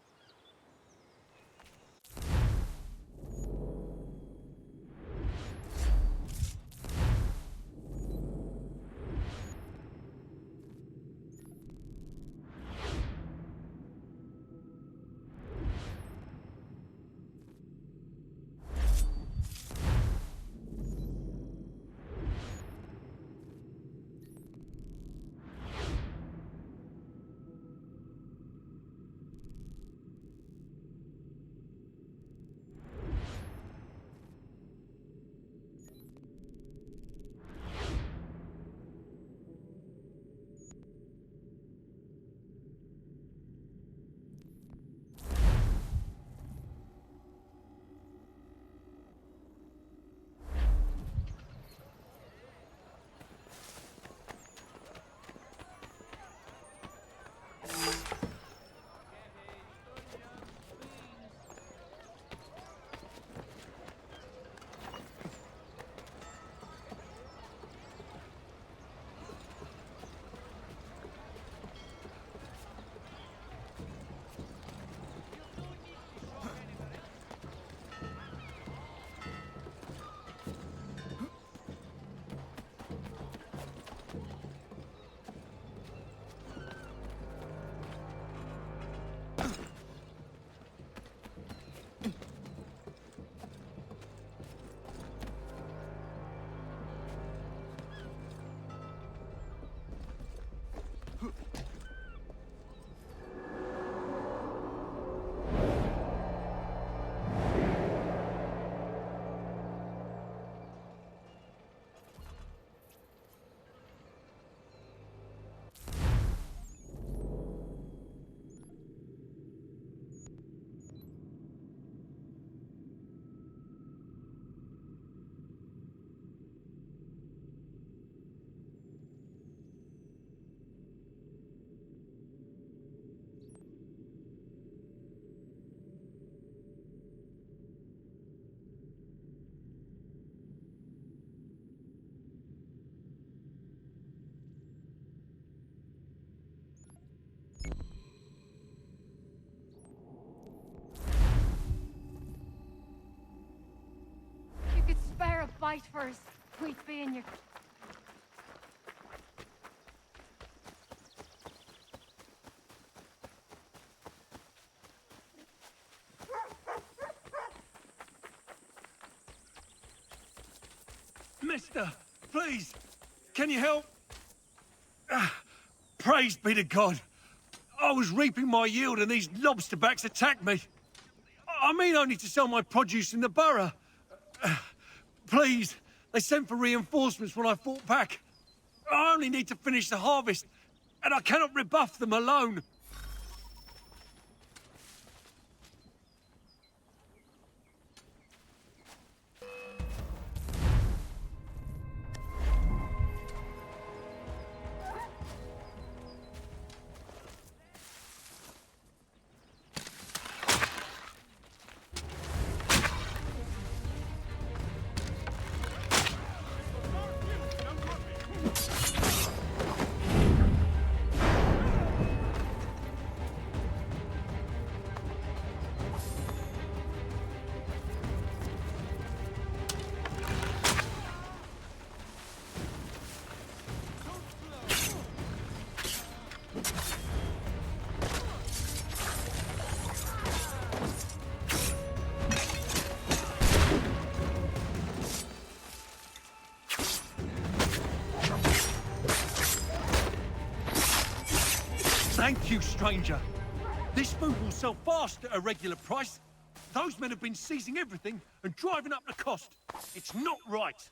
fight for us. We'd be in your... Mister, please, can you help? Praise be to God. I was reaping my yield and these lobsterbacks attacked me. I mean only to sell my produce in the borough. Please, they sent for reinforcements when I fought back. I only need to finish the harvest, and I cannot rebuff them alone. Thank you, stranger. This food will sell fast at a regular price. Those men have been seizing everything and driving up the cost. It's not right.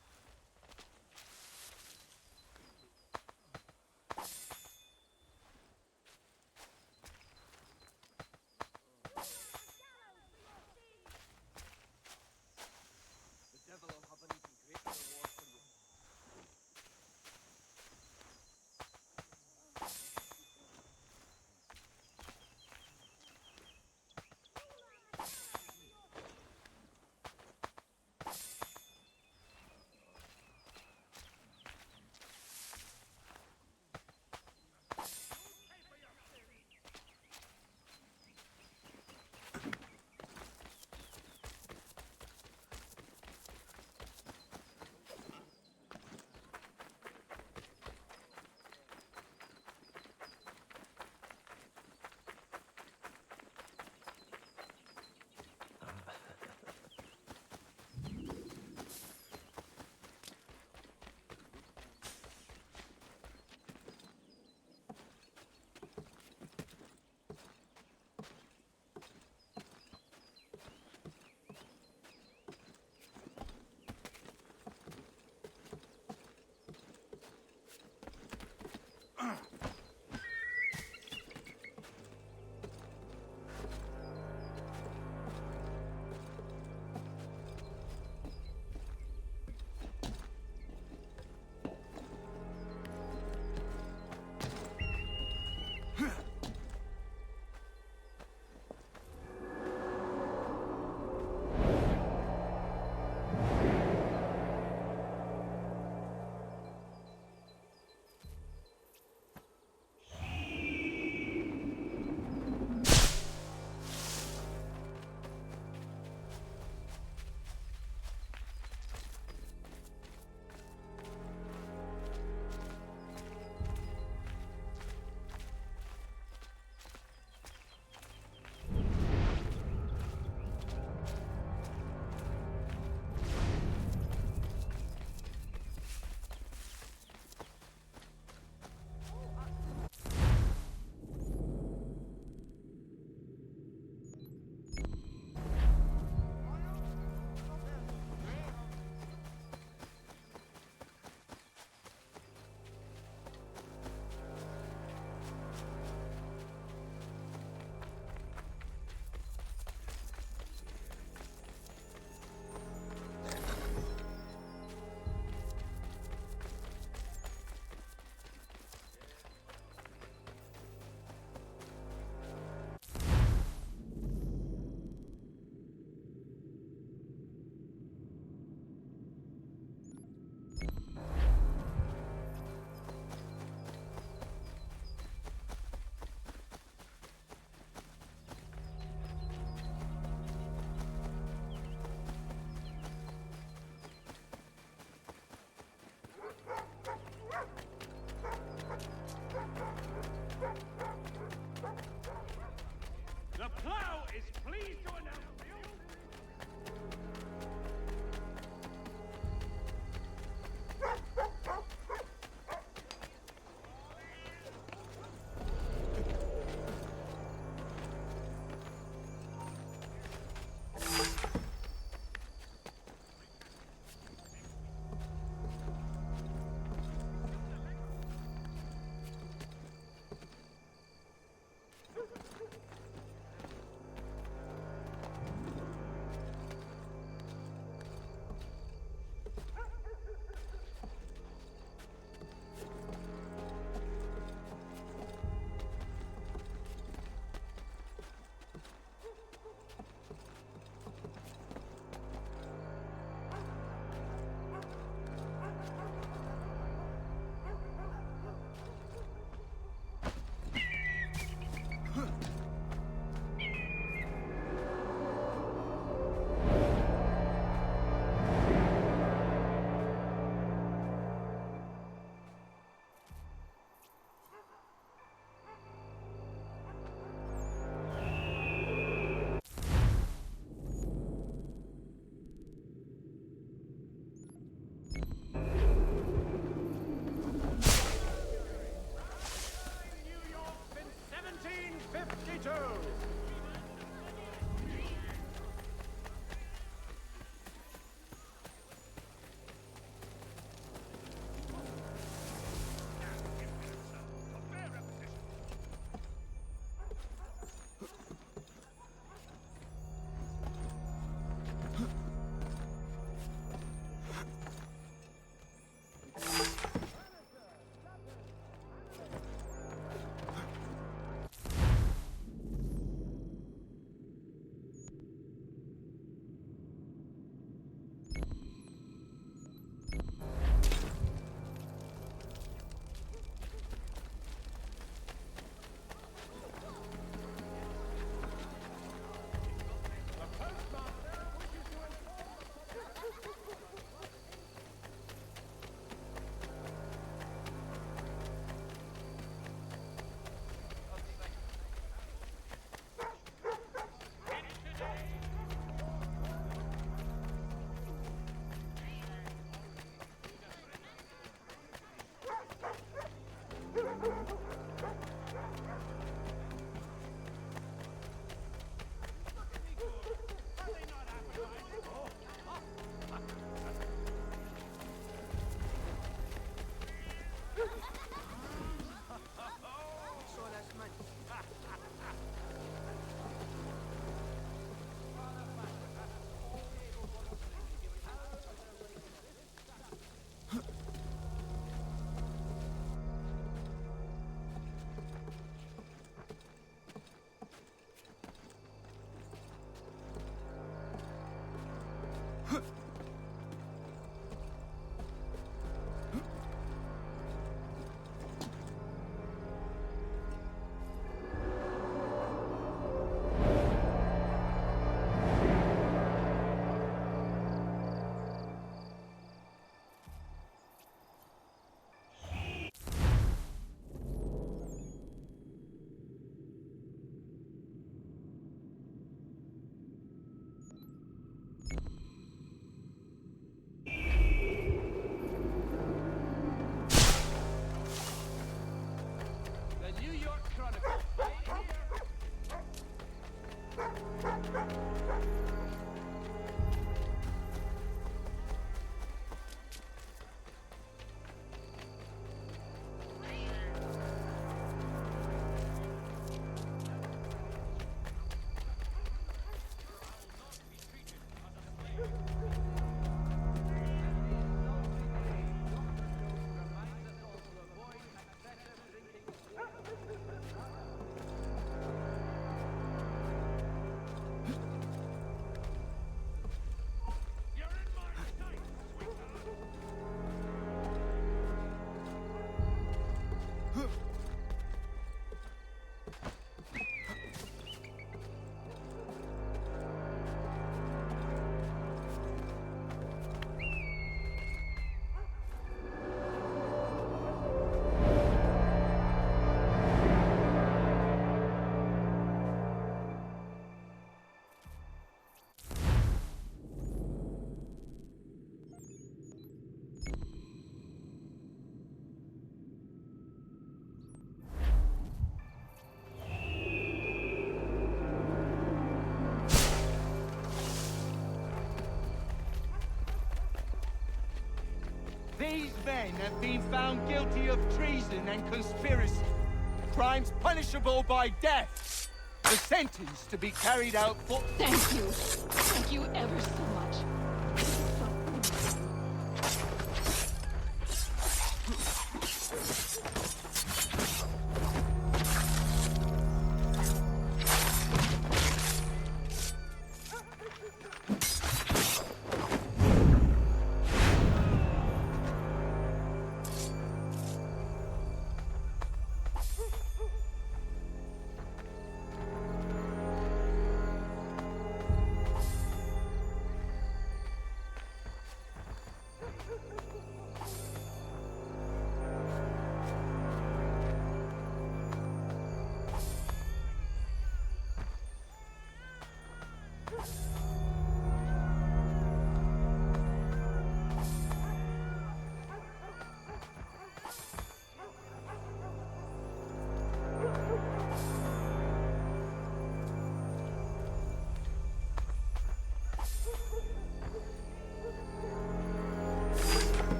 is pleased to announce These men have been found guilty of treason and conspiracy. Crimes punishable by death. The sentence to be carried out for... Thank you. Thank you ever so much.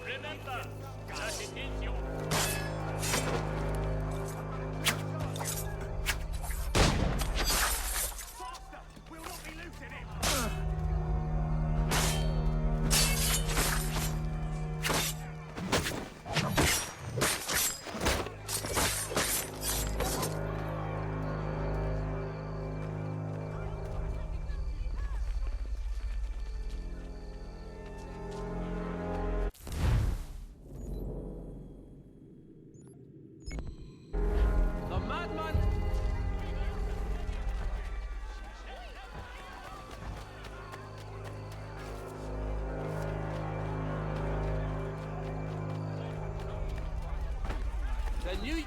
Remember that it is your... Then you...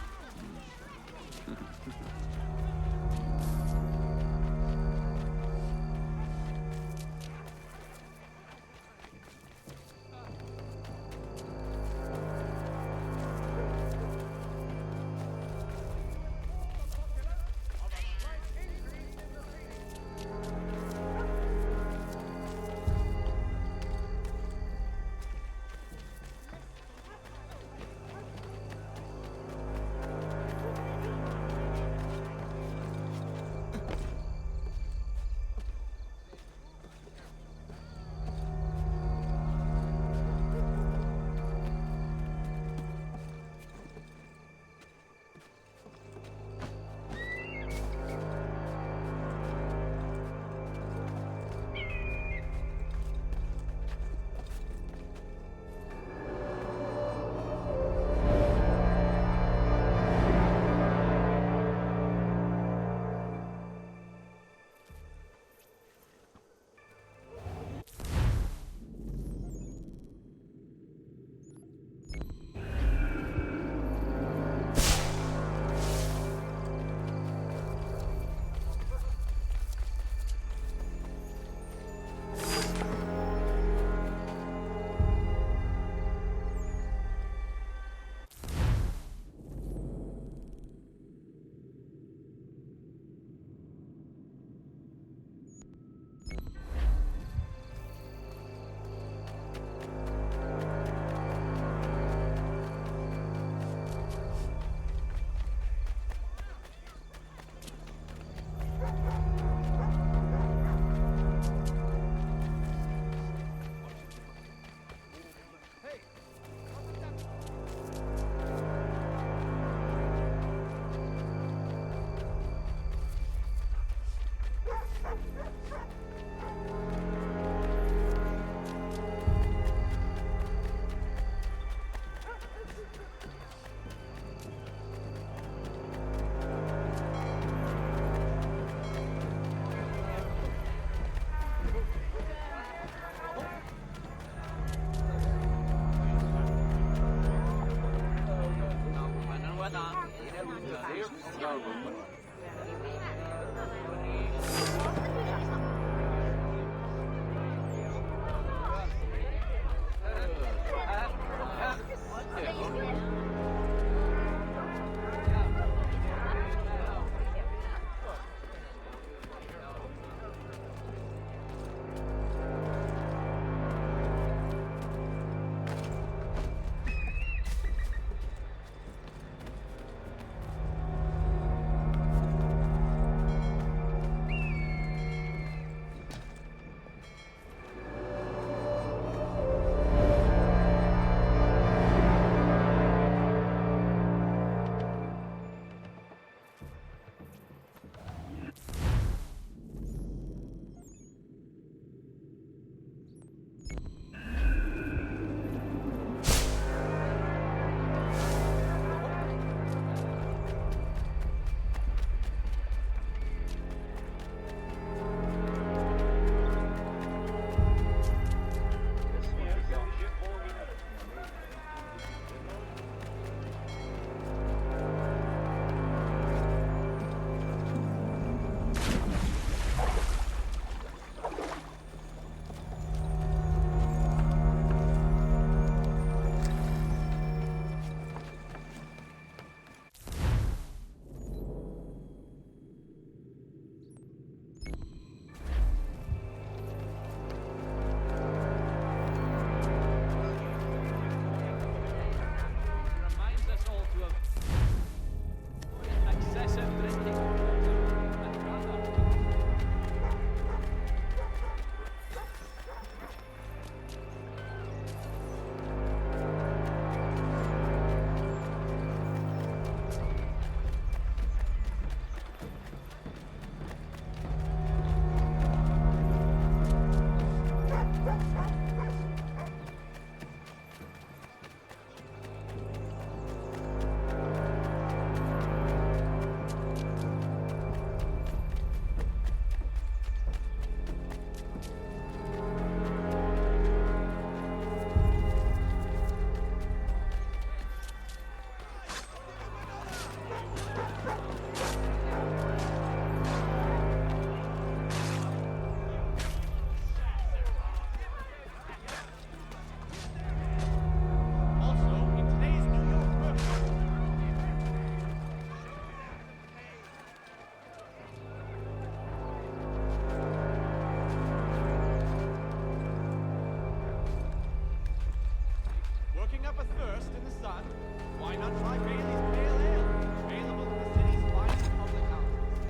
Why not try Bailey's Pale Ale? Available at the city's finest public houses.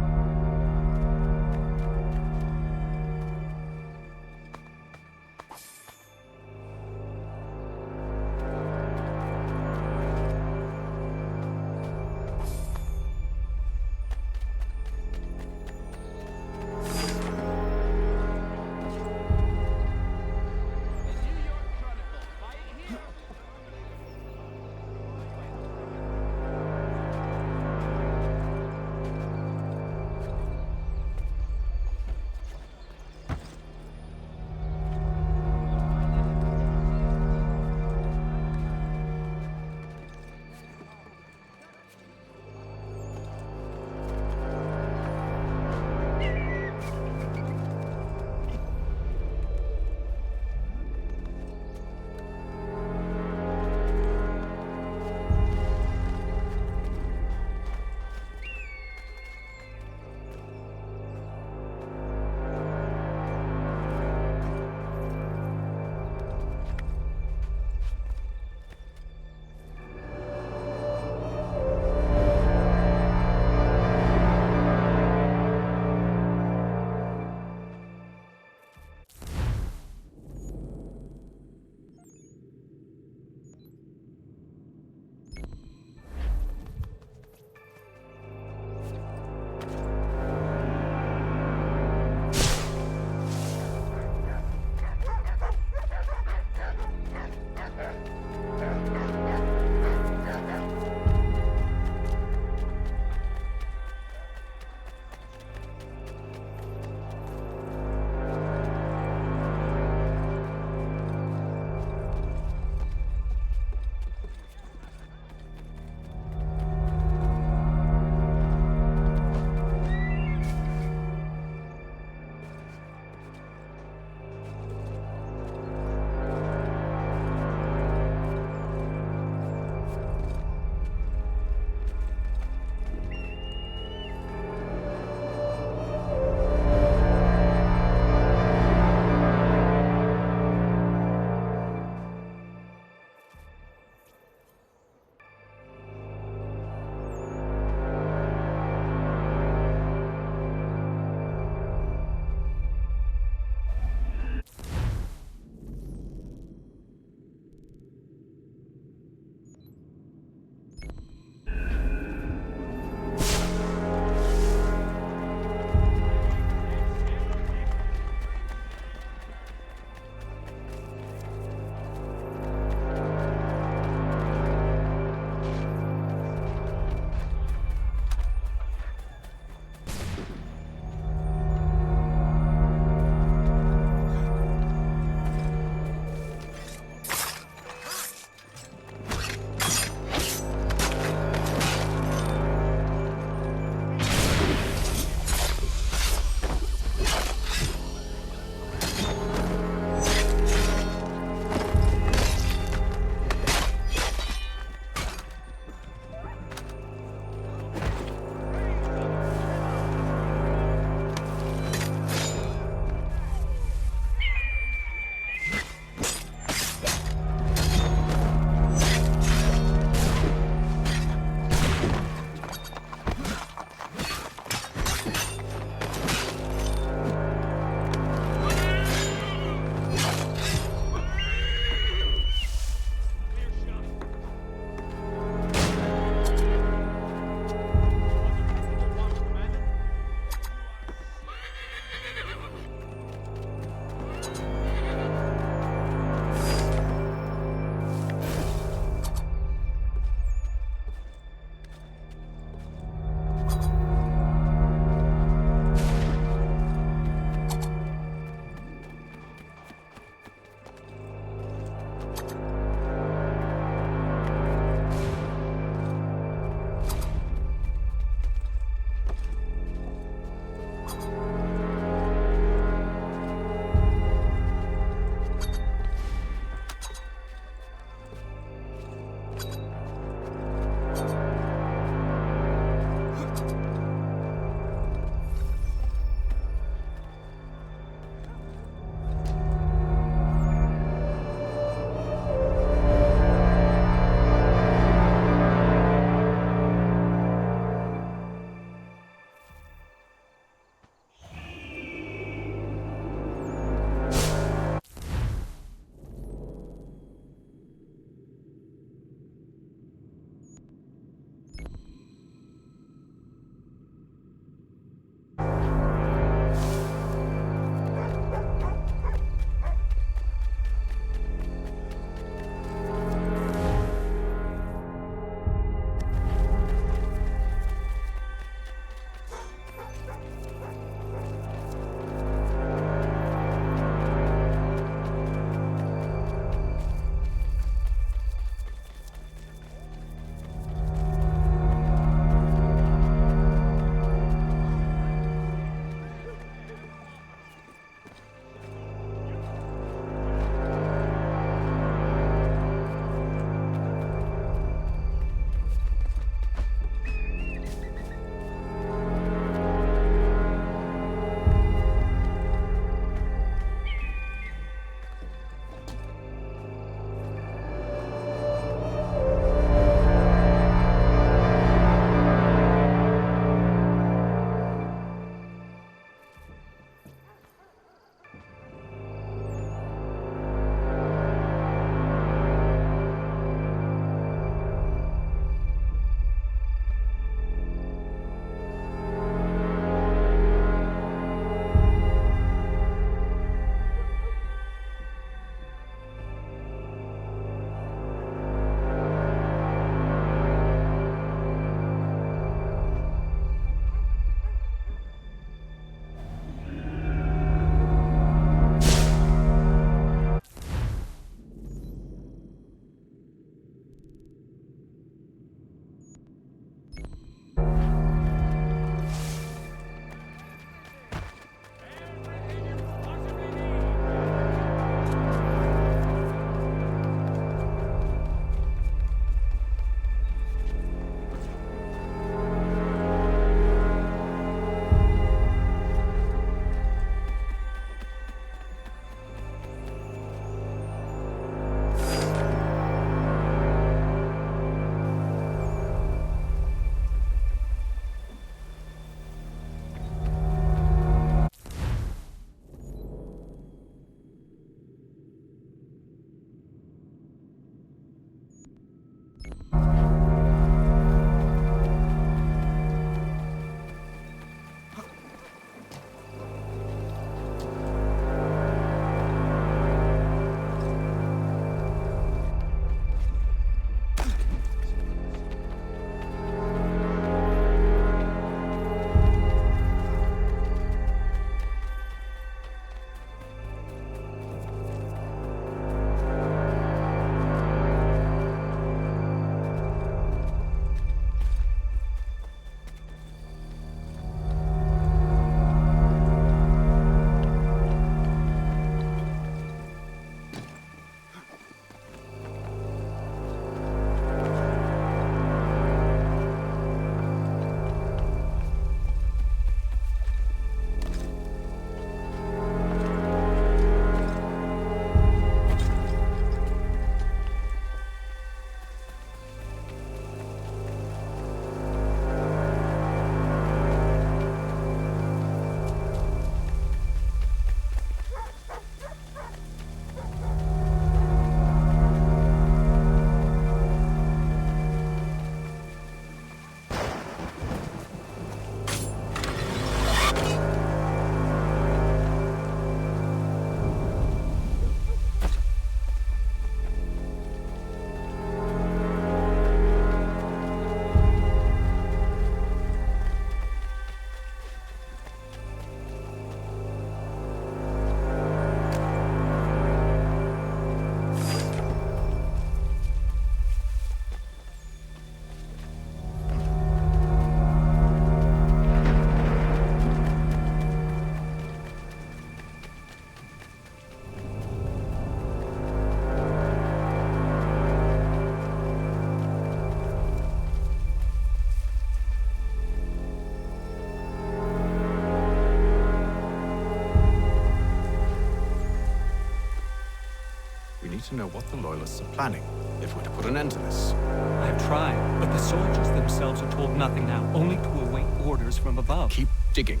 need to know what the Loyalists are planning, if we're to put an end to this. I've tried, but the soldiers themselves are told nothing now, only to await orders from above. Keep digging.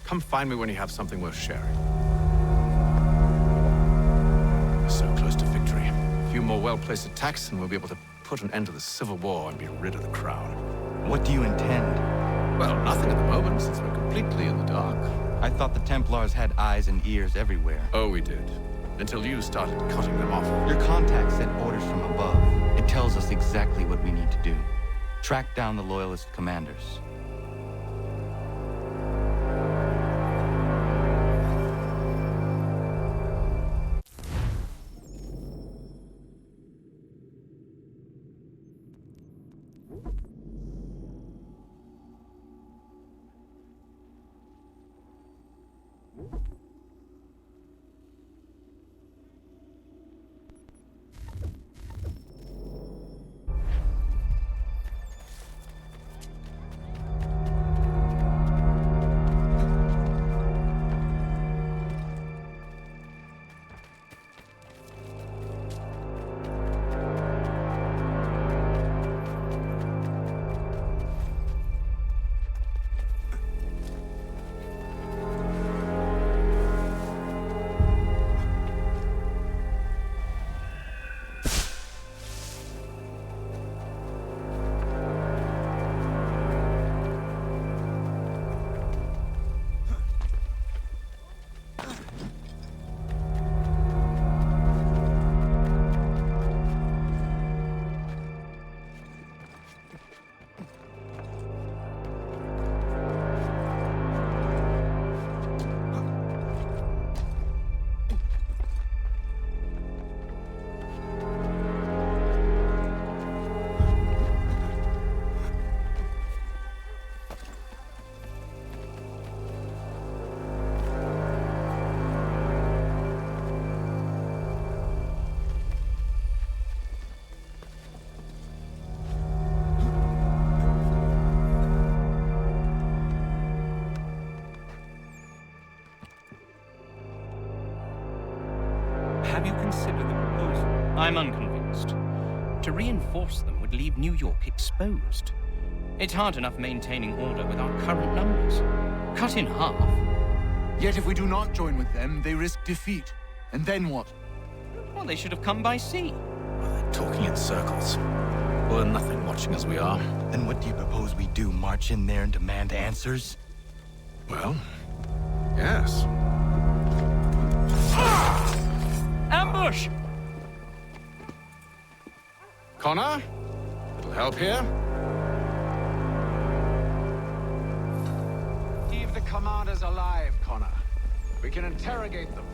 Come find me when you have something worth sharing. We're so close to victory. A few more well-placed attacks and we'll be able to put an end to the Civil War and be rid of the Crown. What do you intend? Well, nothing at the moment, since we're completely in the dark. I thought the Templars had eyes and ears everywhere. Oh, we did. Until you started cutting them off. Your contact sent orders from above. It tells us exactly what we need to do. Track down the Loyalist commanders. Have you considered the proposal? I'm unconvinced. To reinforce them would leave New York exposed. It's hard enough maintaining order with our current numbers. Cut in half. Yet if we do not join with them, they risk defeat. And then what? Well, they should have come by sea. Talking in circles. We'll learn nothing watching as we are. Then what do you propose we do? March in there and demand answers? Well, yes. Ambush! Connor? Little help here? Leave the commanders alive, Connor. We can interrogate them.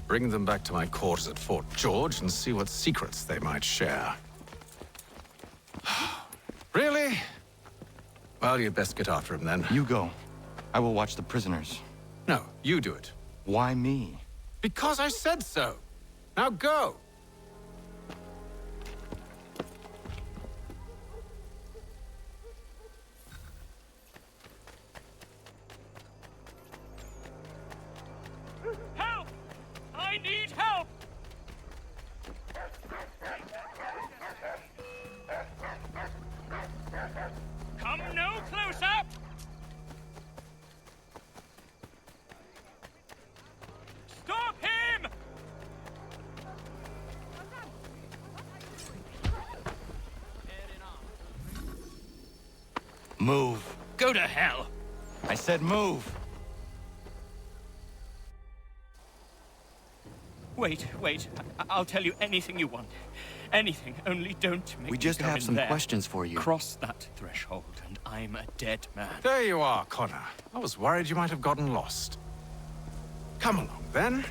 bring them back to my quarters at Fort George and see what secrets they might share. Really? Well, you'd best get after him then. You go. I will watch the prisoners. No, you do it. Why me? Because I said so. Now go. Help! I need help! Come no closer! Stop him! Move. Go to hell! I said move. Wait. I'll tell you anything you want. Anything, only don't make We me just go have in some there. questions for you. Cross that threshold, and I'm a dead man. There you are, Connor. I was worried you might have gotten lost. Come along, then.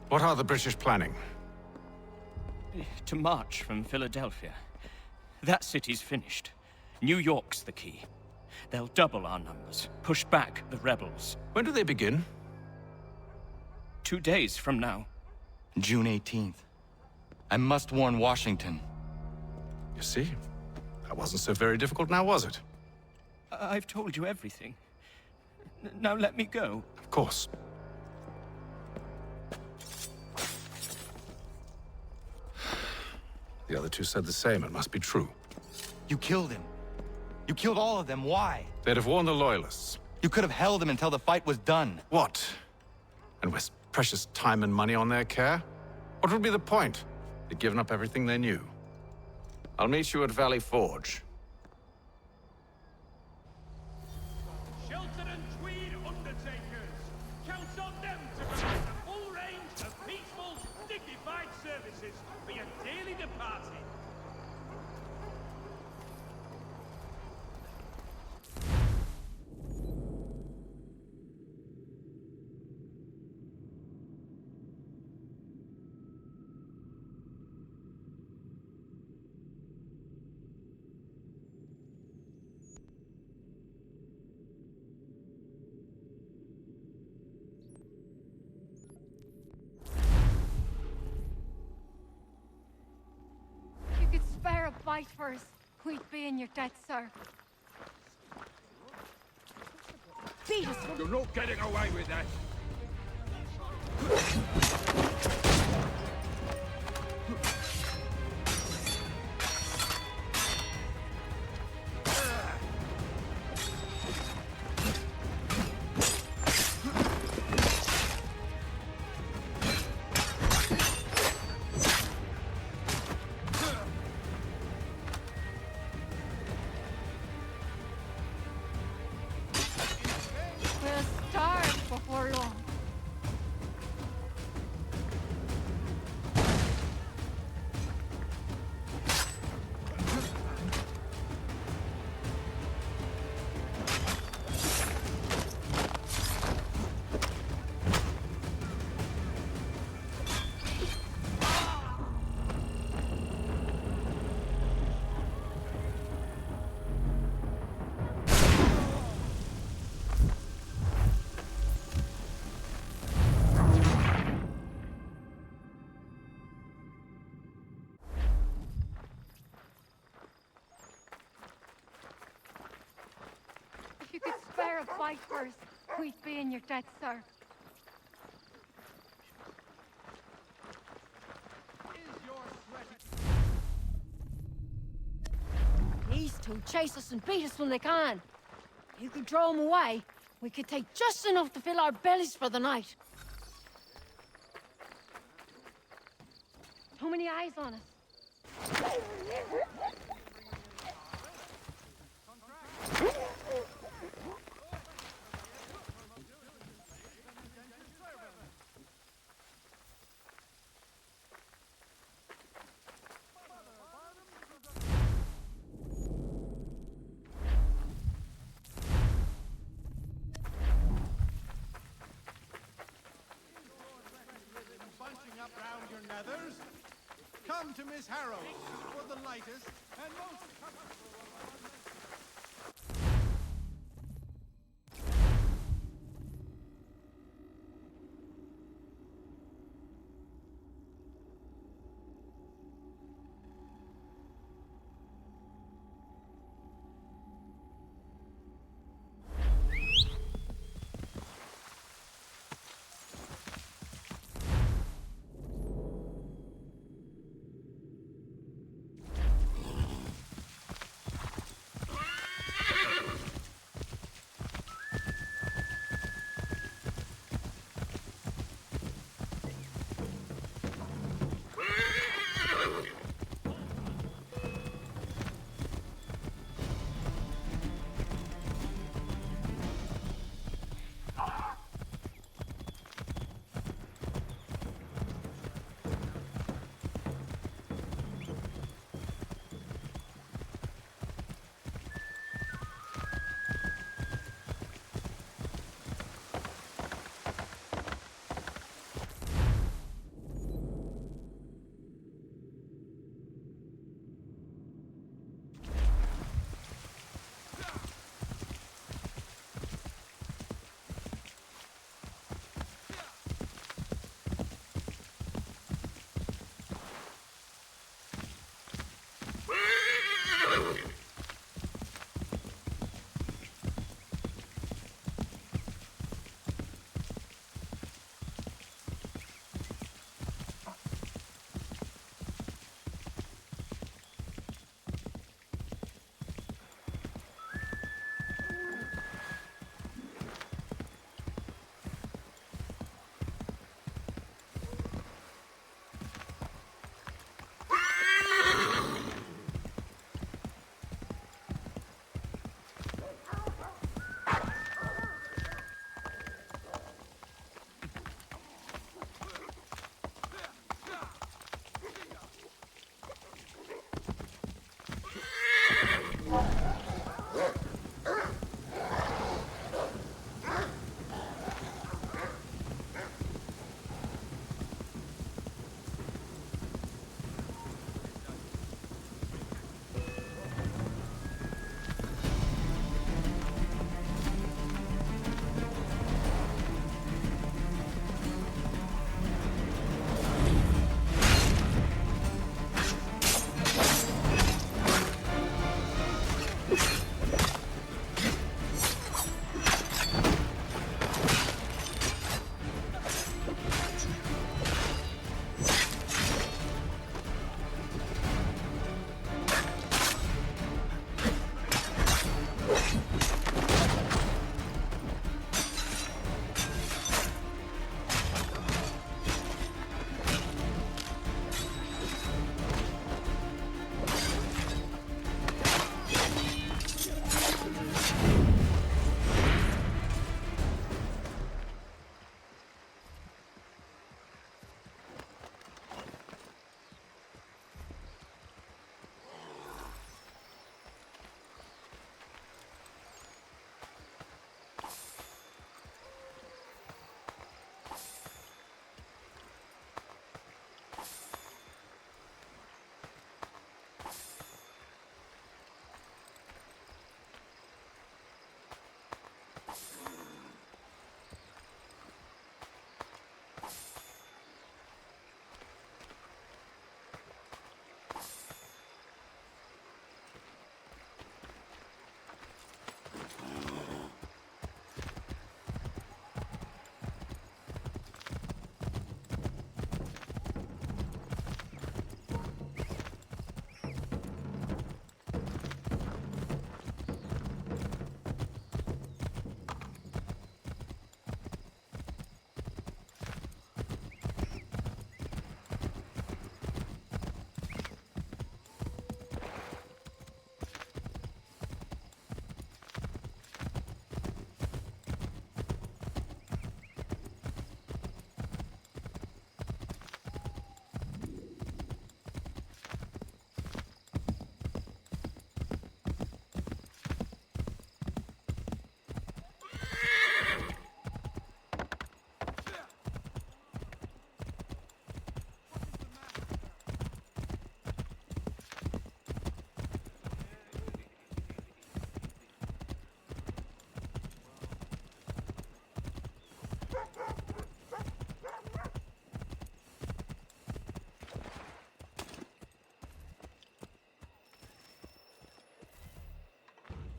What are the British planning? To march from Philadelphia. That city's finished. New York's the key. They'll double our numbers, push back the rebels. When do they begin? 2 days from now. June 18th. I must warn Washington. You see? That wasn't so very difficult now, was it? I've told you everything. Now let me go. Of course. The other two said the same. It must be true. You killed him. You killed all of them. Why? They'd have warned the Loyalists. You could have held them until the fight was done. What? And waste precious time and money on their care? What would be the point? They'd given up everything they knew. I'll meet you at Valley Forge. Shelter and Tweed Undertakers. Count on them to provide a full range of peaceful, dignified services for your dearly departed. Spare a bite for us. Quit being your debt, sir. Beat us. You're not getting away with that. We'll starve before long. fight first. Quit being your death, sir. These two chase us and beat us when they can. You could draw them away. We could take just enough to fill our bellies for the night. Too many eyes on us. Bunching up round your nethers. Come to Miss Harrow for the lightest and most comfortable.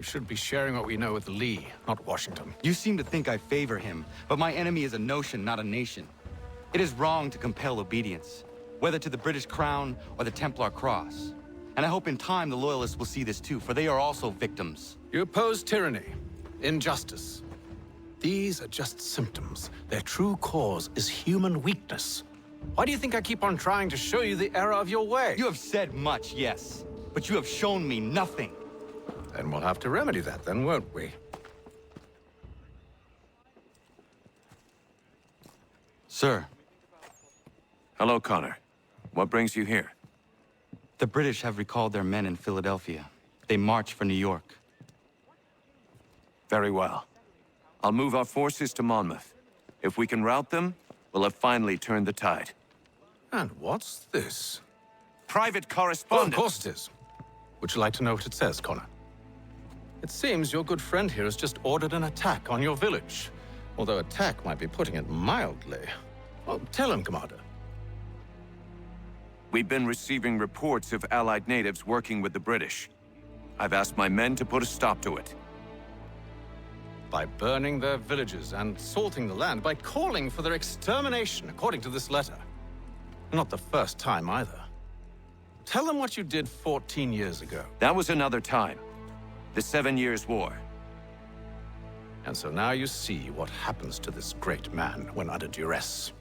We should be sharing what we know with Lee, not Washington. You seem to think I favor him, but my enemy is a notion, not a nation. It is wrong to compel obedience, whether to the British Crown or the Templar Cross. And I hope in time the Loyalists will see this too, for they are also victims. You oppose tyranny, injustice. These are just symptoms. Their true cause is human weakness. Why do you think I keep on trying to show you the error of your way? You have said much, yes, but you have shown me nothing. Then we'll have to remedy that then, won't we? Sir. Hello, Connor. What brings you here? The British have recalled their men in Philadelphia. They march for New York. Very well. I'll move our forces to Monmouth. If we can rout them, we'll have finally turned the tide. And what's this? Private Oh, correspondence. of course it is. Would you like to know what it says, Connor? It seems your good friend here has just ordered an attack on your village. Although attack might be putting it mildly. Well, tell him, Commander. We've been receiving reports of Allied natives working with the British. I've asked my men to put a stop to it. By burning their villages and salting the land, by calling for their extermination, according to this letter. Not the first time, either. Tell them what you did 14 years ago. That was another time. The 7 Years' War. And so now you see what happens to this great man when under duress.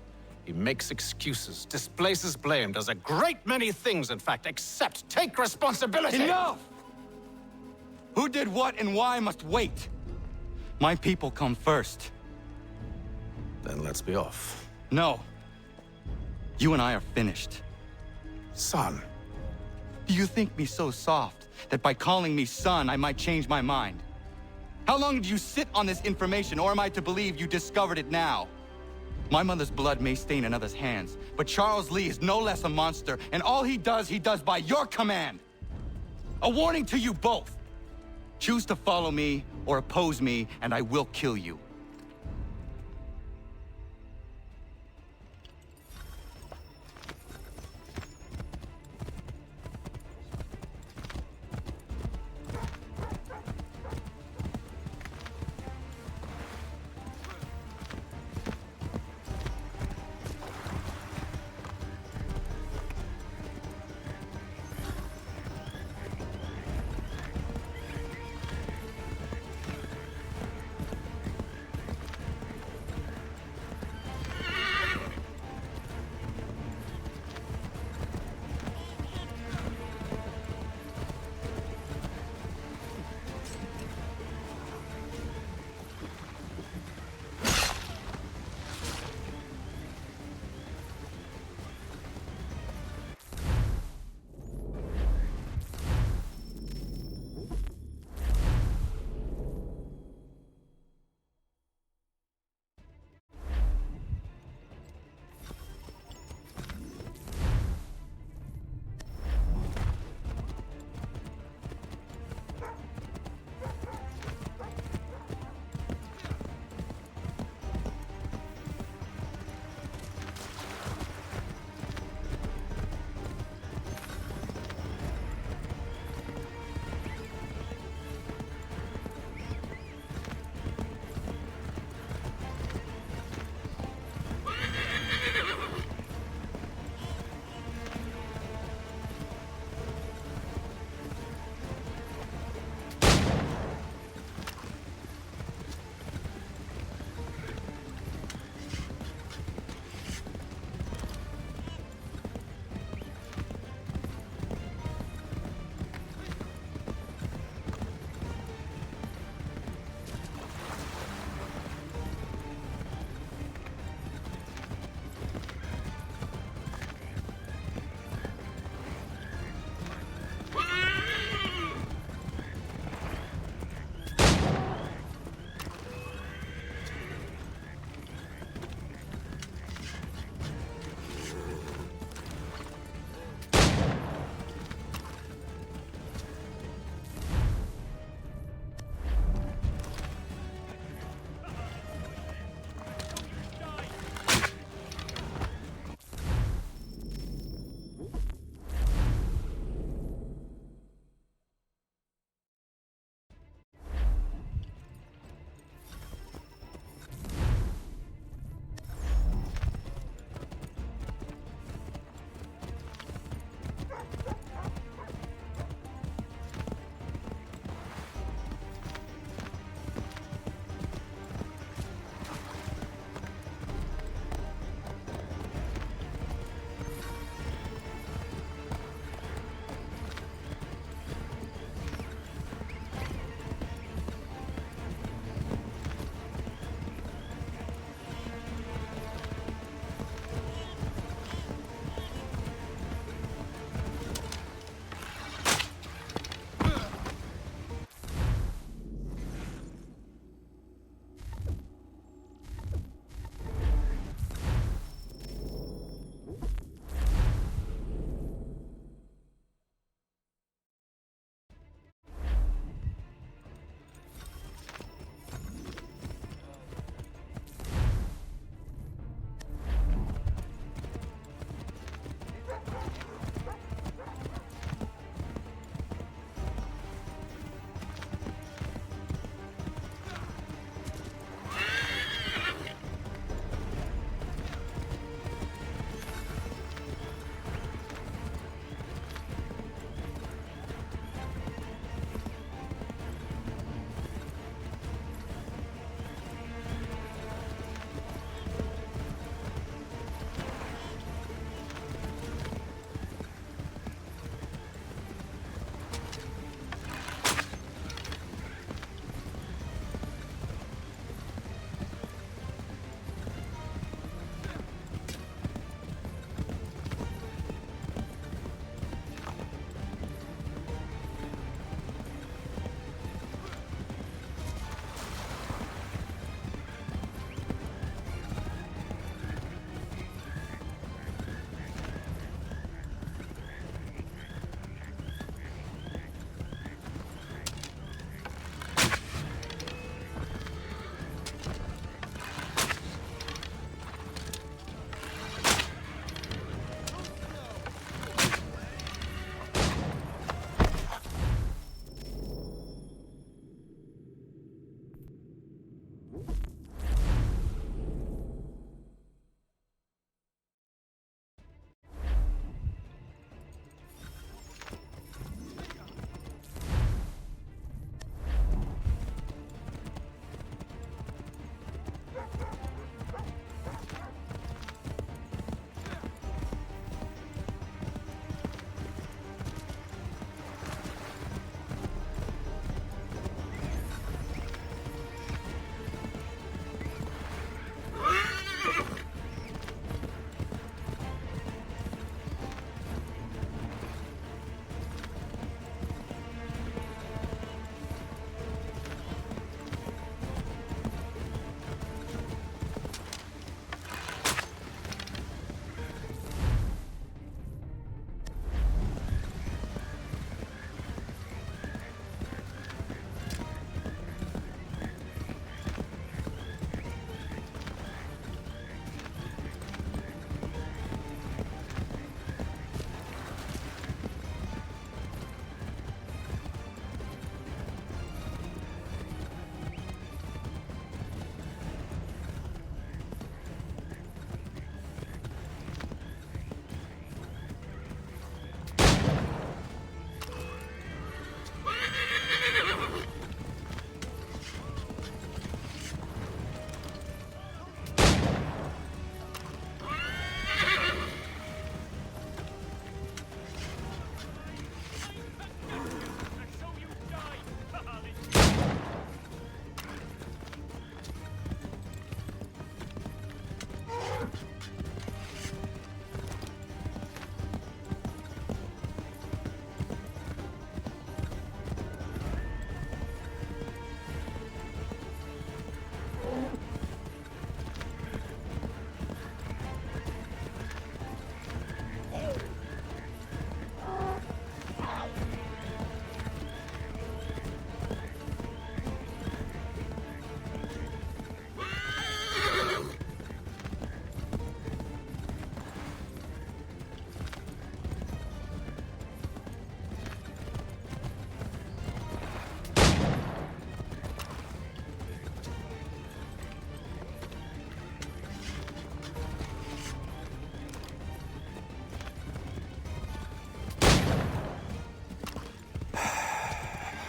He makes excuses, displaces blame, does a great many things, in fact, except take responsibility! Enough! Who did what and why must wait. My people come first. Then let's be off. No. You and I are finished. Son. Do you think me so soft that by calling me son, I might change my mind? How long did you sit on this information, or am I to believe you discovered it now? My mother's blood may stain another's hands, but Charles Lee is no less a monster, and all he does by your command. A warning to you both. Choose to follow me or oppose me, and I will kill you.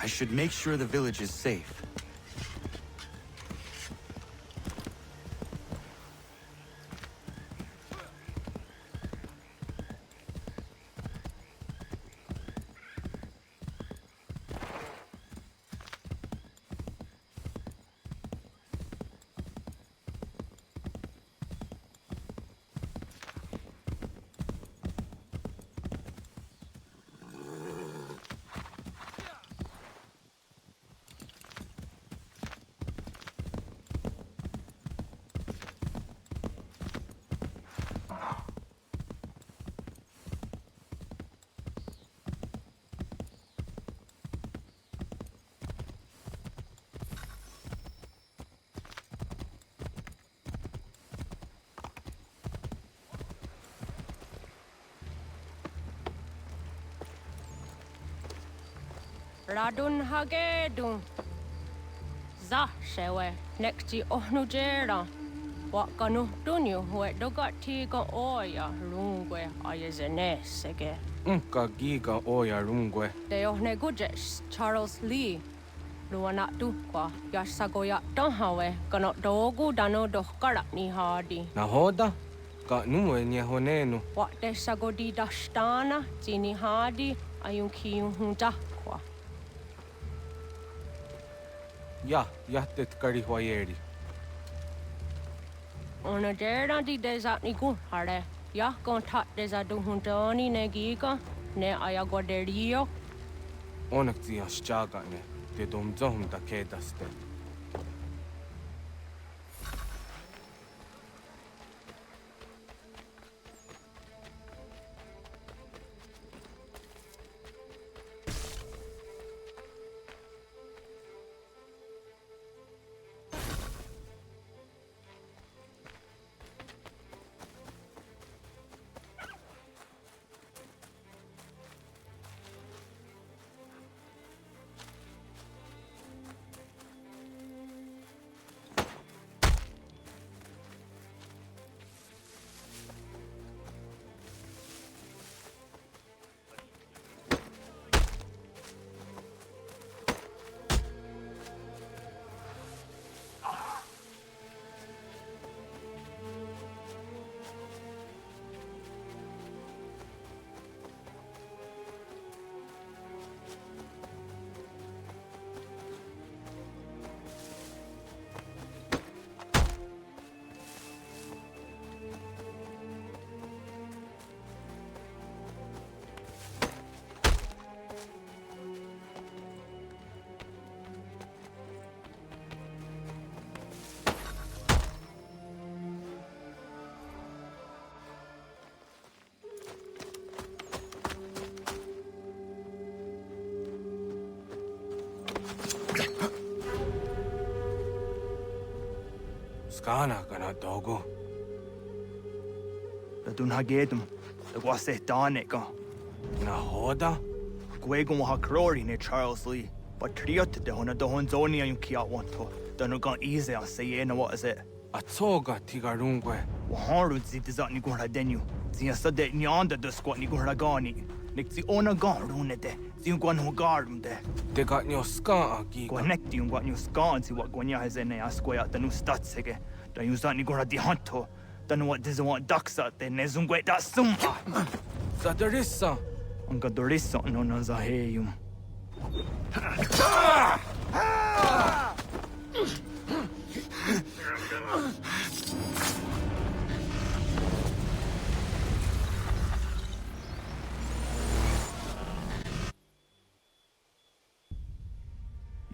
I should make sure the village is safe. Radun hagedun. Za shewe nekti ohnujera. Wakanu dunyu doga tiga oya rungwe ayazenesege. Unka giga oya rungwe. De ohne gujes Charles Lee. Luanatu kwa yasagoya donhawe kanot dogu dano dohkara ni hadi. Nahoda? Ka numwe nye honenu. Wat de sagodi dashtana zini hadi ayun kiyun hunta kwa. Ja, jättet karihwajeri. Ona dera di desa ni gun hare. Ja kontat desa du huntoni ne giga ne ayagoderio. Onak tia shchagane. Te dom zohum da kedaste. Skana kana dogo. Radun hagedum. Dagwase daneka. Nahoda? Gwego ha krori ne Charles Lee. But triot de hona do honzoni ayun kia wanto. Dano gan easy on say na what is it? Atsoga tigarungwe. Waharu zitizat ni gura denu. Zia sade nyanda do squat ni gura gani. Nixi ona gan rune de. Ziun gwan ho garum de. De got nyo ska agi. Gwanekti un gwan nyo ska si what gwanya has ene asquaya danu statsege. Da yun zat ni gura di hanto. Danu what doesn't want daksa de nezungwe da sum. Zadarissa. Unga dorissa no na zaheyum.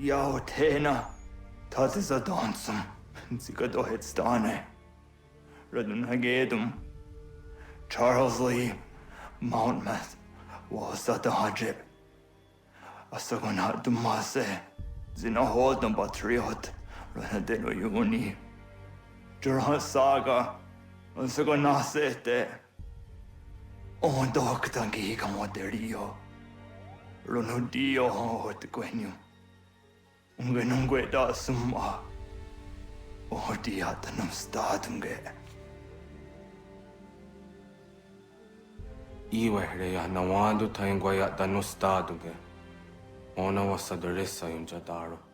Yao tena, das ist a dansum. Zika do het stane. Radun hagedum. Charles Lee, Mountmouth, was at the hajib. Asagonat dumase. Zina hodum patriot. Ranadeno yuni. Jurhan saga. Asagonasete. On doktangi kamoderio. Runudio hot gwenyu. Ungenungwe da summa. Odiatanum stadunge. Iwe reya nawando taingwaya danustaduge. Ona wasa deresa yung jadaro.